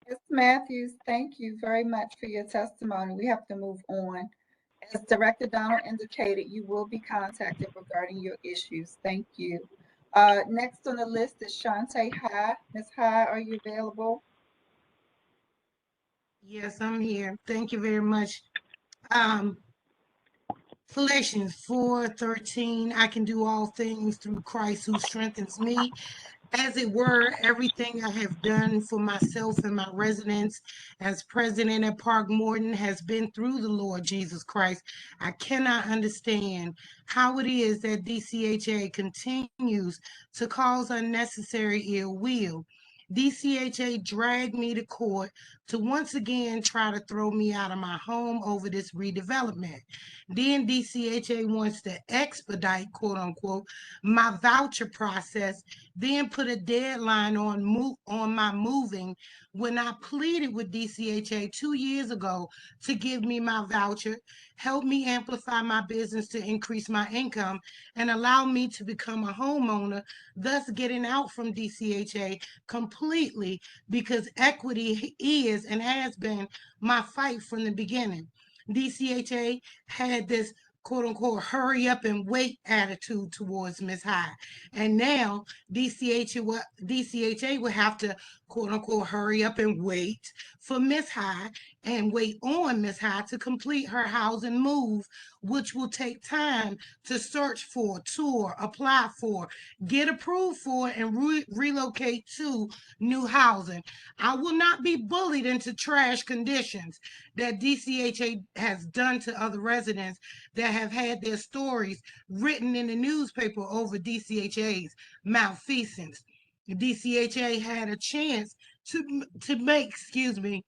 Ms. Matthews, thank you very much for your testimony. We have to move on. As Director Donald indicated, you will be contacted regarding your issues. Thank you. Next on the list is Shantae High. Ms. High, are you available? Yes, I'm here. Thank you very much. Philippians 4:13, I can do all things through Christ who strengthens me. As it were, everything I have done for myself and my residents as president at Park Morton has been through the Lord Jesus Christ. I cannot understand how it is that DCHA continues to cause unnecessary ill will. DCHA dragged me to court to once again try to throw me out of my home over this redevelopment. Then DCHA wants to expedite, quote unquote, my voucher process, then put a deadline on my moving when I pleaded with DCHA 2 years ago to give me my voucher, help me amplify my business to increase my income, and allow me to become a homeowner, thus getting out from DCHA completely, because equity is is and has been my fight from the beginning. DCHA had this quote unquote hurry up and wait attitude towards Miss High. And now DCHA will have to quote unquote hurry up and wait for Miss High and wait on Miss High to complete her housing move, which will take time to search for, tour, apply for, get approved for, and relocate to new housing. I will not be bullied into trash conditions that DCHA has done to other residents that have had their stories written in the newspaper over DCHA's malfeasance. DCHA had a chance to make, excuse me,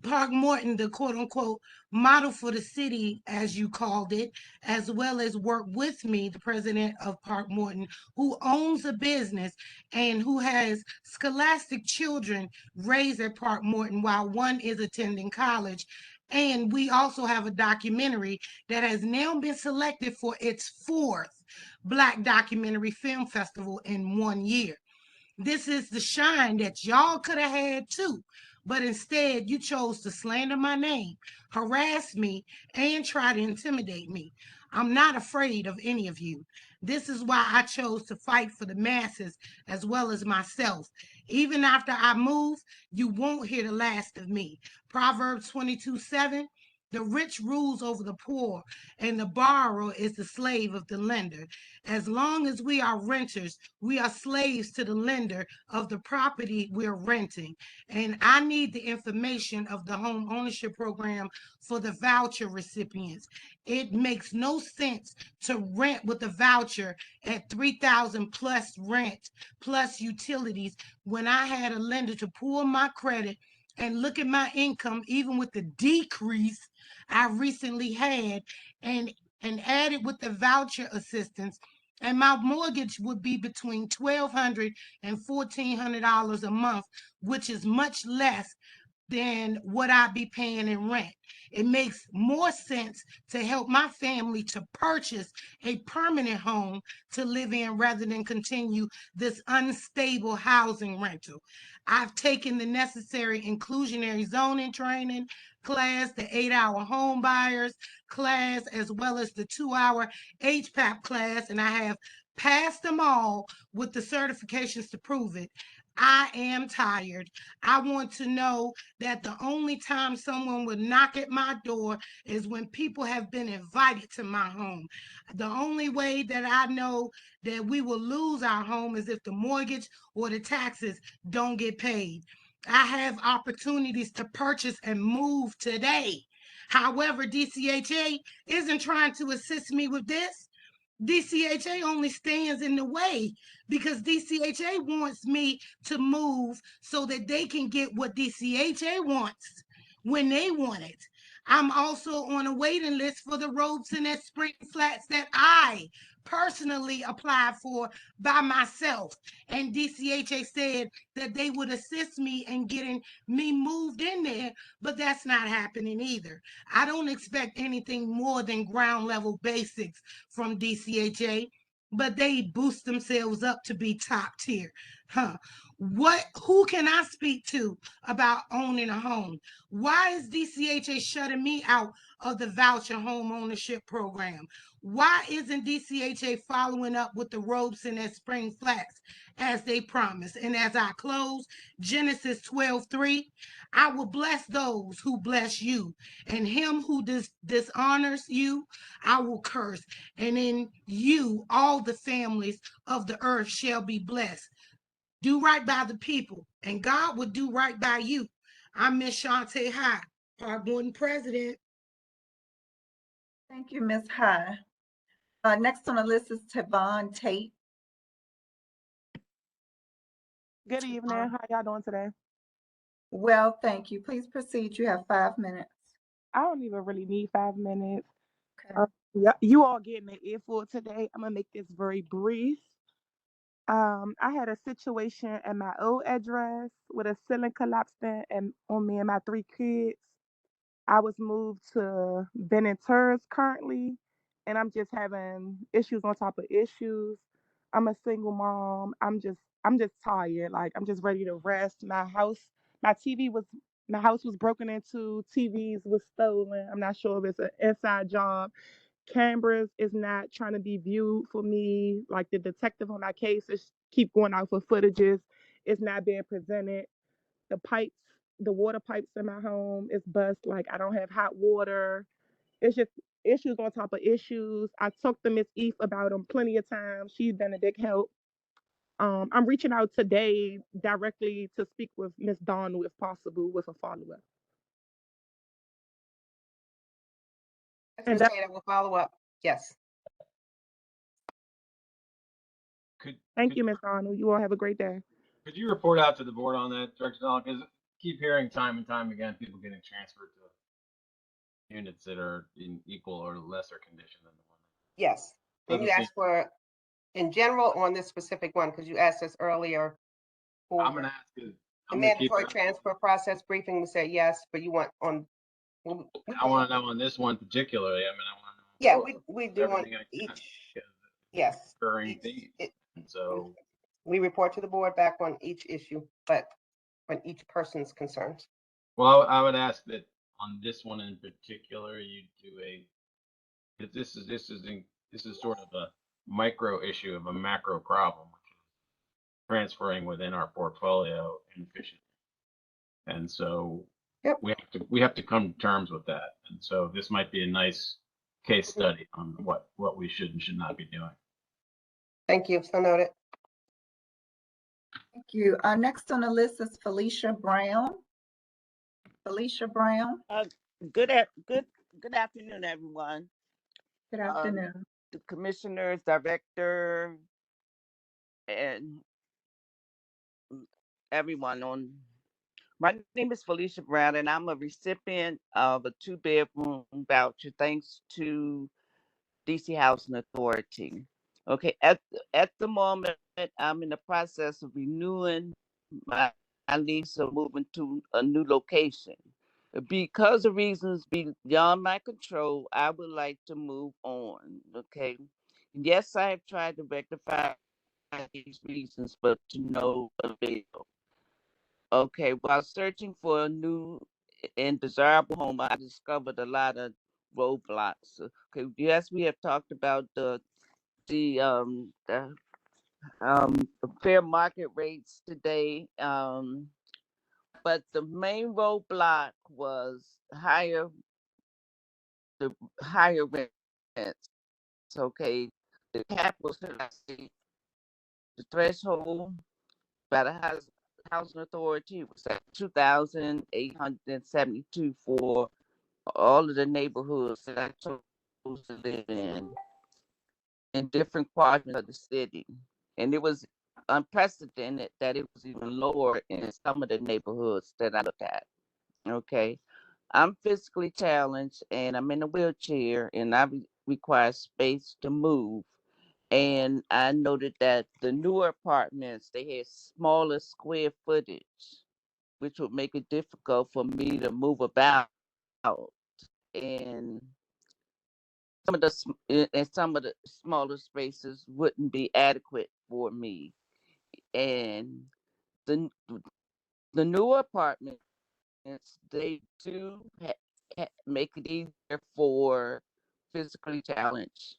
Park Morton the quote unquote model for the city, as you called it, as well as work with me, the president of Park Morton, who owns a business and who has scholastic children raised at Park Morton while one is attending college. And we also have a documentary that has now been selected for its fourth Black Documentary Film Festival in 1 year. This is the shine that y'all could have had too. But instead, you chose to slander my name, harass me, and try to intimidate me. I'm not afraid of any of you. This is why I chose to fight for the masses as well as myself. Even after I move, you won't hear the last of me. Proverbs 22:7. The rich rules over the poor, and the borrower is the slave of the lender. As long as we are renters, we are slaves to the lender of the property we're renting. And I need the information of the home ownership program for the voucher recipients. It makes no sense to rent with a voucher at 3,000 plus rent plus utilities when I had a lender to pull my credit and look at my income, even with the decrease I recently had, and added with the voucher assistance, and my mortgage would be between $1,200 and $1,400 a month, which is much less than what I'd be paying in rent. It makes more sense to help my family to purchase a permanent home to live in rather than continue this unstable housing rental. I've taken the necessary inclusionary zoning training class, the 8-hour home buyers class, as well as the 2-hour HPAP class, and I have passed them all with the certifications to prove it. I am tired. I want to know that the only time someone would knock at my door is when people have been invited to my home. The only way that I know that we will lose our home is if the mortgage or the taxes don't get paid. I have opportunities to purchase and move today. However, DCHA isn't trying to assist me with this. DCHA only stands in the way because DCHA wants me to move so that they can get what DCHA wants when they want it. I'm also on a waiting list for the Robeson at Spring Flats that I personally applied for by myself. And DCHA said that they would assist me in getting me moved in there, but that's not happening either. I don't expect anything more than ground level basics from DCHA, but they boost themselves up to be top tier. Huh? Who can I speak to about owning a home? Why is DCHA shutting me out of the voucher home ownership program? Why isn't DCHA following up with the Robeson at Spring Flats as they promised? And as I close, Genesis 12:3, I will bless those who bless you, and him who dishonors you, I will curse. And in you, all the families of the earth shall be blessed. Do right by the people, and God will do right by you. I'm Miss Shantae High, Park Morton president. Thank you, Ms. High. Next on the list is Tavon Tate. Good evening. How y'all doing today? Well, thank you. Please proceed. You have 5 minutes. I don't even really need 5 minutes. Okay. Yeah, you all getting the earful today. I'm gonna make this very brief. I had a situation at my old address with a ceiling collapsing and on me and my 3 kids. I was moved to Ben and Terrace currently, and I'm just having issues on top of issues. I'm a single mom. I'm just tired. Like I'm just ready to rest. My house My house was broken into, TVs was stolen. I'm not sure if it's an inside job. Cameras is not trying to be viewed for me. Like the detective on my case is keep going out for footages. It's not being presented. The pipes, the water pipes in my home is bust. Like I don't have hot water. It's just issues on top of issues. I talked to Miss Eve about them plenty of times. She's been a big help. I'm reaching out today directly to speak with Miss Dawn if possible with a follow-up. And that, Administrator will follow up. Yes. thank you, Miss Dawn. You all have a great day. Could you report out to the board on that, Director Donald? Because I keep hearing time and time again people getting transferred to units that are in equal or lesser condition than the one. Yes. And you asked for, in general, on this specific one, because you asked us earlier. I'm going to ask you. The mandatory transfer process briefing, we said yes, but you want on. I want to know on this one particularly. I mean, I want to know. Yeah, we do on each. Yes. So we report to the board back on each issue, but on each person's concerns. Well, I would ask that on this one in particular, you do this is sort of a micro issue of a macro problem, which is transferring within our portfolio inefficiently. And so we have to come to terms with that. And so this might be a nice case study on what we should and should not be doing. Thank you. So noted. Thank you. Next on the list is Felicia Brown. Felicia Brown. Good afternoon, everyone. Good afternoon. The commissioners, director, and everyone on. My name is Felicia Brown, and I'm a recipient of a 2-bedroom voucher thanks to DC Housing Authority. Okay, at the moment, I'm in the process of renewing my lease or moving to a new location. Because of reasons beyond my control, I would like to move on. Okay. Yes, I have tried to rectify these reasons, but to no avail. Okay, while searching for a new and desirable home, I discovered a lot of roadblocks. Okay, yes, we have talked about the fair market rates today. But the main roadblock was the higher rents. Okay, the cap was the threshold by the housing authority was at 2,872 for all of the neighborhoods that I chose to live in different quadrants of the city, and it was unprecedented that it was even lower in some of the neighborhoods that I looked at. Okay. I'm physically challenged and I'm in a wheelchair and I require space to move. And I noted that the newer apartments, they had smaller square footage, which would make it difficult for me to move about. And some of the smaller spaces wouldn't be adequate for me. And the newer apartments, they do make it easier for physically challenged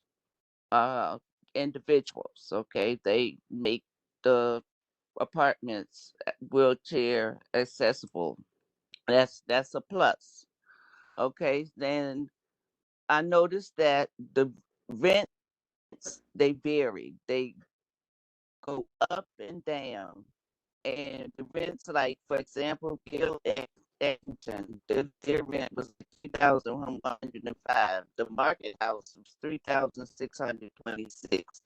individuals. Okay, they make the apartments wheelchair accessible. That's a plus. Okay, then I noticed that the rents, they vary. They go up and down. And the rents, like for example, Gill Eckington, their rent was 3,105. The Market House was 3,626.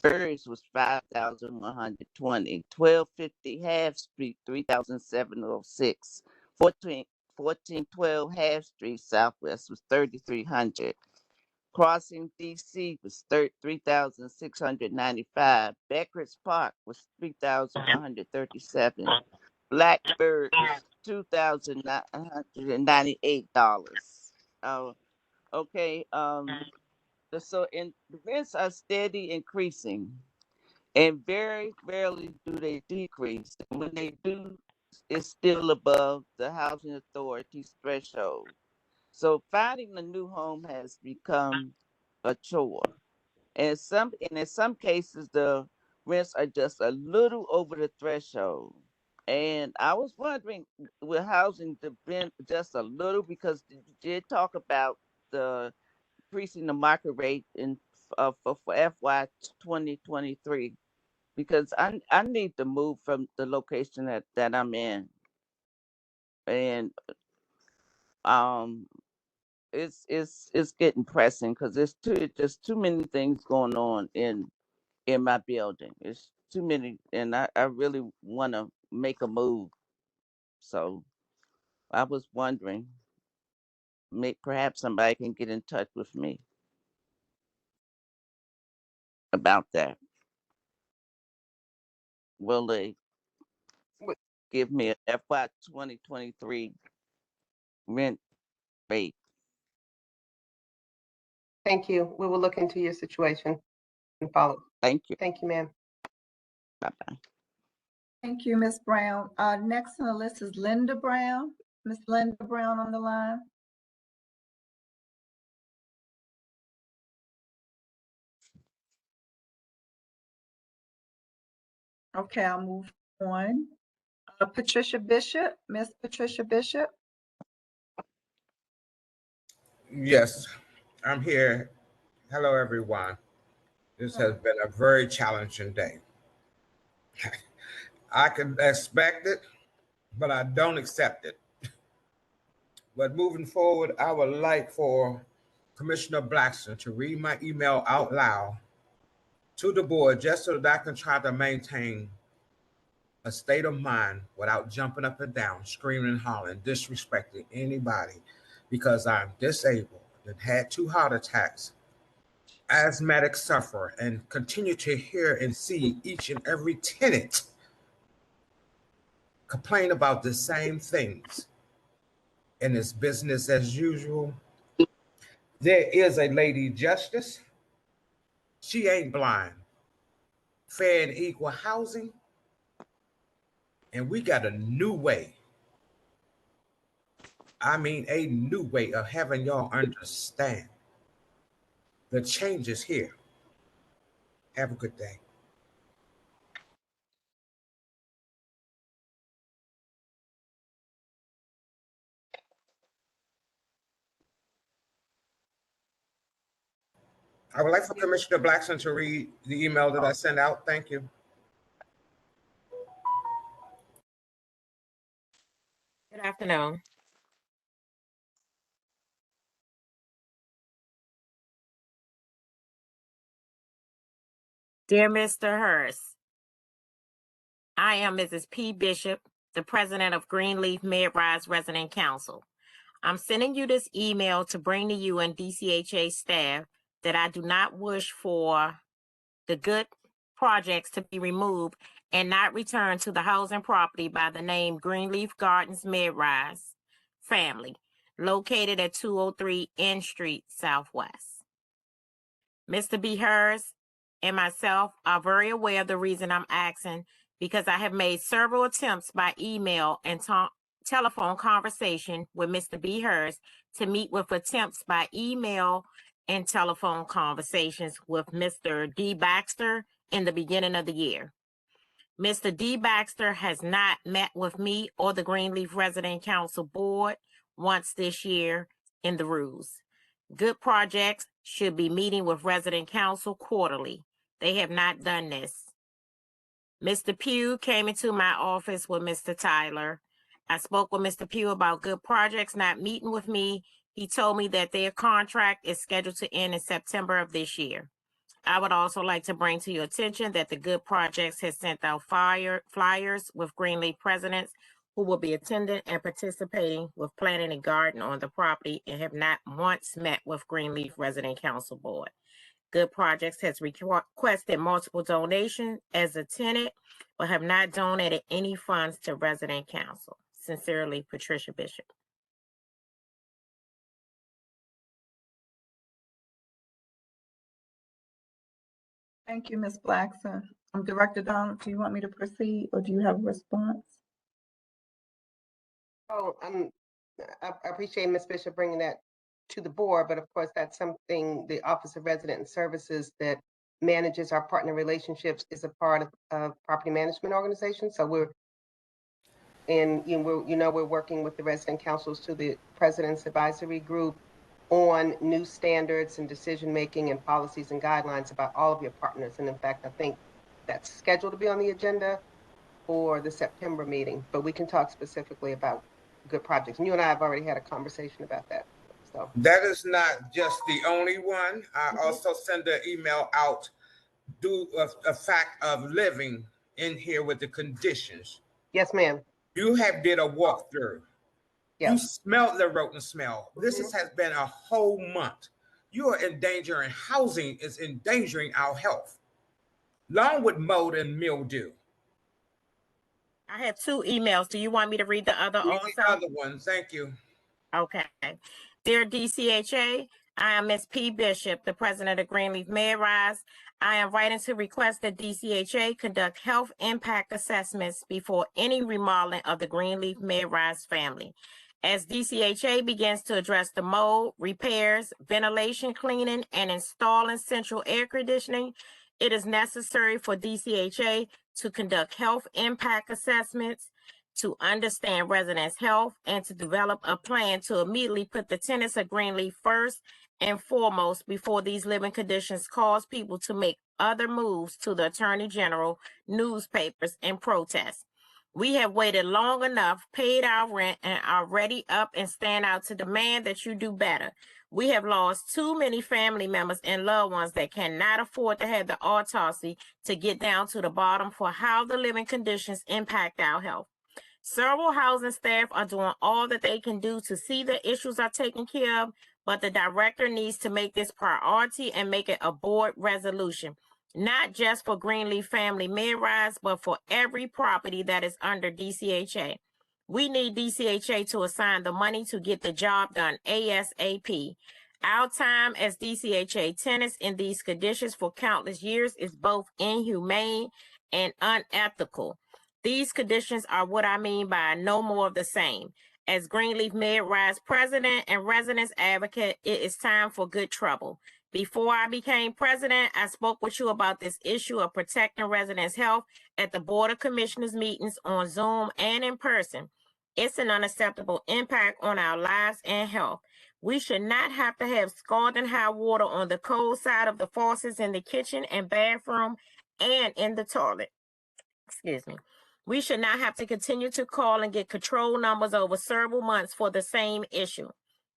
Furs was 5,120. 1250 Half Street 3,706. 1412 Half Street Southwest was 3,300. Crossing DC was 3,695. Beckett's Park was 3,137. Blackbird was $2,998. Okay. So the rents are steady increasing, and very rarely do they decrease. And when they do is still above the housing authority's threshold. So finding a new home has become a chore. And in some cases the rents are just a little over the threshold. And I was wondering, with housing to been just a little, because you did talk about the increasing the market rate for FY 2023, because I need to move from the location that I'm in, and um it's getting pressing because there's too many things going on in my building. It's too many, and I really want to make a move. So I was wondering, perhaps somebody can get in touch with me about that. Will they give me a FY 2023 rent rate? Thank you. We will look into your situation and follow. Thank you. Thank you, ma'am. Bye-bye. Thank you, Ms. Brown. Next on the list is Linda Brown. Ms. Linda Brown on the line. Okay, I'll move on. Patricia Bishop, Miss Patricia Bishop. Yes, I'm here. Hello, everyone. This has been a very challenging day. I can expect it, but I don't accept it. But moving forward, I would like for Commissioner Blackson to read my email out loud to the board just so that I can try to maintain a state of mind without jumping up and down, screaming and hollering, disrespecting anybody because I'm disabled and had 2 heart attacks, asthmatic sufferer, and continue to hear and see each and every tenant complain about the same things. And it's business as usual. There is a lady justice. She ain't blind. Fair and equal housing. And we got a new way. I mean, a new way of having y'all understand the changes here. Have a good day. I would like for Commissioner Blackson to read the email that I sent out. Thank you. Good afternoon. Dear Mr. Hurst, I am Mrs. P. Bishop, the president of Greenleaf Mid-Rise Resident Council. I'm sending you this email to bring to you and DCHA staff that I do not wish for the good projects to be removed and not returned to the housing property by the name Greenleaf Gardens Mid-Rise Family, located at 203 N Street Southwest. Mr. B. Hurst and myself are very aware of the reason I'm asking, because I have made several attempts by email and telephone conversation with Mr. B. Hurst to meet with attempts by email and telephone conversations with Mr. D. Baxter in the beginning of the year. Mr. D. Baxter has not met with me or the Greenleaf Resident Council Board once this year in the rules. Good projects should be meeting with Resident Council quarterly. They have not done this. Mr. Pugh came into my office with Mr. Tyler. I spoke with Mr. Pugh about good projects not meeting with me. He told me that their contract is scheduled to end in September of this year. I would also like to bring to your attention that the Good Projects has sent out flyers with Greenleaf presidents who will be attending and participating with planting a garden on the property and have not once met with Greenleaf Resident Council Board. Good Projects has requested multiple donations as a tenant, but have not donated any funds to Resident Council. Sincerely, Patricia Bishop. Thank you, Ms. Blackson. Director Donald, do you want me to proceed or do you have a response? So I appreciate Ms. Bishop bringing that to the board, but of course, that's something the Office of Resident and Services that manages our partner relationships is a part of property management organization. So we're working with the resident councils to the President's Advisory Group on new standards and decision-making and policies and guidelines about all of your partners. And in fact, I think that's scheduled to be on the agenda for the September meeting, but we can talk specifically about good projects. And you and I have already had a conversation about that. So that is not just the only one. I also send an email out, do a fact of living in here with the conditions. Yes, ma'am. You have did a walkthrough. Yes. You smelled the rodent smell. This has been a whole month. You are endangering housing is endangering our health, along with mold and mildew. I have 2 emails. Do you want me to read the other also? The other one, thank you. Okay. Dear DCHA, I am Ms. P. Bishop, the president of Greenleaf Mid-Rise. I am writing to request that DCHA conduct health impact assessments before any remodeling of the Greenleaf Mid-Rise family. As DCHA begins to address the mold, repairs, ventilation cleaning, and installing central air conditioning, it is necessary for DCHA to conduct health impact assessments, to understand residents' health, and to develop a plan to immediately put the tenants of Greenleaf first and foremost before these living conditions cause people to make other moves to the Attorney General, newspapers, and protests. We have waited long enough, paid our rent, and are ready up and stand out to demand that you do better. We have lost too many family members and loved ones that cannot afford to have the autopsy to get down to the bottom for how the living conditions impact our health. Several housing staff are doing all that they can do to see the issues are taken care of, but the director needs to make this priority and make it a board resolution, not just for Greenleaf Family Mid-Rise, but for every property that is under DCHA. We need DCHA to assign the money to get the job done ASAP. Our time as DCHA tenants in these conditions for countless years is both inhumane and unethical. These conditions are what I mean by no more of the same. As Greenleaf Mid-Rise president and residents advocate, it is time for good trouble. Before I became president, I spoke with you about this issue of protecting residents' health at the Board of Commissioners meetings on Zoom and in person. It's an unacceptable impact on our lives and health. We should not have to have scalding hot water on the cold side of the faucets in the kitchen and bathroom and in the toilet. Excuse me. We should not have to continue to call and get control numbers over several months for the same issue.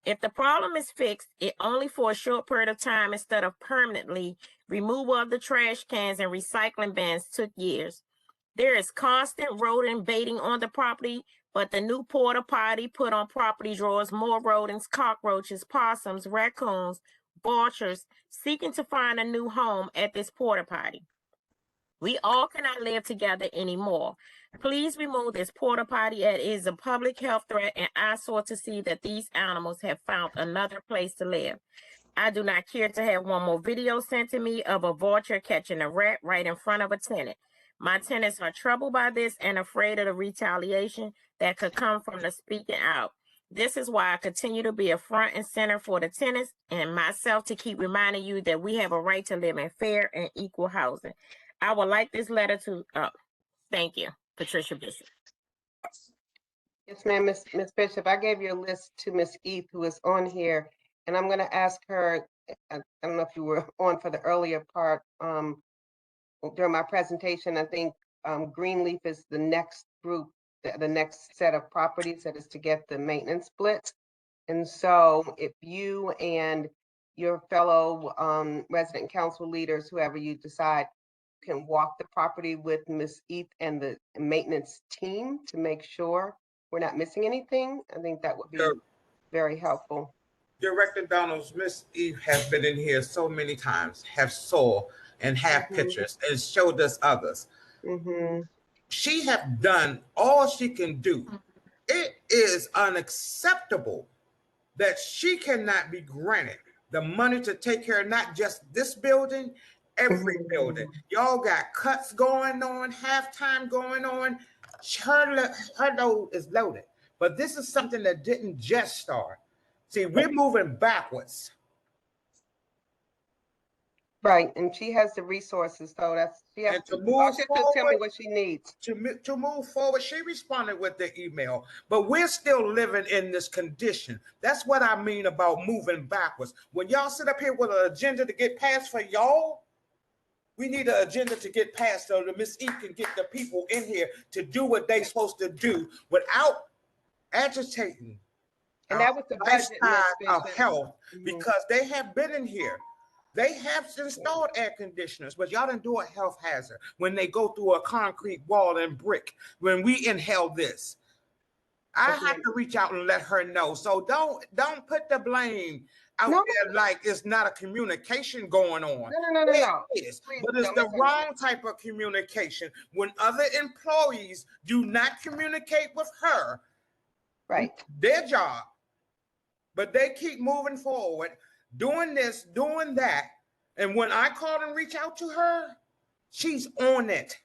If the problem is fixed, it only for a short period of time instead of permanently, removal of the trash cans and recycling bins took years. There is constant rodent baiting on the property, but the new porta potty put on property draws more rodents, cockroaches, possums, raccoons, vultures seeking to find a new home at this porta potty. We all cannot live together anymore. Please remove this porta potty. It is a public health threat, and I saw to see that these animals have found another place to live. I do not care to have one more video sent to me of a vulture catching a rat right in front of a tenant. My tenants are troubled by this and afraid of the retaliation that could come from the speaking out. This is why I continue to be a front and center for the tenants and myself to keep reminding you that we have a right to live in fair and equal housing. I would like this letter to, thank you, Patricia Bishop. Yes, ma'am, Miss Bishop, I gave you a list to Miss Eve, who is on here, and I'm going to ask her, I don't know if you were on for the earlier part during my presentation. I think Greenleaf is the next group, the next set of properties that is to get the maintenance blitz. And so if you and your fellow resident council leaders, whoever you decide, can walk the property with Ms. Eve and the maintenance team to make sure we're not missing anything, I think that would be very helpful. Director Donalds, Ms. Eve has been in here so many times, have saw and have pictures and showed us others. She have done all she can do. It is unacceptable that she cannot be granted the money to take care of not just this building, every building. Y'all got cuts going on, halftime going on. Her load is loaded. But this is something that didn't just start. See, we're moving backwards. Right, and she has the resources, so that's she has And to to. move All she has to tell me forward, what she needs. to move forward, she responded with the email, but we're still living in this condition. That's what I mean about moving backwards. When y'all sit up here with an agenda to get passed for y'all, we need an agenda to get passed so that Miss E can get the people in here to do what they're supposed to do without agitating And that was the budget, Ms. lifestyle of Bishop. health, because they have been in here. They have installed air conditioners, but y'all didn't do a health hazard when they go through a concrete wall and brick. When we inhale this, I have to reach out and let her know. So don't put the blame out there like it's not a communication going on. No. It is, Please, but it's don't the misunderstand. wrong type of communication. When other employees do not communicate with her, right, their job, but they keep moving forward, doing this, doing that. And when I call and reach out to her, she's on it.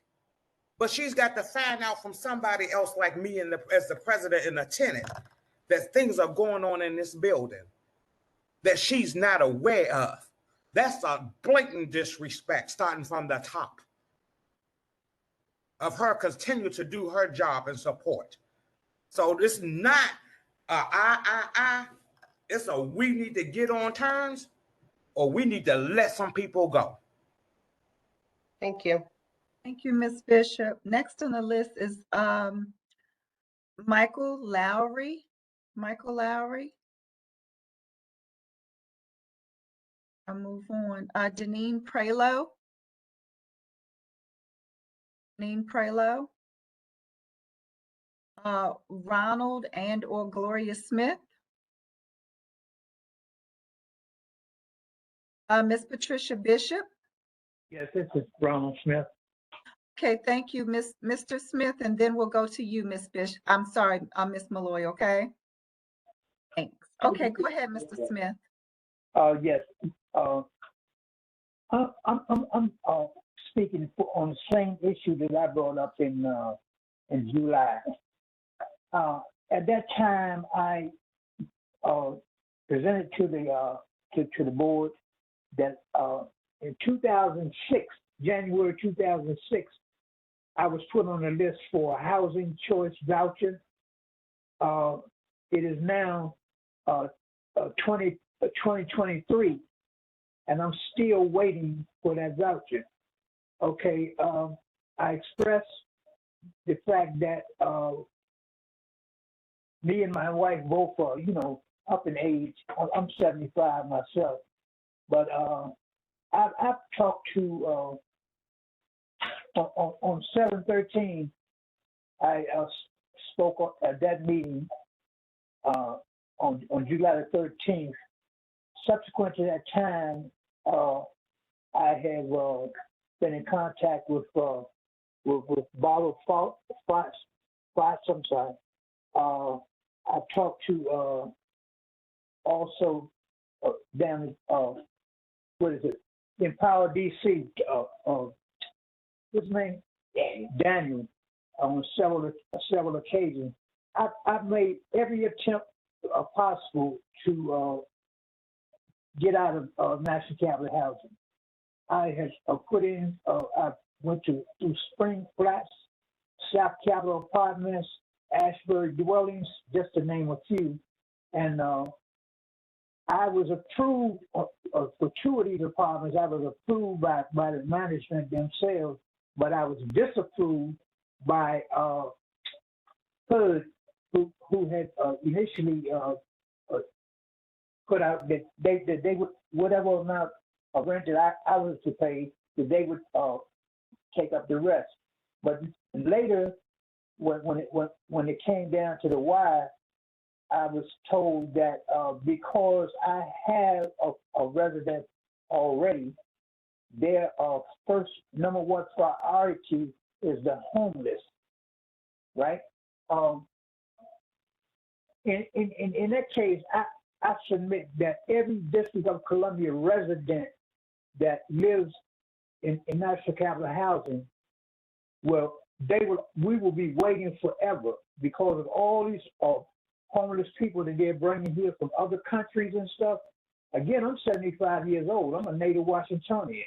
But she's got to find out from somebody else like me and as the president and the tenant that things are going on in this building that she's not aware of. That's a blatant disrespect starting from the top of her continue to do her job and support. So it's not it's a we need to get on terms or we need to let some people go. Thank you. Thank you, Ms. Bishop. Next on the list is Michael Lowry. Michael Lowry. I'll move on. Janine Prelo. Janine Prelo. Ronald and or Gloria Smith. Miss Patricia Bishop. Yes, this is Ronald Smith. Okay, thank you, Mr. Smith, and then we'll go to you, Miss Bishop. I'm sorry, Miss Malloy, okay? Thanks. Okay, go ahead, Mr. Smith. Yes. I'm speaking on the same issue that I brought up in July. At that time, I presented to the board that in 2006, January 2006, I was put on a list for a housing choice voucher. It is now 2023, and I'm still waiting for that voucher. Okay, I expressed the fact that me and my wife both are, up in age. I'm 75 myself, but I've talked to on 7/13. I spoke at that meeting on July the 13th. Subsequent to that time, I have been in contact with Barbara Fox. I'm sorry. I've talked to also down what is it? Empower DC. What's his name? Daniel. On several occasions, I've made every attempt possible to get out of National Capital Housing. I have put in. I went through Spring Flats, South Capitol Apartments, Ashbury Dwellings, just to name a few, and I was approved for two of these apartments. I was approved by the management themselves, but I was disapproved by HUD, who had initially put out that they would, whatever amount of rent that I was to pay, that they would take up the rest. But later, when it came down to the wire, I was told that because I have a resident already, their first number one priority is the homeless, right? In that case, I submit that every District of Columbia resident that lives in National Capital Housing will we will be waiting forever because of all these homeless people that they're bringing here from other countries and stuff. Again, I'm 75 years old. I'm a native Washingtonian,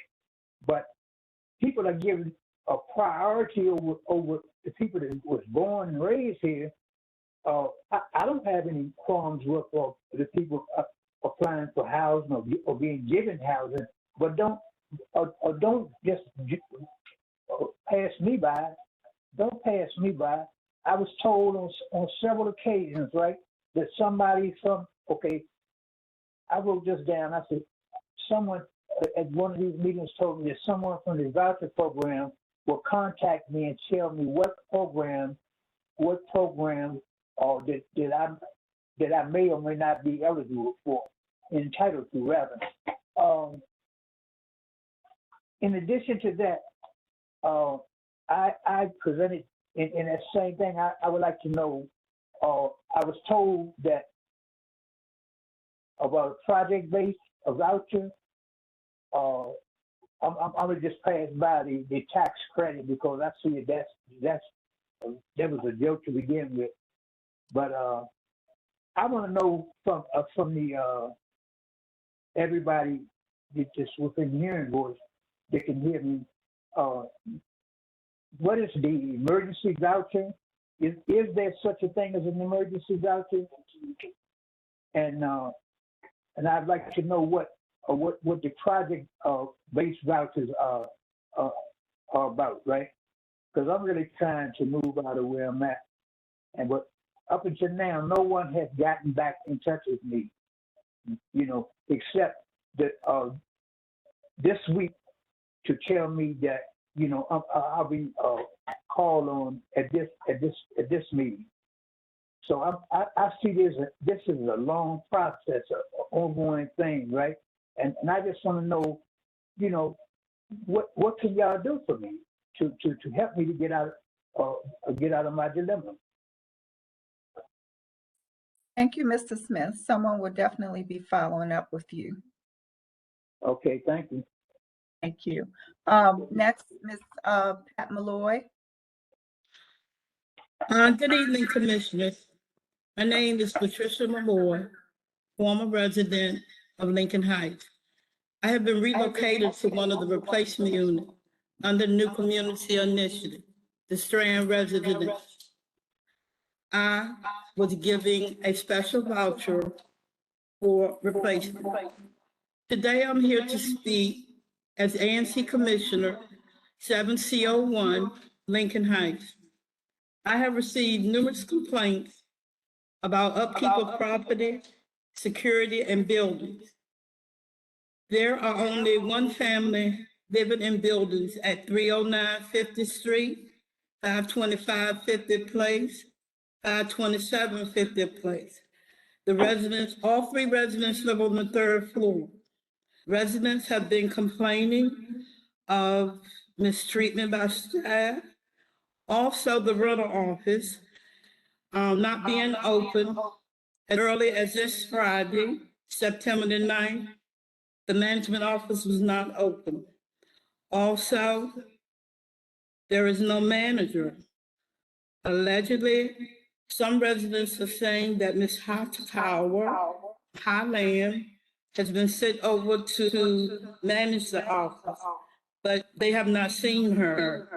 but people are given a priority over the people that was born and raised here. I don't have any qualms with the people applying for housing or being given housing, but don't just pass me by. Don't pass me by. I was told on several occasions, right, that somebody I wrote this down. I said, someone at one of these meetings told me that someone from the voucher program will contact me and tell me what program that I may or may not be eligible for, entitled to rather. In addition to that, I presented in that same thing. I would like to know. I was told that about a project-based voucher. I'm gonna just pass by the tax credit because I see that that was a joke to begin with. But I want to know from the everybody that's within hearing voice that can hear me. What is the emergency voucher? Is there such a thing as an emergency voucher? And I'd like to know what the project-based vouchers are about, right? Because I'm really trying to move out of where I'm at, but up until now, no one has gotten back in touch with me, except that this week to tell me that I'll be called on at this meeting. So I see this is a long process, an ongoing thing, right? And I just want to know, what can y'all do for me to help me to get out of my dilemma? Thank you, Mr. Smith. Someone will definitely be following up with you. Okay, thank you. Thank you. Next, Ms. Pat Malloy. Good evening, Commissioners. My name is Patricia Malloy, former resident of Lincoln Heights. I have been relocated to one of the replacement units under the New Community Initiative, the Strand Residence. I was giving a special voucher for replacement. Today, I'm here to speak as ANC Commissioner 7C01, Lincoln Heights. I have received numerous complaints about upkeep of property, security, and buildings. There are only one family living in buildings at 309 50th Street, 525 50th Place, 527 50th Place. All three residents live on the third floor. Residents have been complaining of mistreatment by staff. Also, the rental office not being open as early as this Friday, September the 9th. The management office was not open. Also, there is no manager. Allegedly, some residents are saying that Ms. Highland has been sent over to manage the office, but they have not seen her.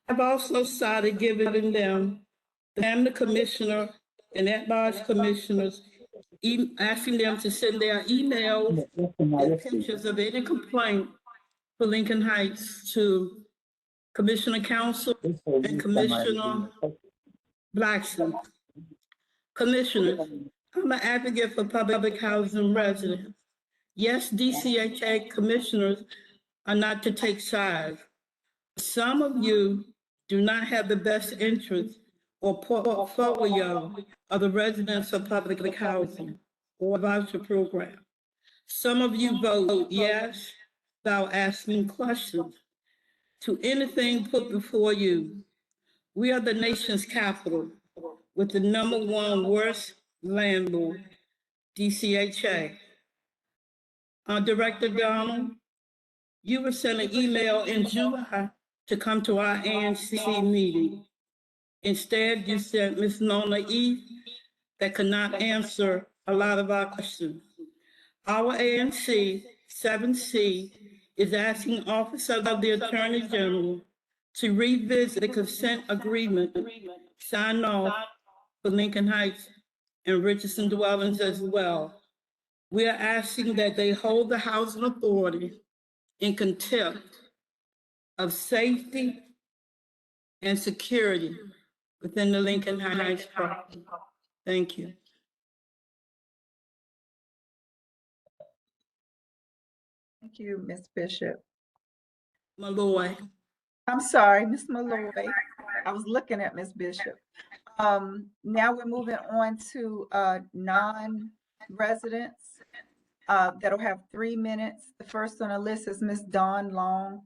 I've also started giving them, the family commissioner and at-large commissioners, asking them to send their emails and pictures of any complaint for Lincoln Heights to Commissioner Council and Commissioner Blackson. Commissioners, I'm an advocate for public housing residents. Yes, DCHA commissioners are not to take sides. Some of you do not have the best interest or portfolio of the residents of public housing or voucher program. Some of you vote yes without asking questions to anything put before you. We are the nation's capital with the #1 worst landlord, DCHA. Director Donald, you were sent an email in July to come to our ANC meeting. Instead, you sent Ms. Nona E. that could not answer a lot of our questions. Our ANC 7C is asking Office of the Attorney General to revisit the consent agreement signed off for Lincoln Heights and Richardson dwellings as well. We are asking that they hold the housing authority in contempt of safety and security within the Lincoln Heights property. Thank you. Thank you, Ms. Bishop. Malloy. I'm sorry, Ms. Malloy. I was looking at Ms. Bishop. Now we're moving on to non-residents that'll have 3 minutes. The first on the list is Ms. Dawn Long.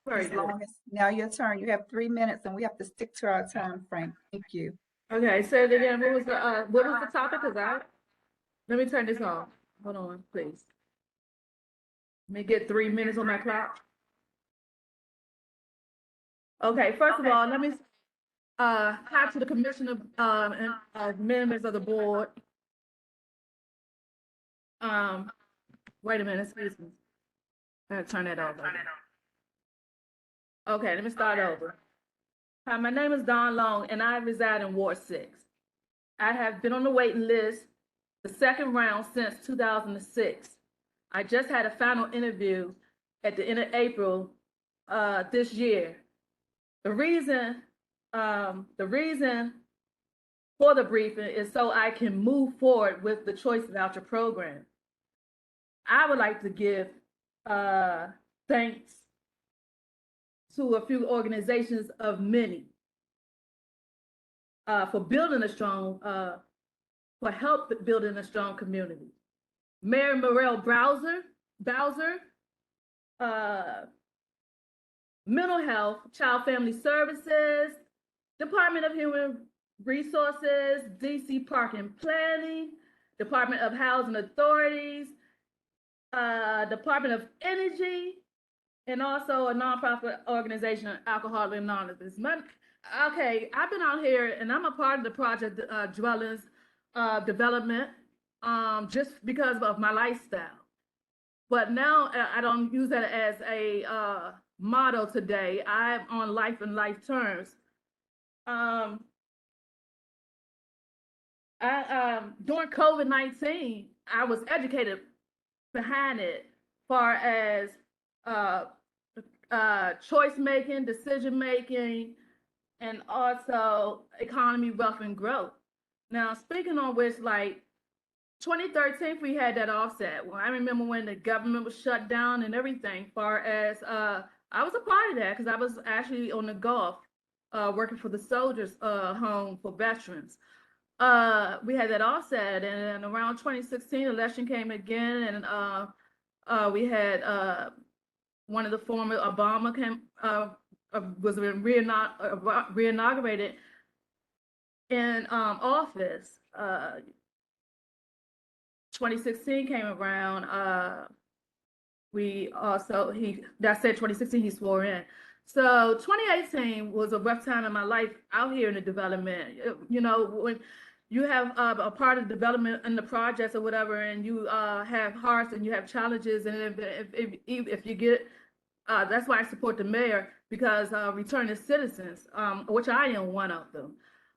Very Ms. good. Long, it's now your turn. You have 3 minutes and we have to stick to our time frame. Thank you. Okay, say it again. What was the topic? Let me turn this off. Hold on, please. Let me get 3 minutes on my clock. Okay, first of all, let me hi to the commissioner and members of the board. Wait a minute, excuse me. I gotta turn that off. Okay, let me start over. Hi, my name is Dawn Long, and I reside in Ward 6. I have been on the waiting list, the second round since 2006. I just had a final interview at the end of April this year. The reason for the briefing is so I can move forward with the choice voucher program. I would like to give thanks to a few organizations of many for building a strong, for help building a strong community. Mayor Morel Bowser, Mental Health, Child Family Services, Department of Human Resources, DC Park and Planning, Department of Housing Authorities, Department of Energy, and also a nonprofit organization, Alcoholics Anonymous. Okay, I've been out here and I'm a part of the project Dwellings development just because of my lifestyle. But now I don't use that as a motto today. I'm on life and life terms. During COVID-19, I was educated behind it, far as choice making, decision making, and also economy, wealth, and growth. Now, speaking on which, like 2013, we had that offset. Well, I remember when the government was shut down and everything, far as I was a part of that because I was actually on the Gulf working for the soldiers home for veterans. We had that offset, and around 2016, election came again, and we had one of the former Obama was reinaugurated in office. 2016 came around. That said 2016 he swore in. So 2018 was a rough time in my life out here in the development. You know, when you have a part of development in the projects or whatever, and you have hearts and you have challenges, and if you get, that's why I support the mayor, because returning citizens, which I am one of them.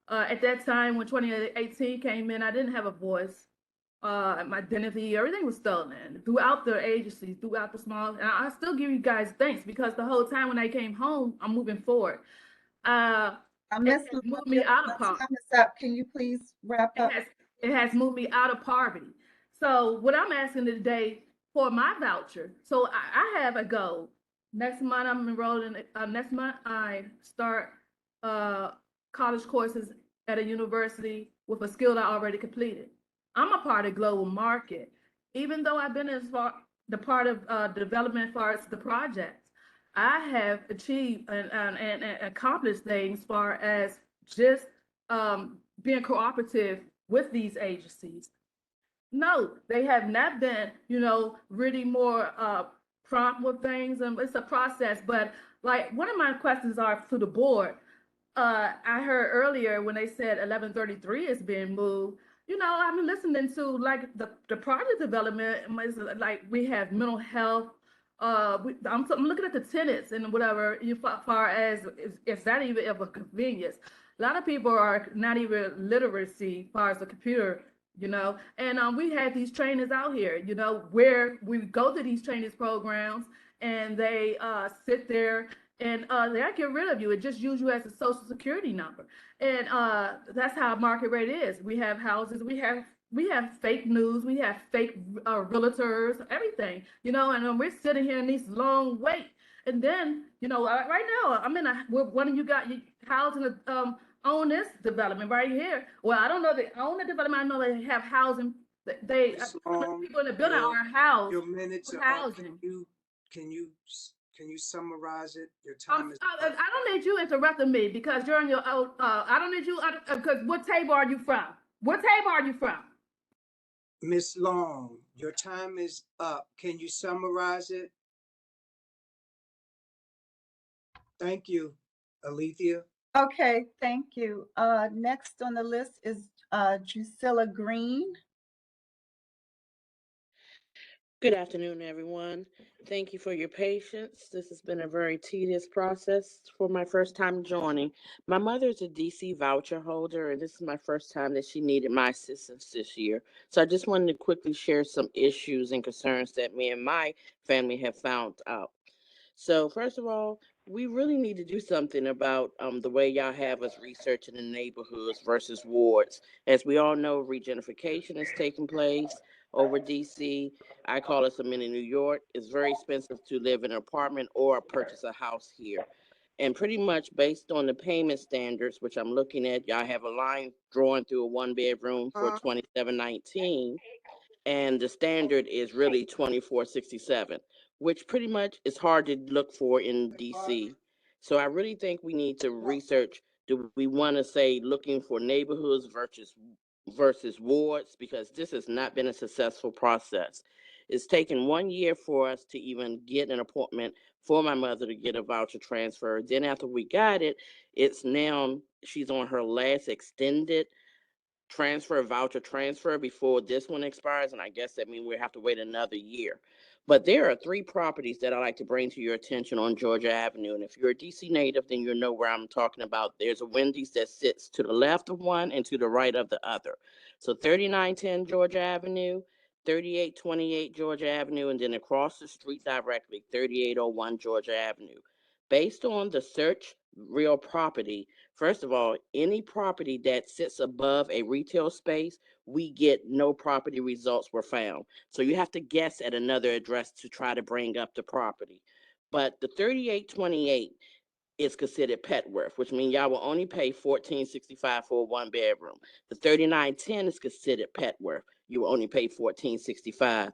At that time, when 2018 came in, I didn't have a voice. My identity, everything was stolen throughout the agencies, throughout the small, and I still give you guys thanks because the whole time when I came home, I'm moving forward. It moved me out of poverty. Time is up. Can you please wrap up? It has moved me out of poverty. So what I'm asking today for my voucher, so I have a goal. Next month I'm enrolling. Next month I start college courses at a university with a skill I already completed. I'm a part of global market, even though I've been as far the part of development as far as the projects. I have achieved and accomplished things as far as just being cooperative with these agencies. No, they have not been, you know, really more prompt with things, and it's a process. But like one of my questions are to the board. I heard earlier when they said 1133 is being moved. You know, I've been listening to like the project development is like we have mental health. I'm looking at the tenants and whatever. Far as is that even of a convenience? A lot of people are not even literacy as far as the computer. You know, and we had these trainers out here. You know, where we go to these trainings programs and they sit there and they'll get rid of you and just use you as a social security number. And that's how market rate is. We have houses, we have fake news, we have fake realtors, everything, you know, and we're sitting here in these long wait. And then, you know, right now I'm in one of you got housing own this development right here. Well, I don't know they own the development. I know they have housing. They people in the building are housed. Your minutes with are up. housing. Can you summarize it? Your I time is don't need you interrupting me because you're on your own. I don't need you because what table are you from? What table are you from? Miss Long, your time is up. Can you summarize it? Thank you, Alethea. Okay, thank you. Next on the list is Drusilla Green. Good afternoon, everyone. Thank you for your patience. This has been a very tedious process for my first time joining. My mother is a DC voucher holder, and this is my first time that she needed my assistance this year. So I just wanted to quickly share some issues and concerns that me and my family have found out. So first of all, we really need to do something about the way y'all have us researching the neighborhoods versus wards. As we all know, regentrification is taking place over DC. I call it a mini New York. It's very expensive to live in an apartment or purchase a house here. And pretty much based on the payment standards, which I'm looking at, y'all have a line drawn through a one bedroom for $27.19, and the standard is really $24.67, which pretty much is hard to look for in DC. So I really think we need to research, do we want to say looking for neighborhoods versus wards, because this has not been a successful process. It's taken 1 year for us to even get an appointment for my mother to get a voucher transfer. Then after we got it, it's now she's on her last extended voucher transfer before this one expires, and I guess that means we have to wait another year. But there are 3 properties that I like to bring to your attention on Georgia Avenue, and if you're a DC native, then you'll know where I'm talking about. There's a Wendy's that sits to the left of one and to the right of the other. So 3910 Georgia Avenue, 3828 Georgia Avenue, and then across the street directly, 3801 Georgia Avenue. Based on the search real property, first of all, any property that sits above a retail space, we get no property results were found. So you have to guess at another address to try to bring up the property. But the 3828 is considered pet worth, which means y'all will only pay $14.65 for a 1 bedroom. The 3910 is considered pet worth. You will only pay $14.65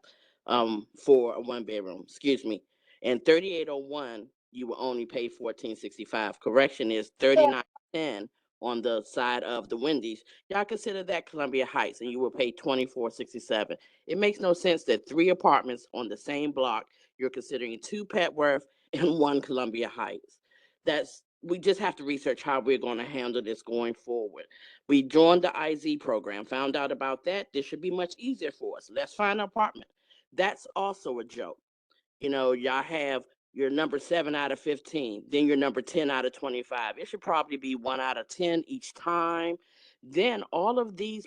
for a 1 bedroom. Excuse me. And 3801, you will only pay $14.65. Correction is 3910 on the side of the Wendy's. Y'all consider that Columbia Heights, and you will pay $24.67. It makes no sense that 3 apartments on the same block, you're considering 2 Petworth and 1 Columbia Heights. We just have to research how we're going to handle this going forward. We joined the IZ program, found out about that. This should be much easier for us. Let's find an apartment. That's also a joke. You know, y'all have your number 7 out of 15, then your number 10 out of 25. It should probably be 1 out of 10 each time. Then all of the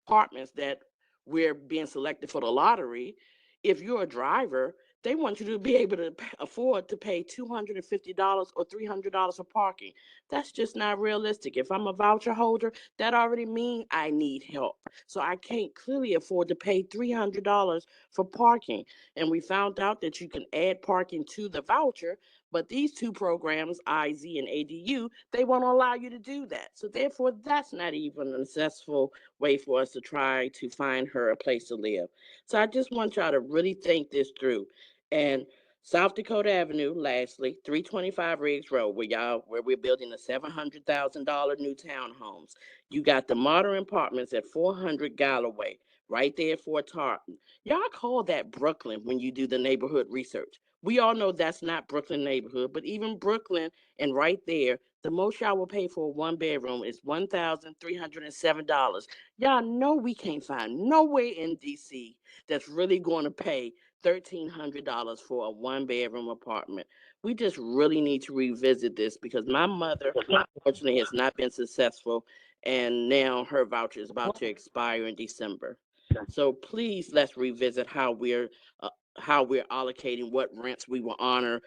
apartments that we're being selected for the lottery, if you're a driver, they want you to be able to afford to pay $250 or $300 for parking. That's just not realistic. If I'm a voucher holder, that already means I need help. So I can't clearly afford to pay $300 for parking. And we found out that you can add parking to the voucher, but these 2 programs, IZ and ADU, they won't allow you to do that. So therefore, that's not even a successful way for us to try to find her a place to live. So I just want y'all to really think this through. And South Dakota Avenue, lastly, 325 Riggs Road, where we're building the $700,000 new townhomes. You got the modern apartments at 400 Galloway. right there at Fort Tarleton. Y'all call that Brooklyn when you do the neighborhood research. We all know that's not Brooklyn neighborhood, but even Brooklyn and right there, the most y'all will pay for a 1 bedroom is $1,307. Y'all know we can't find nowhere in DC that's really going to pay $1,300 for a 1 bedroom apartment. We just really need to revisit this because my mother, unfortunately, has not been successful, and now her voucher is about to expire in December. So please, let's revisit how we're allocating what rents we will honor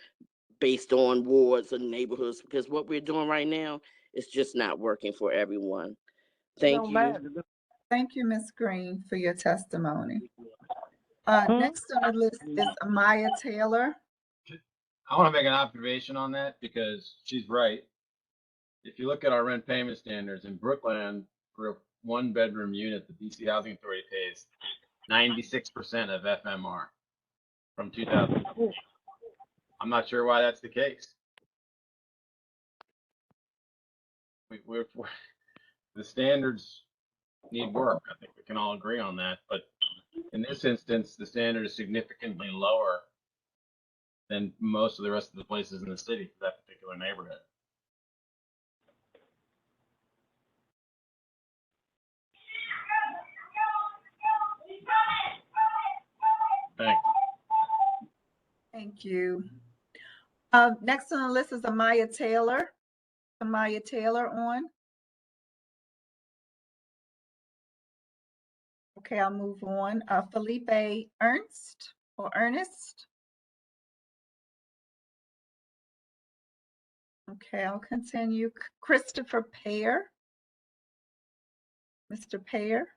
based on wards and neighborhoods, because what we're doing right now is just not working for everyone. Thank you. Thank you, Ms. Green, for your testimony. Next on the list is Amaya Taylor. I want to make an observation on that because she's right. If you look at our rent payment standards in Brooklyn, for a 1 bedroom unit, the DC Housing Authority pays 96% of FMR from 2000. I'm not sure why that's the case. The standards need work. I think we can all agree on that. But in this instance, the standard is significantly lower than most of the rest of the places in the city for that particular neighborhood. Thanks. Thank you. Next on the list is Amaya Taylor. Amaya Taylor on. Okay, I'll move on. Felipe Ernst or Ernest. Okay, I'll continue. Christopher Payer. Mr. Payer.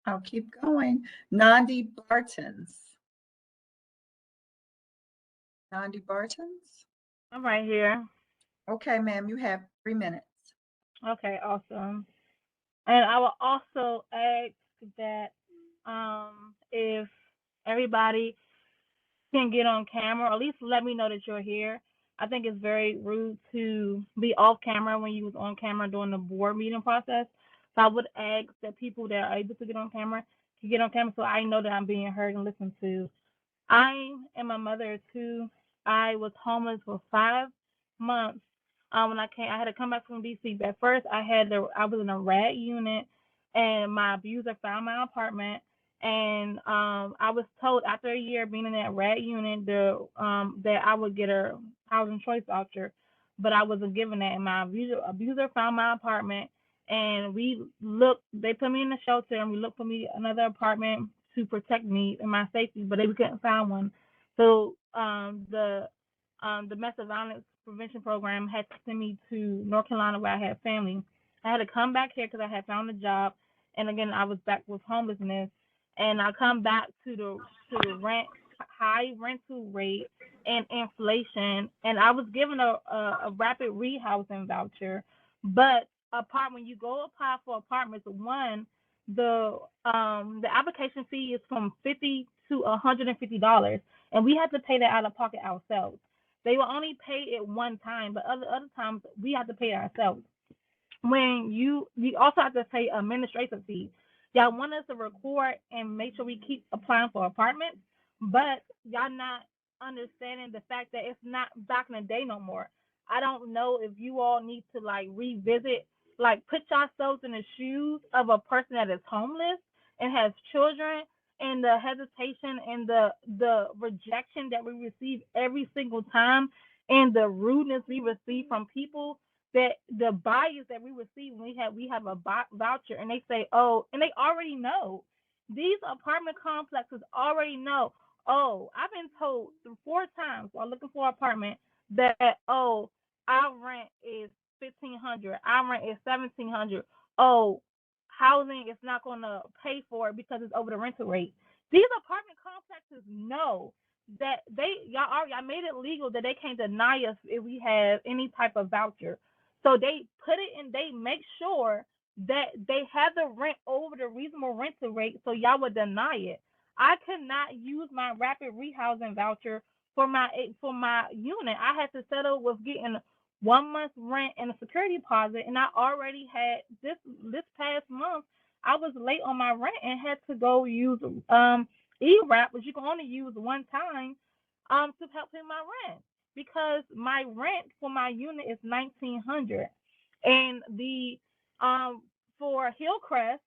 I'll keep going. Nandi Bartons. Nandi Bartons. I'm right here. Okay, ma'am, you have 3 minutes. Okay, awesome. And I will also ask that if everybody can get on camera, or at least let me know that you're here. I think it's very rude to be off camera when you was on camera during the board meeting process. So I would ask that people that are able to get on camera can get on camera so I know that I'm being heard and listened to. I am a mother too. I was homeless for 5 months. When I had to come back from DC. At first, I was in a RAD unit, and my abuser found my apartment. And I was told after a year being in that RAD unit that I would get a housing choice voucher, but I wasn't given that. And my abuser found my apartment, and they put me in the shelter, and we looked for me another apartment to protect me and my safety, but they couldn't find one. So the domestic violence prevention program had to send me to North Carolina where I had family. I had to come back here because I had found a job, and again I was back with homelessness, and I come back to the high rental rate and inflation, and I was given a rapid rehousing voucher, but when you go apply for apartments, the application fee is from $50 to $150, and we had to pay that out of pocket ourselves. They will only pay it one time, but other times we have to pay it ourselves. When you also have to pay administrative fees. Y'all want us to record and make sure we keep applying for apartments, but y'all not understanding the fact that it's not back in the day no more. I don't know if you all need to revisit, put yourselves in the shoes of a person that is homeless and has children, and the hesitation and the rejection that we receive every single time, and the rudeness we receive from people, that the bias that we receive when we have a voucher, and they say, oh, and they already know. These apartment complexes already know. Oh, I've been told 4 times while looking for an apartment that, oh, our rent is $1,500, our rent is $1,700. Oh, housing is not going to pay for it because it's over the rental rate. These apartment complexes know that y'all made it legal that they can't deny us if we have any type of voucher. So they put it in, they make sure that they have the rent over the reasonable rental rate, so y'all would deny it. I could not use my rapid rehousing voucher for my unit. I had to settle with getting 1 month rent and a security deposit, and I already had this past month I was late on my rent and had to go use ERAP, which you can only use one time to help pay my rent, because my rent for my unit is $1,900, and the for Hillcrest,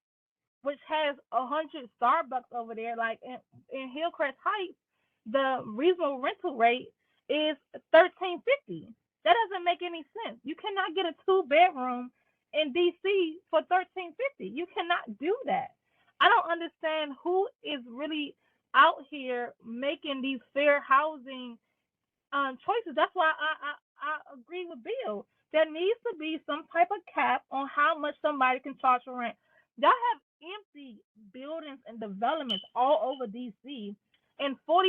which has 100 Starbucks over there, like in Hillcrest Heights, the reasonable rental rate is $1,350. That doesn't make any sense. You cannot get a 2-bedroom in DC for $1,350. You cannot do that. I don't understand who is really out here making these fair housing choices. That's why I agree with Bill. There needs to be some type of cap on how much somebody can charge for rent. Y'all have empty buildings and developments all over DC, and 45%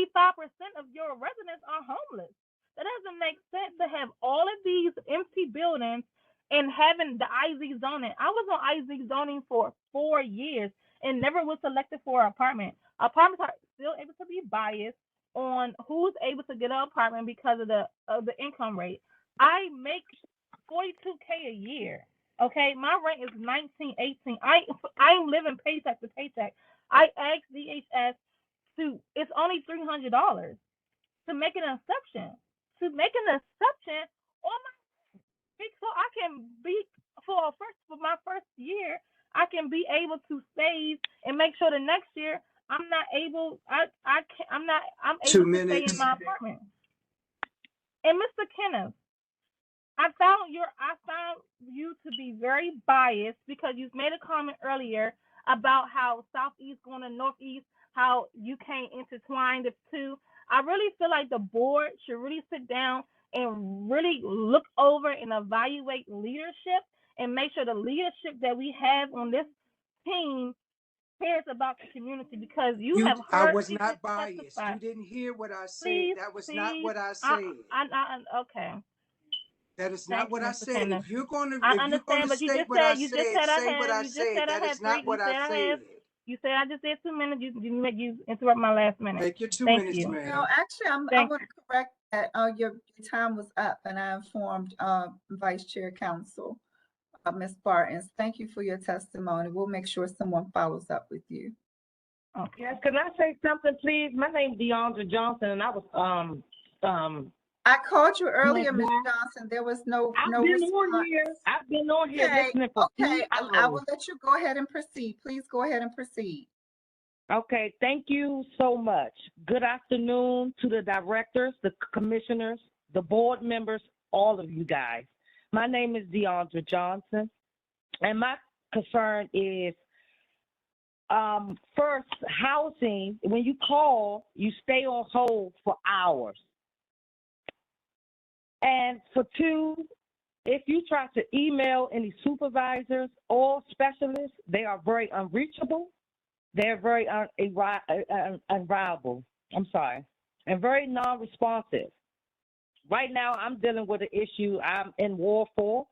of your residents are homeless. That doesn't make sense to have all of these empty buildings and having the IZ zoning. I was on IZ zoning for 4 years and never was selected for an apartment. Apartments are still able to be biased on who's able to get an apartment because of the income rate. I make $42K a year. Okay, my rent is $1,918. I'm living paycheck to paycheck. I asked DHS to, it's only $300 to make an exception. To make an exception on my, so I can be for my first year, I can be able to save and make sure the next year I'm able to stay in my apartment. And Mr. Kenneth, I found you to be very biased because you've made a comment earlier about how Southeast going to Northeast, how you can't intertwine the two. I really feel like the board should really sit down and really look over and evaluate leadership and make sure the leadership that we have on this team cares about the community, because have heard I was people not biased. testify. You didn't hear what I said. Please, That was not what I said. Okay. That is Thank not what you, I Mr. said. Kenneth. If you're going I to understand, but you state just what I said say what I said. That is not what I said. You said I just did 2 minutes. You interrupt my last minute. Take your 2 Thank minutes, you. ma'am. No, actually, I want to correct that. Your time was up, and I informed Vice Chair Counsel, Ms. Bartons. Thank you for your testimony. We'll make sure someone follows up with you. Okay. Yes, can I say something, please? My name is DeAndre Johnson, and I was I called you earlier, Ms. Johnson. There was no response. I've been on here listening for 2 hours. I will let you go ahead and proceed. Please go ahead and proceed. Okay, thank you so much. Good afternoon to the directors, the commissioners, the board members, all of you guys. My name is DeAndre Johnson, and my concern is first, housing. When you call, you stay on hold for hours. And for 2, if you try to email any supervisors or specialists, they are very unreachable. They're very unreliable. And very non-responsive. Right now, I'm dealing with an issue I'm in war for.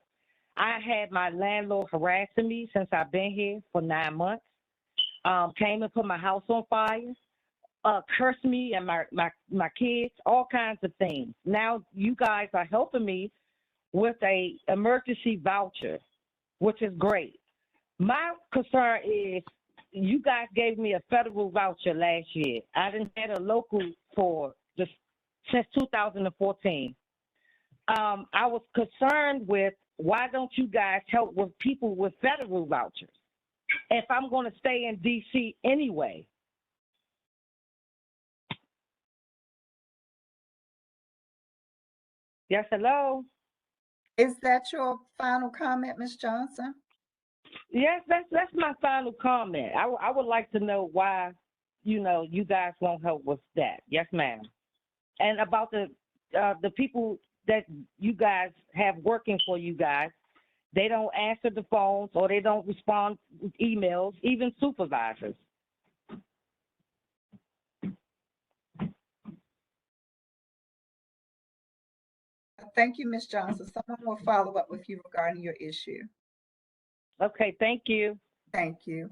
I had my landlord harassing me since I've been here for 9 months. Came and put my house on fire. Cursed me and my kids, all kinds of things. Now you guys are helping me with a emergency voucher, which is great. My concern is you guys gave me a federal voucher last year. I didn't had a local since 2014. I was concerned with why don't you guys help with people with federal vouchers if I'm going to stay in DC anyway. Yes, hello. Is that your final comment, Ms. Johnson? Yes, that's my final comment. I would like to know why, you guys won't help with that. Yes, ma'am. And about the people that you guys have working for you guys, they don't answer the phones or they don't respond with emails, even supervisors. Thank you, Ms. Johnson. Someone will follow up with you regarding your issue. Okay, thank you. Thank you.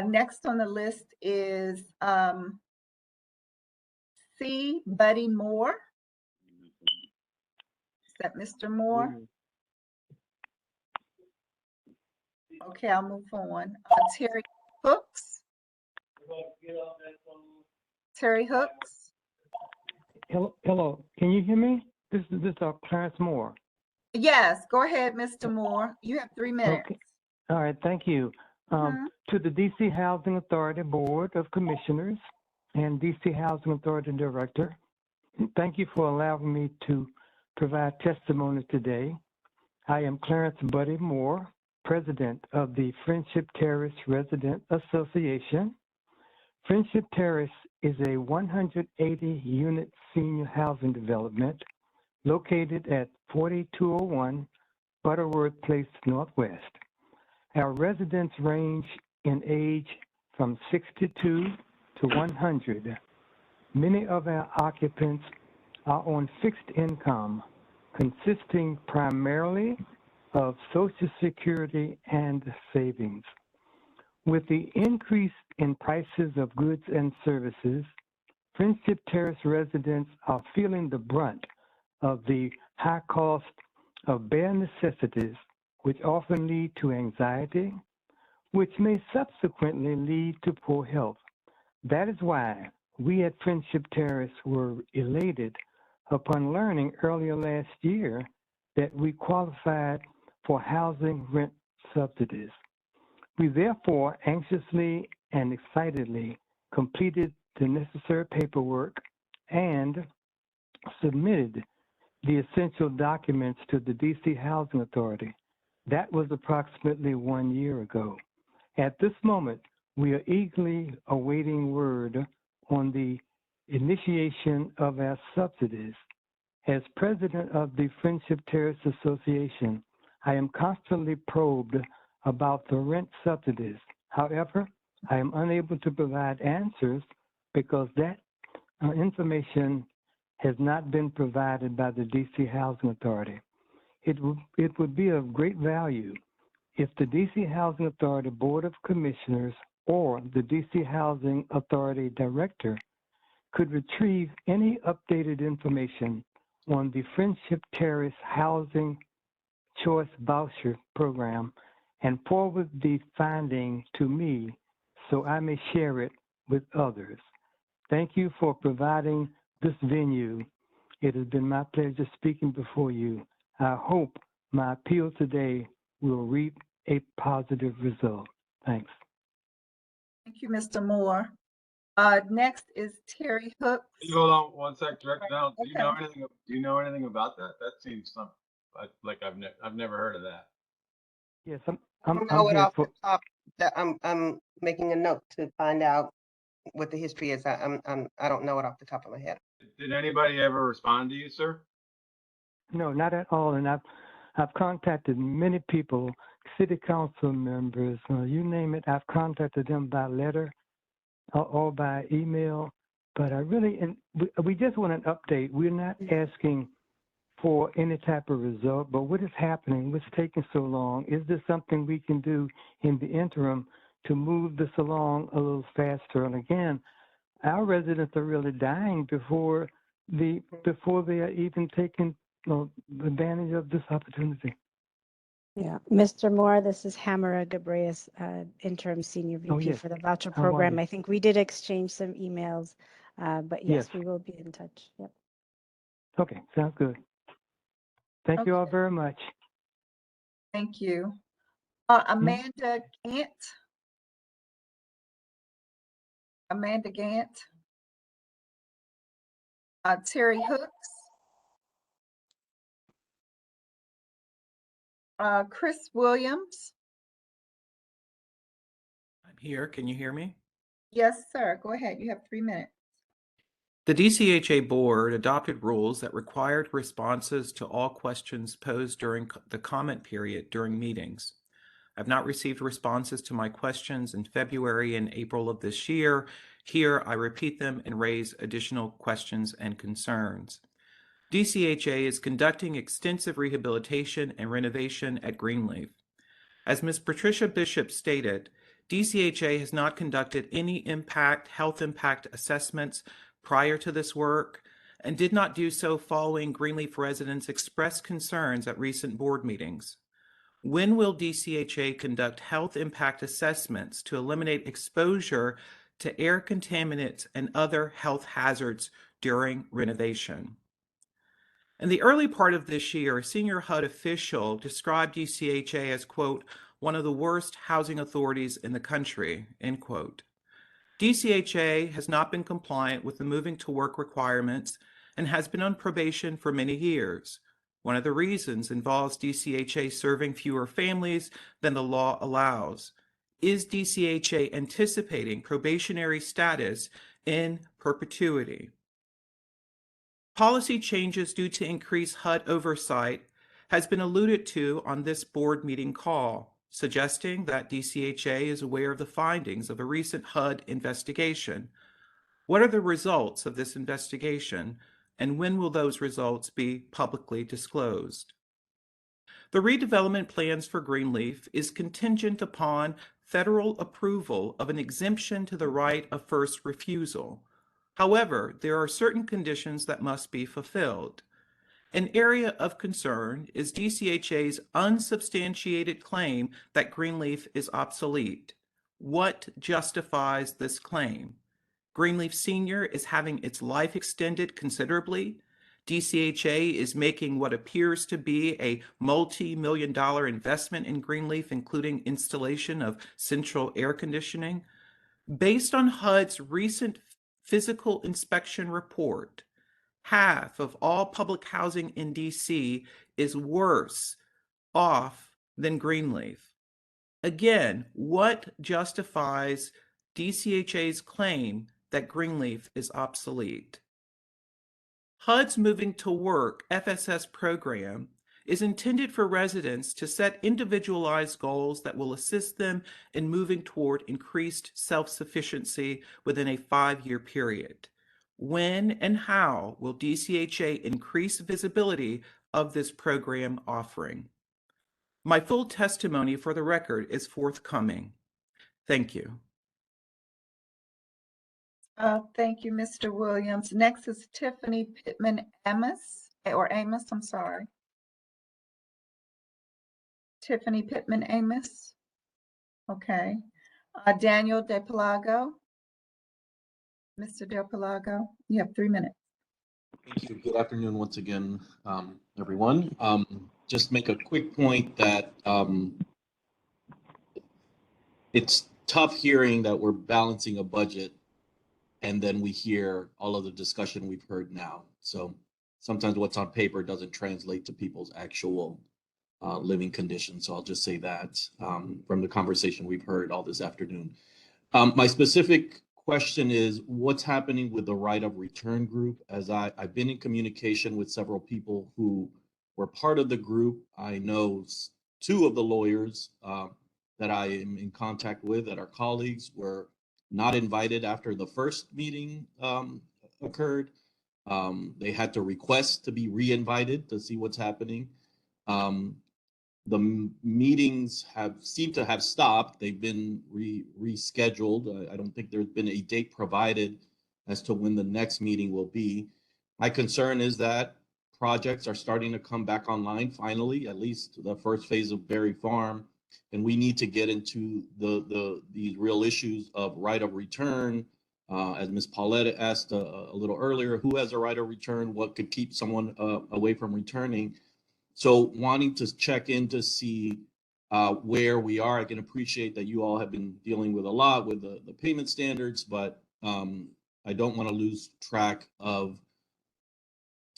Next on the list is C. Buddy Moore. Is that Mr. Moore? Okay, I'll move on. Terry Hooks. Terry Hooks. Hello. Can you hear me? This is Clarence Moore. Yes, go ahead, Mr. Moore. You have 3 minutes. Okay. All right. Thank you. To the DC Housing Authority Board of Commissioners and DC Housing Authority Director, thank you for allowing me to provide testimony today. I am Clarence Buddy Moore, President of the Friendship Terrace Resident Association. Friendship Terrace is a 180-unit senior housing development located at 4201 Butterworth Place Northwest. Our residents range in age from 62 to 100. Many of our occupants are on fixed income, consisting primarily of Social Security and savings. With the increase in prices of goods and services, Friendship Terrace residents are feeling the brunt of the high cost of bare necessities, which often lead to anxiety, which may subsequently lead to poor health. That is why we at Friendship Terrace were elated upon learning earlier last year that we qualified for housing rent subsidies. We therefore anxiously and excitedly completed the necessary paperwork and submitted the essential documents to the DC Housing Authority. That was approximately 1 year ago. At this moment, we are eagerly awaiting word on the initiation of our subsidies. As president of the Friendship Terrace Association, I am constantly probed about the rent subsidies. However, I am unable to provide answers because that information has not been provided by the DC Housing Authority. It would be of great value if the DC Housing Authority Board of Commissioners or the DC Housing Authority Director could retrieve any updated information on the Friendship Terrace Housing Choice Voucher Program and forward the finding to me so I may share it with others. Thank you for providing this venue. It has been my pleasure speaking before you. I hope my appeal today will reap a positive result. Thanks. Thank you, Mr. Moore. Next is Terry Hooks. Hold on one sec, Director Donald. Do Okay. you know anything about that? That seems like I've never heard of that. Yes, I don't know it off the top. That I'm making a note to find out what the history is. I don't know it off the top of my head. Did anybody ever respond to you, sir? No, not at all. And I've contacted many people, city council members, you name it. I've contacted them by letter or by email. But we just want an update. We're not asking for any type of result, but what is happening? What's taking so long? Is there something we can do in the interim to move this along a little faster? And again, our residents are really dying before they are even taking advantage of this opportunity. Yeah, Mr. Moore, this is Hamara Gabrias, interim senior VP yes. for the voucher How are program. you? I think we did exchange some emails, but yes, Yes. we will be in touch. Yep. Okay, sounds good. Thank you all very much. Thank you. Amanda Gant. Amanda Gant. Terry Hooks. Chris Williams. I'm here. Can you hear me? Yes, sir. Go ahead. You have 3 minutes. The DCHA board adopted rules that required responses to all questions posed during the comment period during meetings. I've not received responses to my questions in February and April of this year. Here, I repeat them and raise additional questions and concerns. DCHA is conducting extensive rehabilitation and renovation at Greenleaf. As Ms. Patricia Bishop stated, DCHA has not conducted any health impact assessments prior to this work and did not do so following Greenleaf residents' expressed concerns at recent board meetings. When will DCHA conduct health impact assessments to eliminate exposure to air contaminants and other health hazards during renovation? In the early part of this year, a senior HUD official described DCHA as, quote, one of the worst housing authorities in the country, end quote. DCHA has not been compliant with the moving to work requirements and has been on probation for many years. One of the reasons involves DCHA serving fewer families than the law allows. Is DCHA anticipating probationary status in perpetuity? Policy changes due to increased HUD oversight has been alluded to on this board meeting call, suggesting that DCHA is aware of the findings of a recent HUD investigation. What are the results of this investigation, and when will those results be publicly disclosed? The redevelopment plans for Greenleaf is contingent upon federal approval of an exemption to the right of first refusal. However, there are certain conditions that must be fulfilled. An area of concern is DCHA's unsubstantiated claim that Greenleaf is obsolete. What justifies this claim? Greenleaf Senior is having its life extended considerably. DCHA is making what appears to be a multi-million-dollar investment in Greenleaf, including installation of central air conditioning. Based on HUD's recent physical inspection report, half of all public housing in DC is worse off than Greenleaf. Again, what justifies DCHA's claim that Greenleaf is obsolete? HUD's Moving to Work FSS program is intended for residents to set individualized goals that will assist them in moving toward increased self-sufficiency within a 5-year period. When and how will DCHA increase visibility of this program offering? My full testimony for the record is forthcoming. Thank you. Thank you, Mr. Williams. Next is Tiffany Pittman Amos, I'm sorry. Tiffany Pittman Amos. Okay. Daniel DePelago. Mr. DePelago, you have 3 minutes. Thank you. Good afternoon once again, everyone. Just make a quick point that it's tough hearing that we're balancing a budget and then we hear all of the discussion we've heard now. So sometimes what's on paper doesn't translate to people's actual living conditions. So I'll just say that from the conversation we've heard all this afternoon. My specific question is what's happening with the right of return group? As I've been in communication with several people who were part of the group. I know 2 of the lawyers that I am in contact with that are colleagues were not invited after the first meeting occurred. They had to request to be re-invited to see what's happening. The meetings seemed to have stopped. They've been rescheduled. I don't think there's been a date provided as to when the next meeting will be. My concern is that projects are starting to come back online finally, at least the first phase of Berry Farm, and we need to get into these real issues of right of return. As Ms. Paulette asked a little earlier, who has a right of return? What could keep someone away from returning? So wanting to check in to see where we are. I can appreciate that you all have been dealing with a lot with the payment standards, but I don't want to lose track of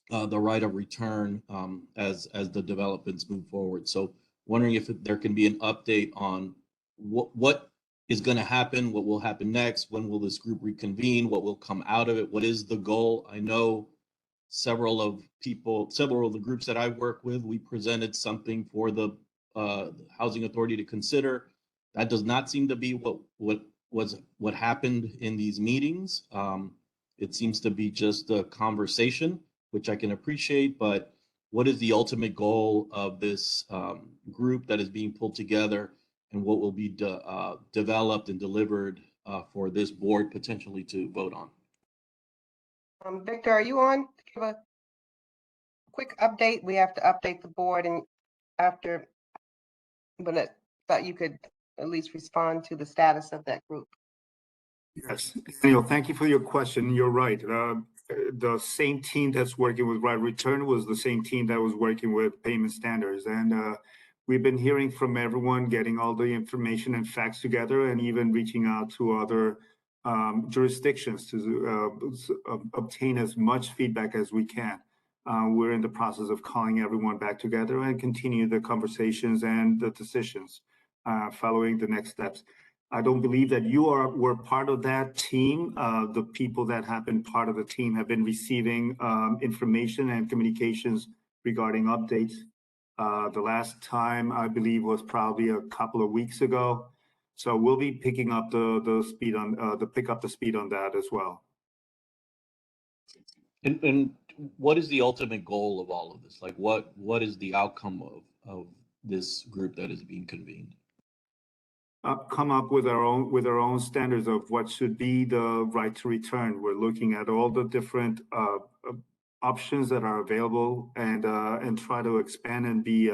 the right of return as the developments move forward. So wondering if there can be an update on what is going to happen, what will happen next, when will this group reconvene, what will come out of it, what is the goal? I know several of the groups that I work with, we presented something for the Housing Authority to consider. That does not seem to be what happened in these meetings. It seems to be just a conversation, which I can appreciate, but what is the ultimate goal of this group that is being pulled together, and what will be developed and delivered for this board potentially to vote on? Victor, are you on to give a quick update? We have to update the board and after But I thought you could at least respond to the status of that group. Yes, Daniel, thank you for your question. You're right. The same team that's working with right return was the same team that was working with payment standards. And we've been hearing from everyone, getting all the information and facts together, and even reaching out to other jurisdictions to obtain as much feedback as we can. We're in the process of calling everyone back together and continue the conversations and the decisions following the next steps. I don't believe that were part of that team. The people that have been part of the team have been receiving information and communications regarding updates. The last time I believe was probably a couple of weeks ago. So we'll be picking up the speed on the speed on that as well. And what is the ultimate goal of all of this? Like what is the outcome of this group that is being convened? Come up with our own standards of what should be the right to return. We're looking at all the different options that are available and try to expand and be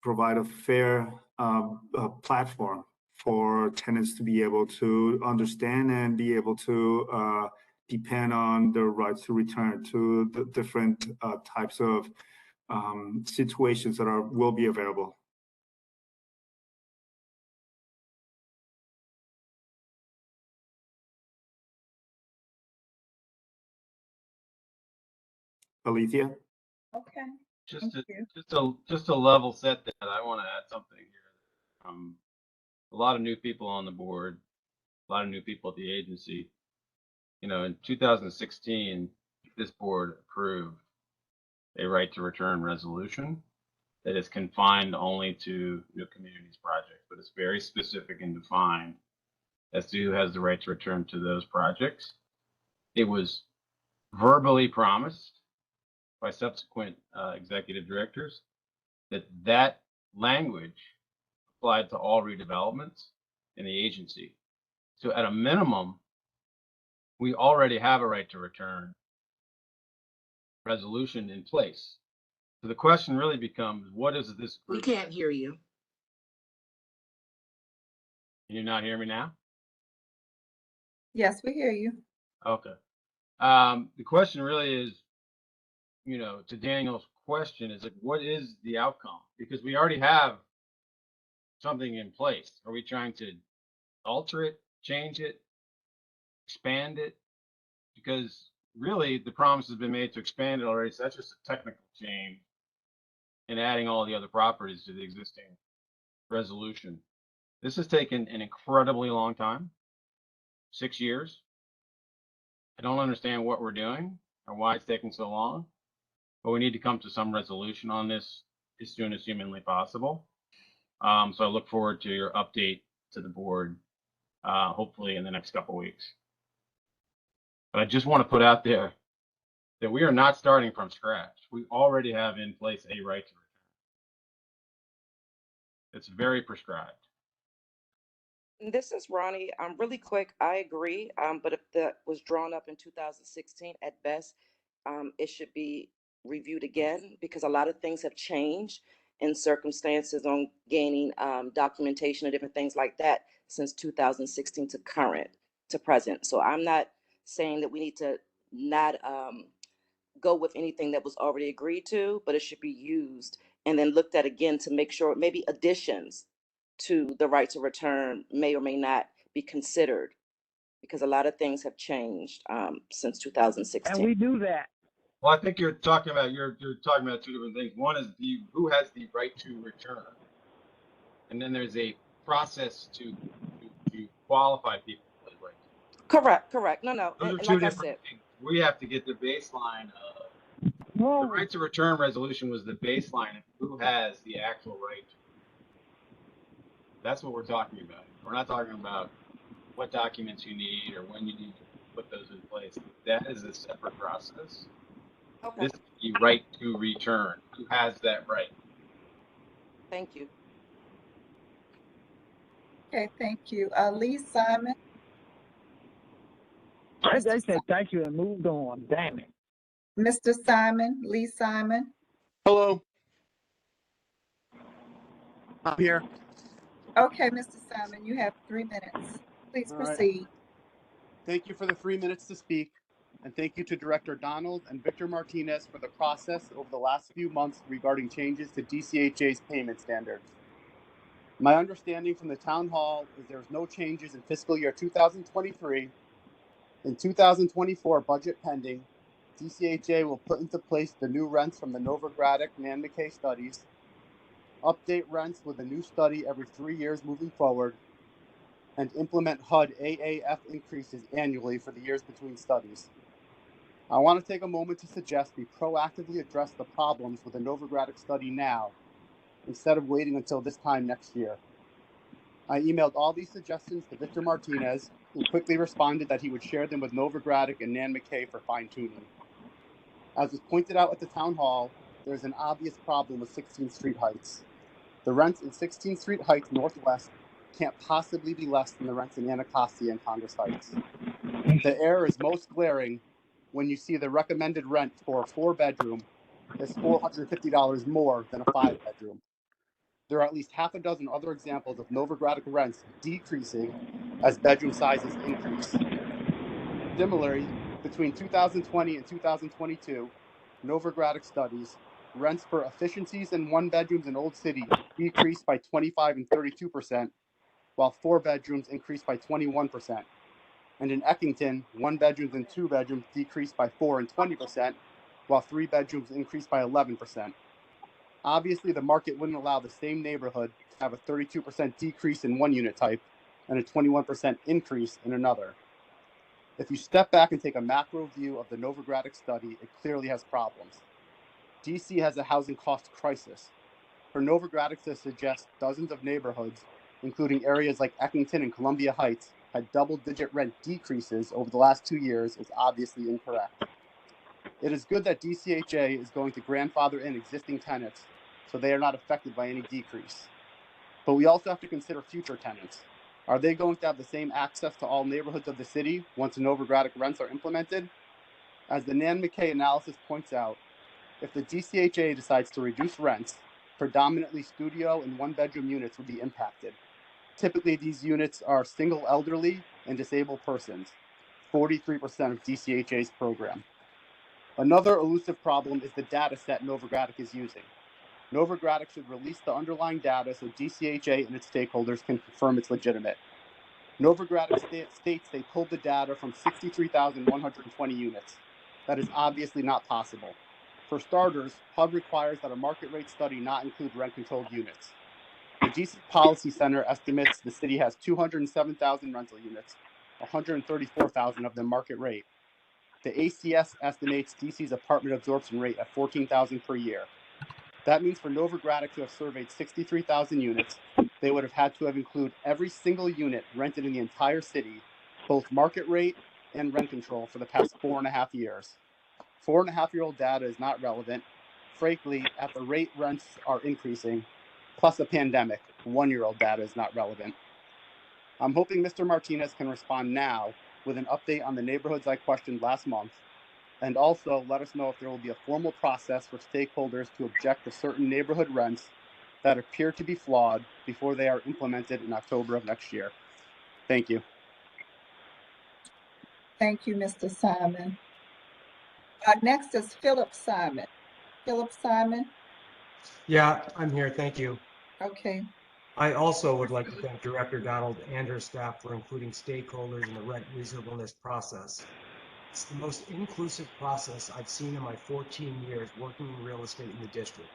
provide a fair platform for tenants to be able to understand and be able to depend on their rights to return to the different types of situations that will be available. Alethea? Okay. Just to level set that, I want to add something here. A lot of new people on the board, a lot of new people at the agency. You know, in 2016, this board approved a right to return resolution that is confined only to new communities projects, but it's very specific and defined as to who has the right to return to those projects. It was verbally promised by subsequent executive directors that language applied to all redevelopments in the agency. So at a minimum, we already have a right to return resolution in place. So the question really becomes, what is this group? We can't hear you. Can you not hear me now? Yes, we hear you. Okay. The question really is, you know, to Daniel's question is like, what is the outcome? Because we already have something in place. Are we trying to alter it, change it, expand it? Because really the promise has been made to expand it already. So that's just a technical change and adding all the other properties to the existing resolution. This has taken an incredibly long time, 6 years. I don't understand what we're doing or why it's taking so long, but we need to come to some resolution on this as soon as humanly possible. So I look forward to your update to the board, hopefully in the next couple of weeks. But I just want to put out there that we are not starting from scratch. We already have in place a right to return. It's very prescribed. This is Ronnie. Really quick, I agree. But if that was drawn up in 2016, at best, it should be reviewed again because a lot of things have changed in circumstances on gaining documentation and different things like that since 2016 to current to present. So I'm not saying that we need to not go with anything that was already agreed to, but it should be used and then looked at again to make sure maybe additions to the right to return may or may not be considered because a lot of things have changed since 2016. And we do that. Well, I think you're talking about two different things. One is who has the right to return, and then there's a process to qualify people for the right. Correct. No. Those are and two like I different said, things. We have to get the baseline of the right to return resolution was the baseline of who has the actual right. That's what we're talking about. We're not talking about what documents you need or when you need to put those in place. That is a separate process. Okay. This is the right to return. Who has that right? Thank you. Okay, thank you. Lee Simon. They said thank you and moved on. Damn it. Mr. Simon, Lee Simon. Hello. I'm here. Okay, Mr. Simon, you have 3 minutes. Please All right. proceed. Thank you for the 3 minutes to speak, and thank you to Director Donald and Victor Martinez for the process over the last few months regarding changes to DCHA's payment standards. My understanding from the town hall is there's no changes in fiscal year 2023. In 2024 budget pending, DCHA will put into place the new rents from the Novogradac and McKay studies, update rents with a new study every 3 years moving forward, and implement HUD AAF increases annually for the years between studies. I want to take a moment to suggest we proactively address the problems with the Novogradac study now, instead of waiting until this time next year. I emailed all these suggestions to Victor Martinez, who quickly responded that he would share them with Novogradac and Nan McKay for fine-tuning. As was pointed out at the town hall, there is an obvious problem with 16th Street Heights. The rents in 16th Street Heights Northwest can't possibly be less than the rents in Anacostia and Congress Heights. The error is most glaring when you see the recommended rent for a 4-bedroom is $450 more than a 5-bedroom. There are at least half a dozen other examples of Novogradac rents decreasing as bedroom sizes increase. Similarly, between 2020 and 2022, Novogradac studies, rents for efficiencies in 1-bedrooms in Old City decreased by 25 and 32%, while 4-bedrooms increased by 21%. And in Eckington, 1-bedrooms and 2-bedrooms decreased by 4 and 20%, while 3-bedrooms increased by 11%. Obviously, the market wouldn't allow the same neighborhood to have a 32% decrease in one unit type and a 21% increase in another. If you step back and take a macro view of the Novogradac study, it clearly has problems. DC has a housing cost crisis. For Novogradac to suggest dozens of neighborhoods, including areas like Eckington and Columbia Heights, had double-digit rent decreases over the last 2 years is obviously incorrect. It is good that DCHA is going to grandfather in existing tenants so they are not affected by any decrease. But we also have to consider future tenants. Are they going to have the same access to all neighborhoods of the city once the Novogradac rents are implemented? As the Nan McKay analysis points out, if the DCHA decides to reduce rents, predominantly studio and 1-bedroom units will be impacted. Typically, these units are single elderly and disabled persons, 43% of DCHA's program. Another elusive problem is the data set Novogradac is using. Novogradac should release the underlying data so DCHA and its stakeholders can confirm it's legitimate. Novogradac states they pulled the data from 63,120 units. That is obviously not possible. For starters, HUD requires that a market rate study not include rent-controlled units. The DC Policy Center estimates the city has 207,000 rental units, 134,000 of them market rate. The ACS estimates DC's apartment absorption rate at 14,000 per year. That means for Novogradac to have surveyed 63,000 units, they would have had to have included every single unit rented in the entire city, both market rate and rent control for the past 4.5 years. 4.5-year-old data is not relevant. Frankly, at the rate rents are increasing, plus a pandemic, 1-year-old data is not relevant. I'm hoping Mr. Martinez can respond now with an update on the neighborhoods I questioned last month, and also let us know if there will be a formal process for stakeholders to object to certain neighborhood rents that appear to be flawed before they are implemented in October of next year. Thank you. Thank you, Mr. Simon. Next is Philip Simon. Philip Simon. Yeah, I'm here. Thank you. Okay. I also would like to thank Director Donald and her staff for including stakeholders in the rent reasonableness process. It's the most inclusive process I've seen in my 14 years working in real estate in the district.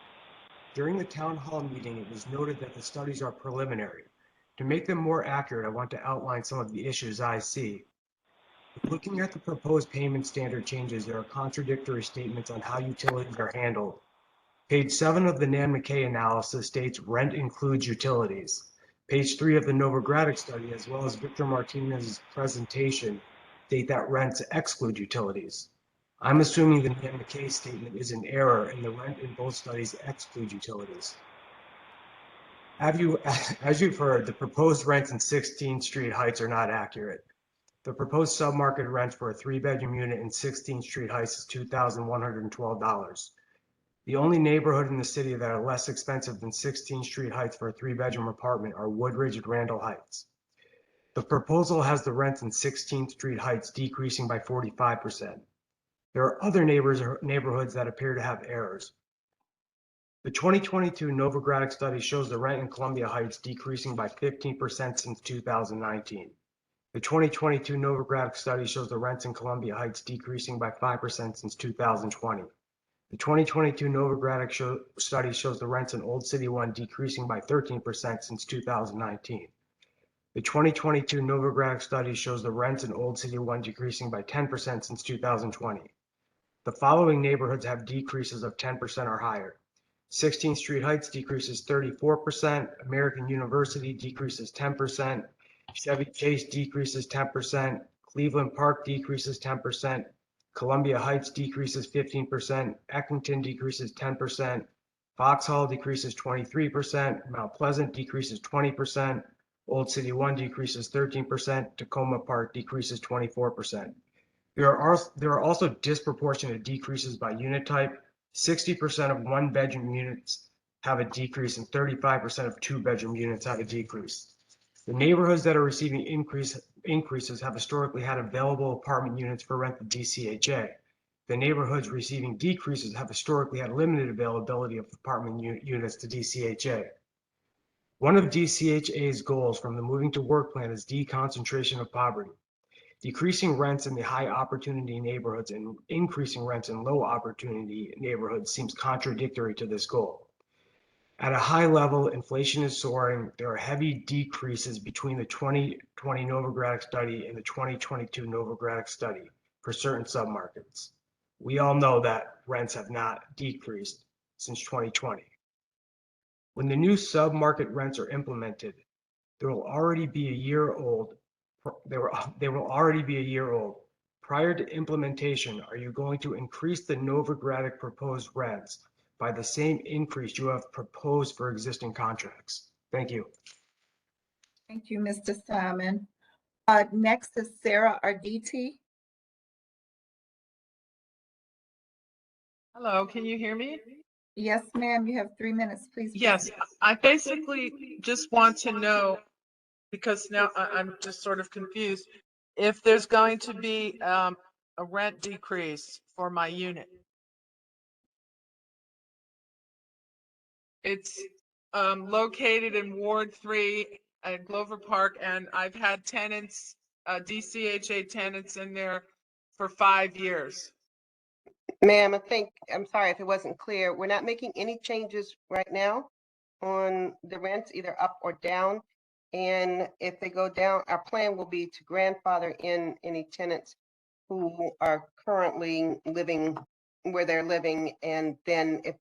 During the town hall meeting, it was noted that the studies are preliminary. To make them more accurate, I want to outline some of the issues I see. Looking at the proposed payment standard changes, there are contradictory statements on how utilities are handled. Page 7 of the Nan McKay analysis states rent includes utilities. Page 3 of the Novogradac study, as well as Victor Martinez's presentation, state that rents exclude utilities. I'm assuming the Nan McKay statement is an error and the rent in both studies exclude utilities. As you've heard, the proposed rents in 16th Street Heights are not accurate. The proposed submarket rent for a 3-bedroom unit in 16th Street Heights is $2,112. The only neighborhood in the city that are less expensive than 16th Street Heights for a 3-bedroom apartment are Woodridge and Randall Heights. The proposal has the rents in 16th Street Heights decreasing by 45%. There are other neighborhoods that appear to have errors. The 2022 Novogradac study shows the rent in Columbia Heights decreasing by 15% since 2019. The 2022 Novogradac study shows the rents in Columbia Heights decreasing by 5% since 2020. The 2022 Novogradac study shows the rents in Old City 1 decreasing by 13% since 2019. The 2022 Novogradac study shows the rents in Old City 1 decreasing by 10% since 2020. The following neighborhoods have decreases of 10% or higher. 16th Street Heights decreases 34%, American University decreases 10%, Chevy Chase decreases 10%, Cleveland Park decreases 10%, Columbia Heights decreases 15%, Eckington decreases 10%, Foxhall decreases 23%, Mount Pleasant decreases 20%, Old City 1 decreases 13%, Tacoma Park decreases 24%. There are also disproportionate decreases by unit type. 60% of 1-bedroom units have a decrease and 35% of 2-bedroom units have a decrease. The neighborhoods that are receiving increases have historically had available apartment units for rent to DCHA. The neighborhoods receiving decreases have historically had limited availability of apartment units to DCHA. One of DCHA's goals from the Moving to Work plan is deconcentration of poverty. Decreasing rents in the high opportunity neighborhoods and increasing rents in low opportunity neighborhoods seems contradictory to this goal. At a high level, inflation is soaring. There are heavy decreases between the 2020 Novogradac study and the 2022 Novogradac study for certain submarkets. We all know that rents have not decreased since 2020. When the new submarket rents are implemented, they will already be a year old. Prior to implementation, are you going to increase the Novogradac proposed rents by the same increase you have proposed for existing contracts? Thank you. Thank you, Mr. Simon. Next is Sarah Arditi. Hello, can you hear me? Yes, ma'am, you have 3 minutes, please. Yes, I basically just want to know, because now I'm just sort of confused, if there's going to be a rent decrease for my unit. It's located in Ward 3 at Glover Park, and I've had tenants, DCHA tenants in there for 5 years. Ma'am, I'm sorry if it wasn't clear. We're not making any changes right now on the rents, either up or down. And if they go down, our plan will be to grandfather in any tenants who are currently living where they're living. And then if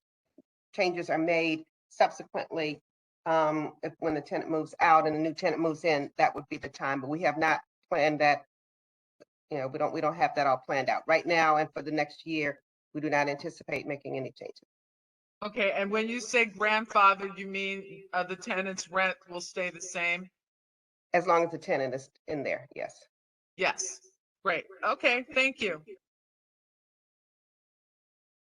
changes are made subsequently, when the tenant moves out and the new tenant moves in, that would be the time. But we have not planned that. You know, we don't have that all planned out right now. And for the next year, we do not anticipate making any changes. Okay, and when you say grandfather, you mean the tenant's rent will stay the same? As long as the tenant is in there, yes. Yes, great. Okay, thank you.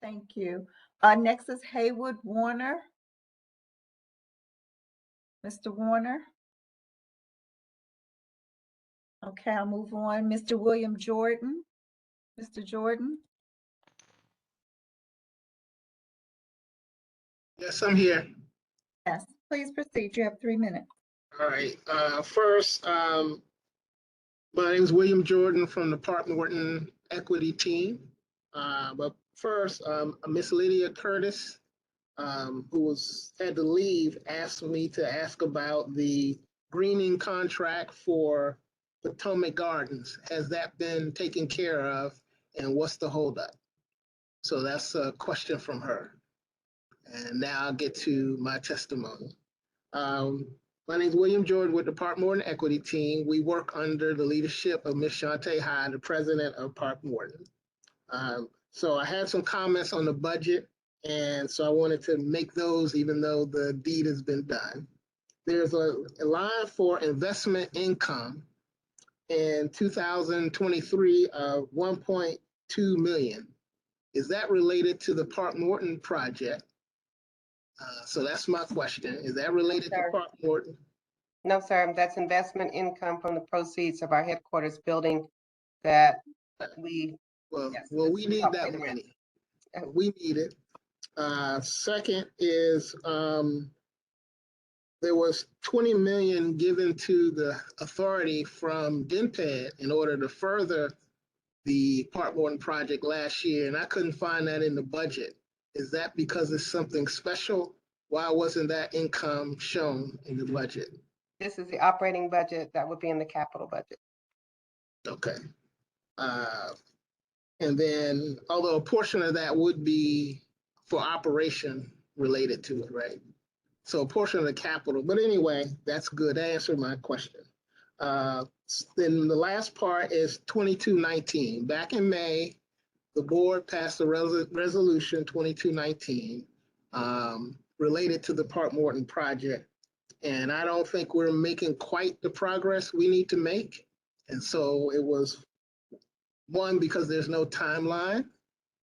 Thank you. Next is Haywood Warner. Mr. Warner. Okay, I'll move on. Mr. William Jordan. Mr. Jordan. Yes, I'm here. Yes, please proceed. You have 3 minutes. All right. First, my name is William Jordan from the Park Morton Equity Team. But first, Miss Lydia Curtis, who had to leave, asked me to ask about the greening contract for Potomac Gardens. Has that been taken care of, and what's the holdup? So that's a question from her. And now I'll get to my testimony. My name is William Jordan with the Park Morton Equity Team. We work under the leadership of Ms. Shantae Hyde, the president of Park Morton. So I had some comments on the budget, and so I wanted to make those even though the deed has been done. There's a line for investment income in 2023 of $1.2 million. is that related to the Park Morton project? So that's my question. Is that related to sir. Park Morton? No, sir, that's investment income from the proceeds of our headquarters building that we, Well, yes, well, we we need help that pay the rent. money. We need it. Second is there was 20 million given to the authority from DNPED in order to further the Park Morton project last year, and I couldn't find that in the budget. Is that because it's something special? Why wasn't that income shown in the budget? This is the operating budget that would be in the capital budget. Okay. And then, although a portion of that would be for operation related to it, right? So a portion of the capital, but anyway, that's good. That answered my question. Then the last part is 2219. Back in May, the board passed a resolution 2219 related to the Park Morton project. And I don't think we're making quite the progress we need to make. And so it was one, because there's no timeline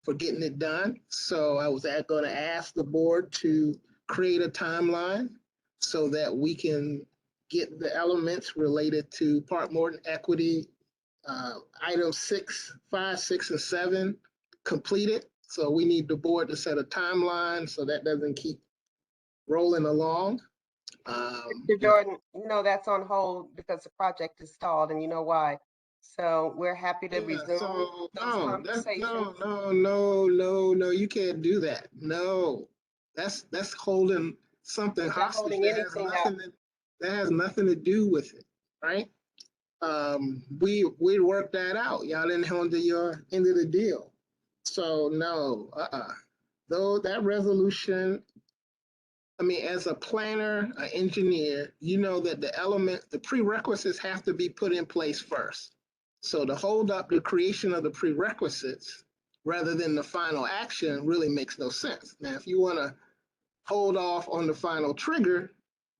for getting it done. So I was going to ask the board to create a timeline so that we can get the elements related to Park Morton equity, items 6, 5, 6, and 7 completed. So we need the board to set a timeline so that doesn't keep rolling along. Mr. Jordan, you know that's on hold because the project is stalled, and you know why. So we're happy to resume So those conversations. no, you can't do that. No, that's holding something We're not hostage holding that has anything up. nothing to do with it, right? We worked that out. Y'all didn't handle your end of the deal. So no, though that resolution, I mean, as a planner, an engineer, you know that the prerequisites have to be put in place first. So to hold up the creation of the prerequisites rather than the final action really makes no sense. Now, if you want to hold off on the final trigger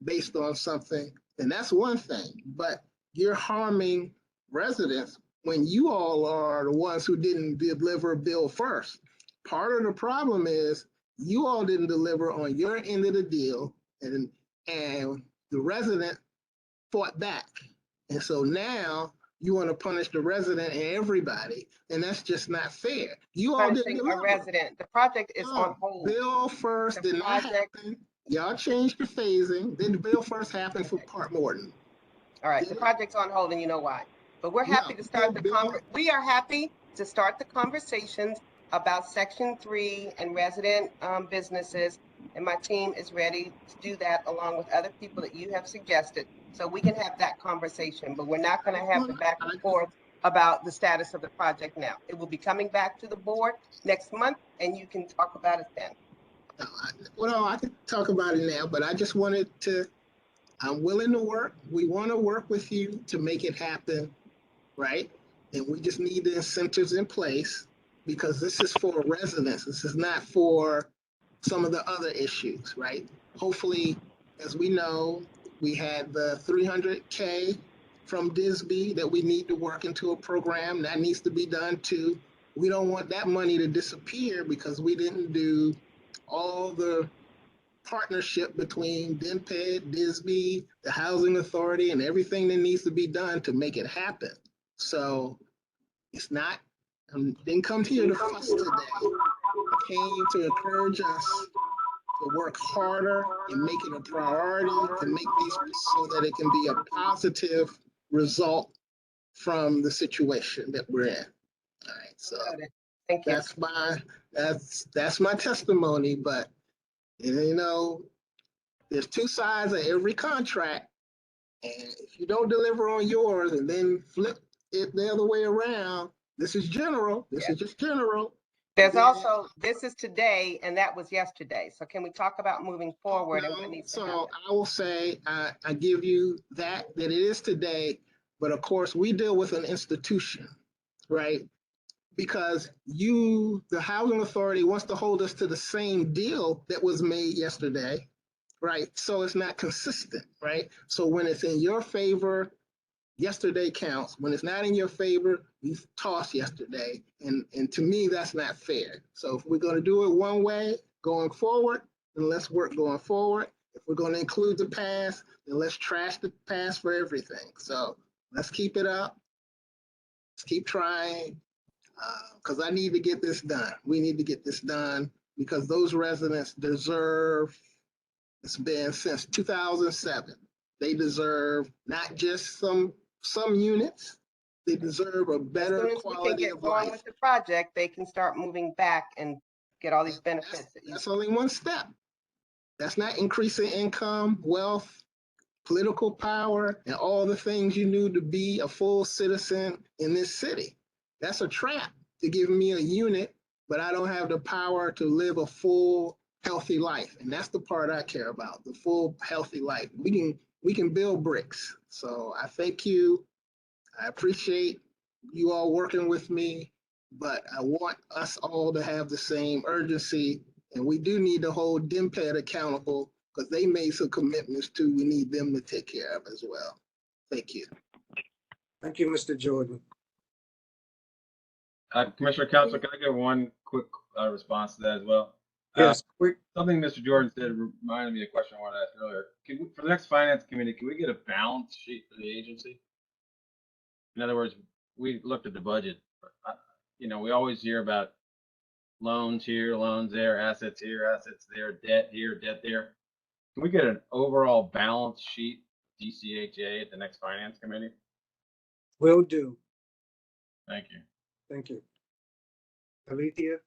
based on something, then that's one thing. But you're harming residents when you all are the ones who didn't deliver a bill first. Part of the problem is you all didn't deliver on your end of the deal, and the resident fought back. And so now you want to punish the resident and everybody, and that's just not fair. You all didn't Punishing a resident. The project is on hold. Bill first did not happen. Y'all changed the phasing. Then the bill first happened for Park Morton. All right, the project's on hold, and you know why. But we're happy to start we are happy to start the conversations about Section 3 and resident businesses, and my team is ready to do that along with other people that you have suggested, so we can have that conversation. But we're not going to have the back and forth about the status of the project now. It will be coming back to the board next month, and you can talk about it then. Well, I can talk about it now, but I just wanted to, I'm willing to work. We want to work with you to make it happen, right? And we just need the incentives in place because this is for residents. This is not for some of the other issues, right? Hopefully, as we know, we had the $300K from DSB that we need to work into a program that needs to be done too. We don't want that money to disappear because we didn't do all the partnership between DNPED, DSB, the Housing Authority, and everything that needs to be done to make it happen. So it's not, didn't come here to fuss today. I came to encourage us to work harder and make it a priority to make these so that it can be a positive result from the situation that we're in. All right, so thank you. That's my testimony, but you know, there's two sides of every contract, and if you don't deliver on yours and then flip it the other way around, this is general. This is just general. There's also, this is today and that was yesterday. So can we talk about moving forward and what needs to happen? I will say, I give you that it is today, but of course we deal with an institution, right? Because the Housing Authority wants to hold us to the same deal that was made yesterday, right? So it's not consistent, right? So when it's in your favor, Yesterday counts. When it's not in your favor, you toss yesterday. And to me, that's not fair. So if we're going to do it one way going forward, then let's work going forward. If we're going to include the past, then let's trash the past for everything. So let's keep it up. Let's keep trying, because I need to get this done. We need to get this done because those residents deserve, it's been since 2007. They deserve not just some units, they deserve a better As soon as we can quality get of going life. with the project, they can start moving back and get all these benefits. That's only one step. That's not increasing income, wealth, political power, and all the things you need to be a full citizen in this city. That's a trap to give me a unit, but I don't have the power to live a full, healthy life. And that's the part I care about, the full, healthy life. We can build bricks. So I thank you. I appreciate you all working with me, but I want us all to have the same urgency. And we do need to hold DMPED accountable because they made some commitments too. We need them to take care of as well. Thank you. Thank you, Mr. Jordan. Commissioner Council, can I give one quick response to that as well? Yes, quick. Something Mr. Jordan said reminded me of a question I wanted to ask earlier. For the next finance committee, can we get a balance sheet for the agency? In other words, we looked at the budget. We always hear about loans here, loans there, assets here, assets there, debt here, debt there. Can we get an overall balance sheet, DCHA, at the next finance committee? Will do. Thank you. Thank you. Alethea?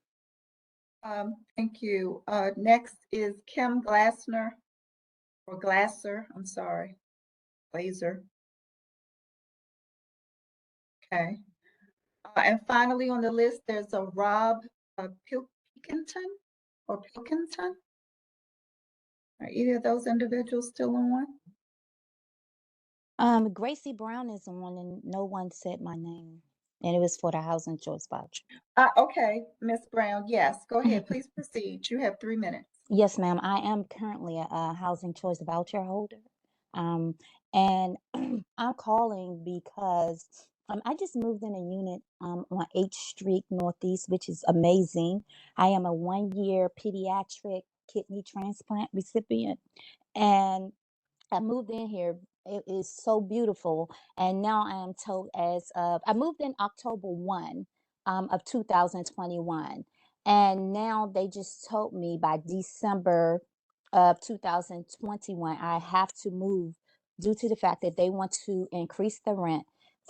Thank you. Next is Kim Glassner, or Glasser, I'm sorry, Glazer. Okay. And finally on the list, there's a Rob Pilkington or Pilkington. Are either of those individuals still on? Gracie Brown is on and no one said my name. And it was for the housing choice voucher. Okay, Ms. Brown, yes, go ahead, please proceed. You have 3 minutes. Yes, ma'am. I am currently a housing choice voucher holder. And I'm calling because I just moved in a unit on H Street Northeast, which is amazing. I am a 1-year pediatric kidney transplant recipient. And I moved in here. It is so beautiful. And now I am told I moved in October 1 of 2021. And now they just told me by December of 2021, I have to move due to the fact that they want to increase the rent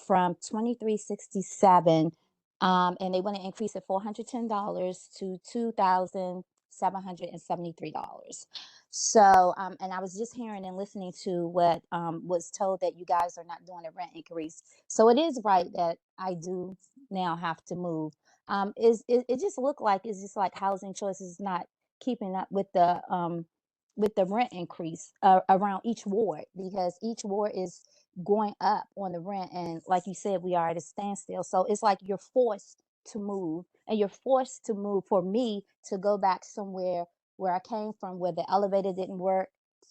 from $23.67. And they want to increase it $410 to $2,773. So, and I was just hearing and listening to what was told that you guys are not doing a rent increase. So it is right that I do now have to move. It just looked like it's just like housing choices not keeping up with the rent increase around each ward, because each ward is going up on the rent, and like you said, we are at a standstill. So it's like you're forced to move, and you're forced to move for me to go back somewhere where I came from, where the elevator didn't work,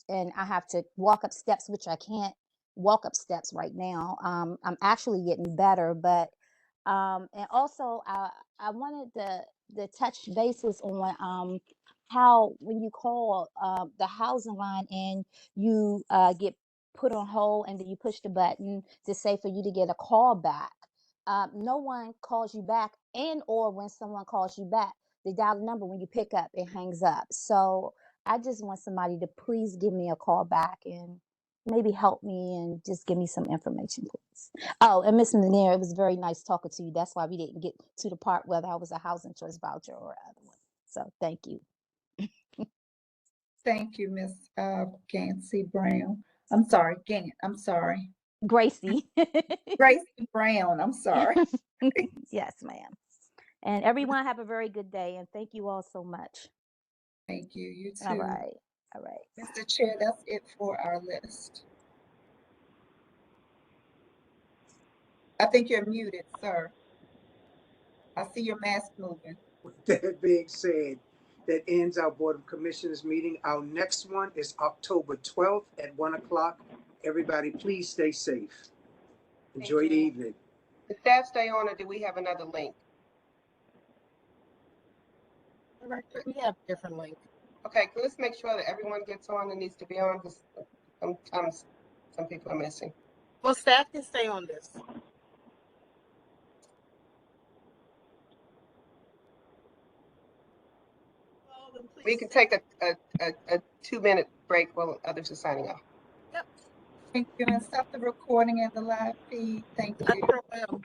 and I have to walk up steps, which I can't walk up steps right now. I'm actually getting better, but and also I wanted the touch bases on how when you call the housing line and you get put on hold and then you push the button to say for you to get a call back. No one calls you back, and or when someone calls you back, they dial the number. When you pick up, it hangs up. So I just want somebody to please give me a call back and maybe help me and just give me some information, please. Oh, and Ms. Lanier, it was very nice talking to you. That's why we didn't get to the part whether I was a housing choice voucher or other one. So thank you. Thank you, Ms. Gansey Brown. I'm sorry, Gant. I'm sorry. Gracie. Gracie Brown. I'm sorry. Yes, ma'am. And everyone have a very good day, and thank you all so much. Thank you. You too. All right. All right. Mr. Chair, that's it for our list. I think you're muted, sir. I see your mask moving. With that being said, that ends our Board of Commissioners meeting. Our next one is October 12th at 1 o'clock. Everybody, please stay safe. Enjoy your evening. The staff stay on, or do we have another link? Director, we have a different link. Okay, let's make sure that everyone gets on that needs to be on, because sometimes some people are missing. Well, staff can stay on this. We can take a 2-minute break while others are signing off. Thank you. And stop the recording and the live feed. Thank you. I sure will.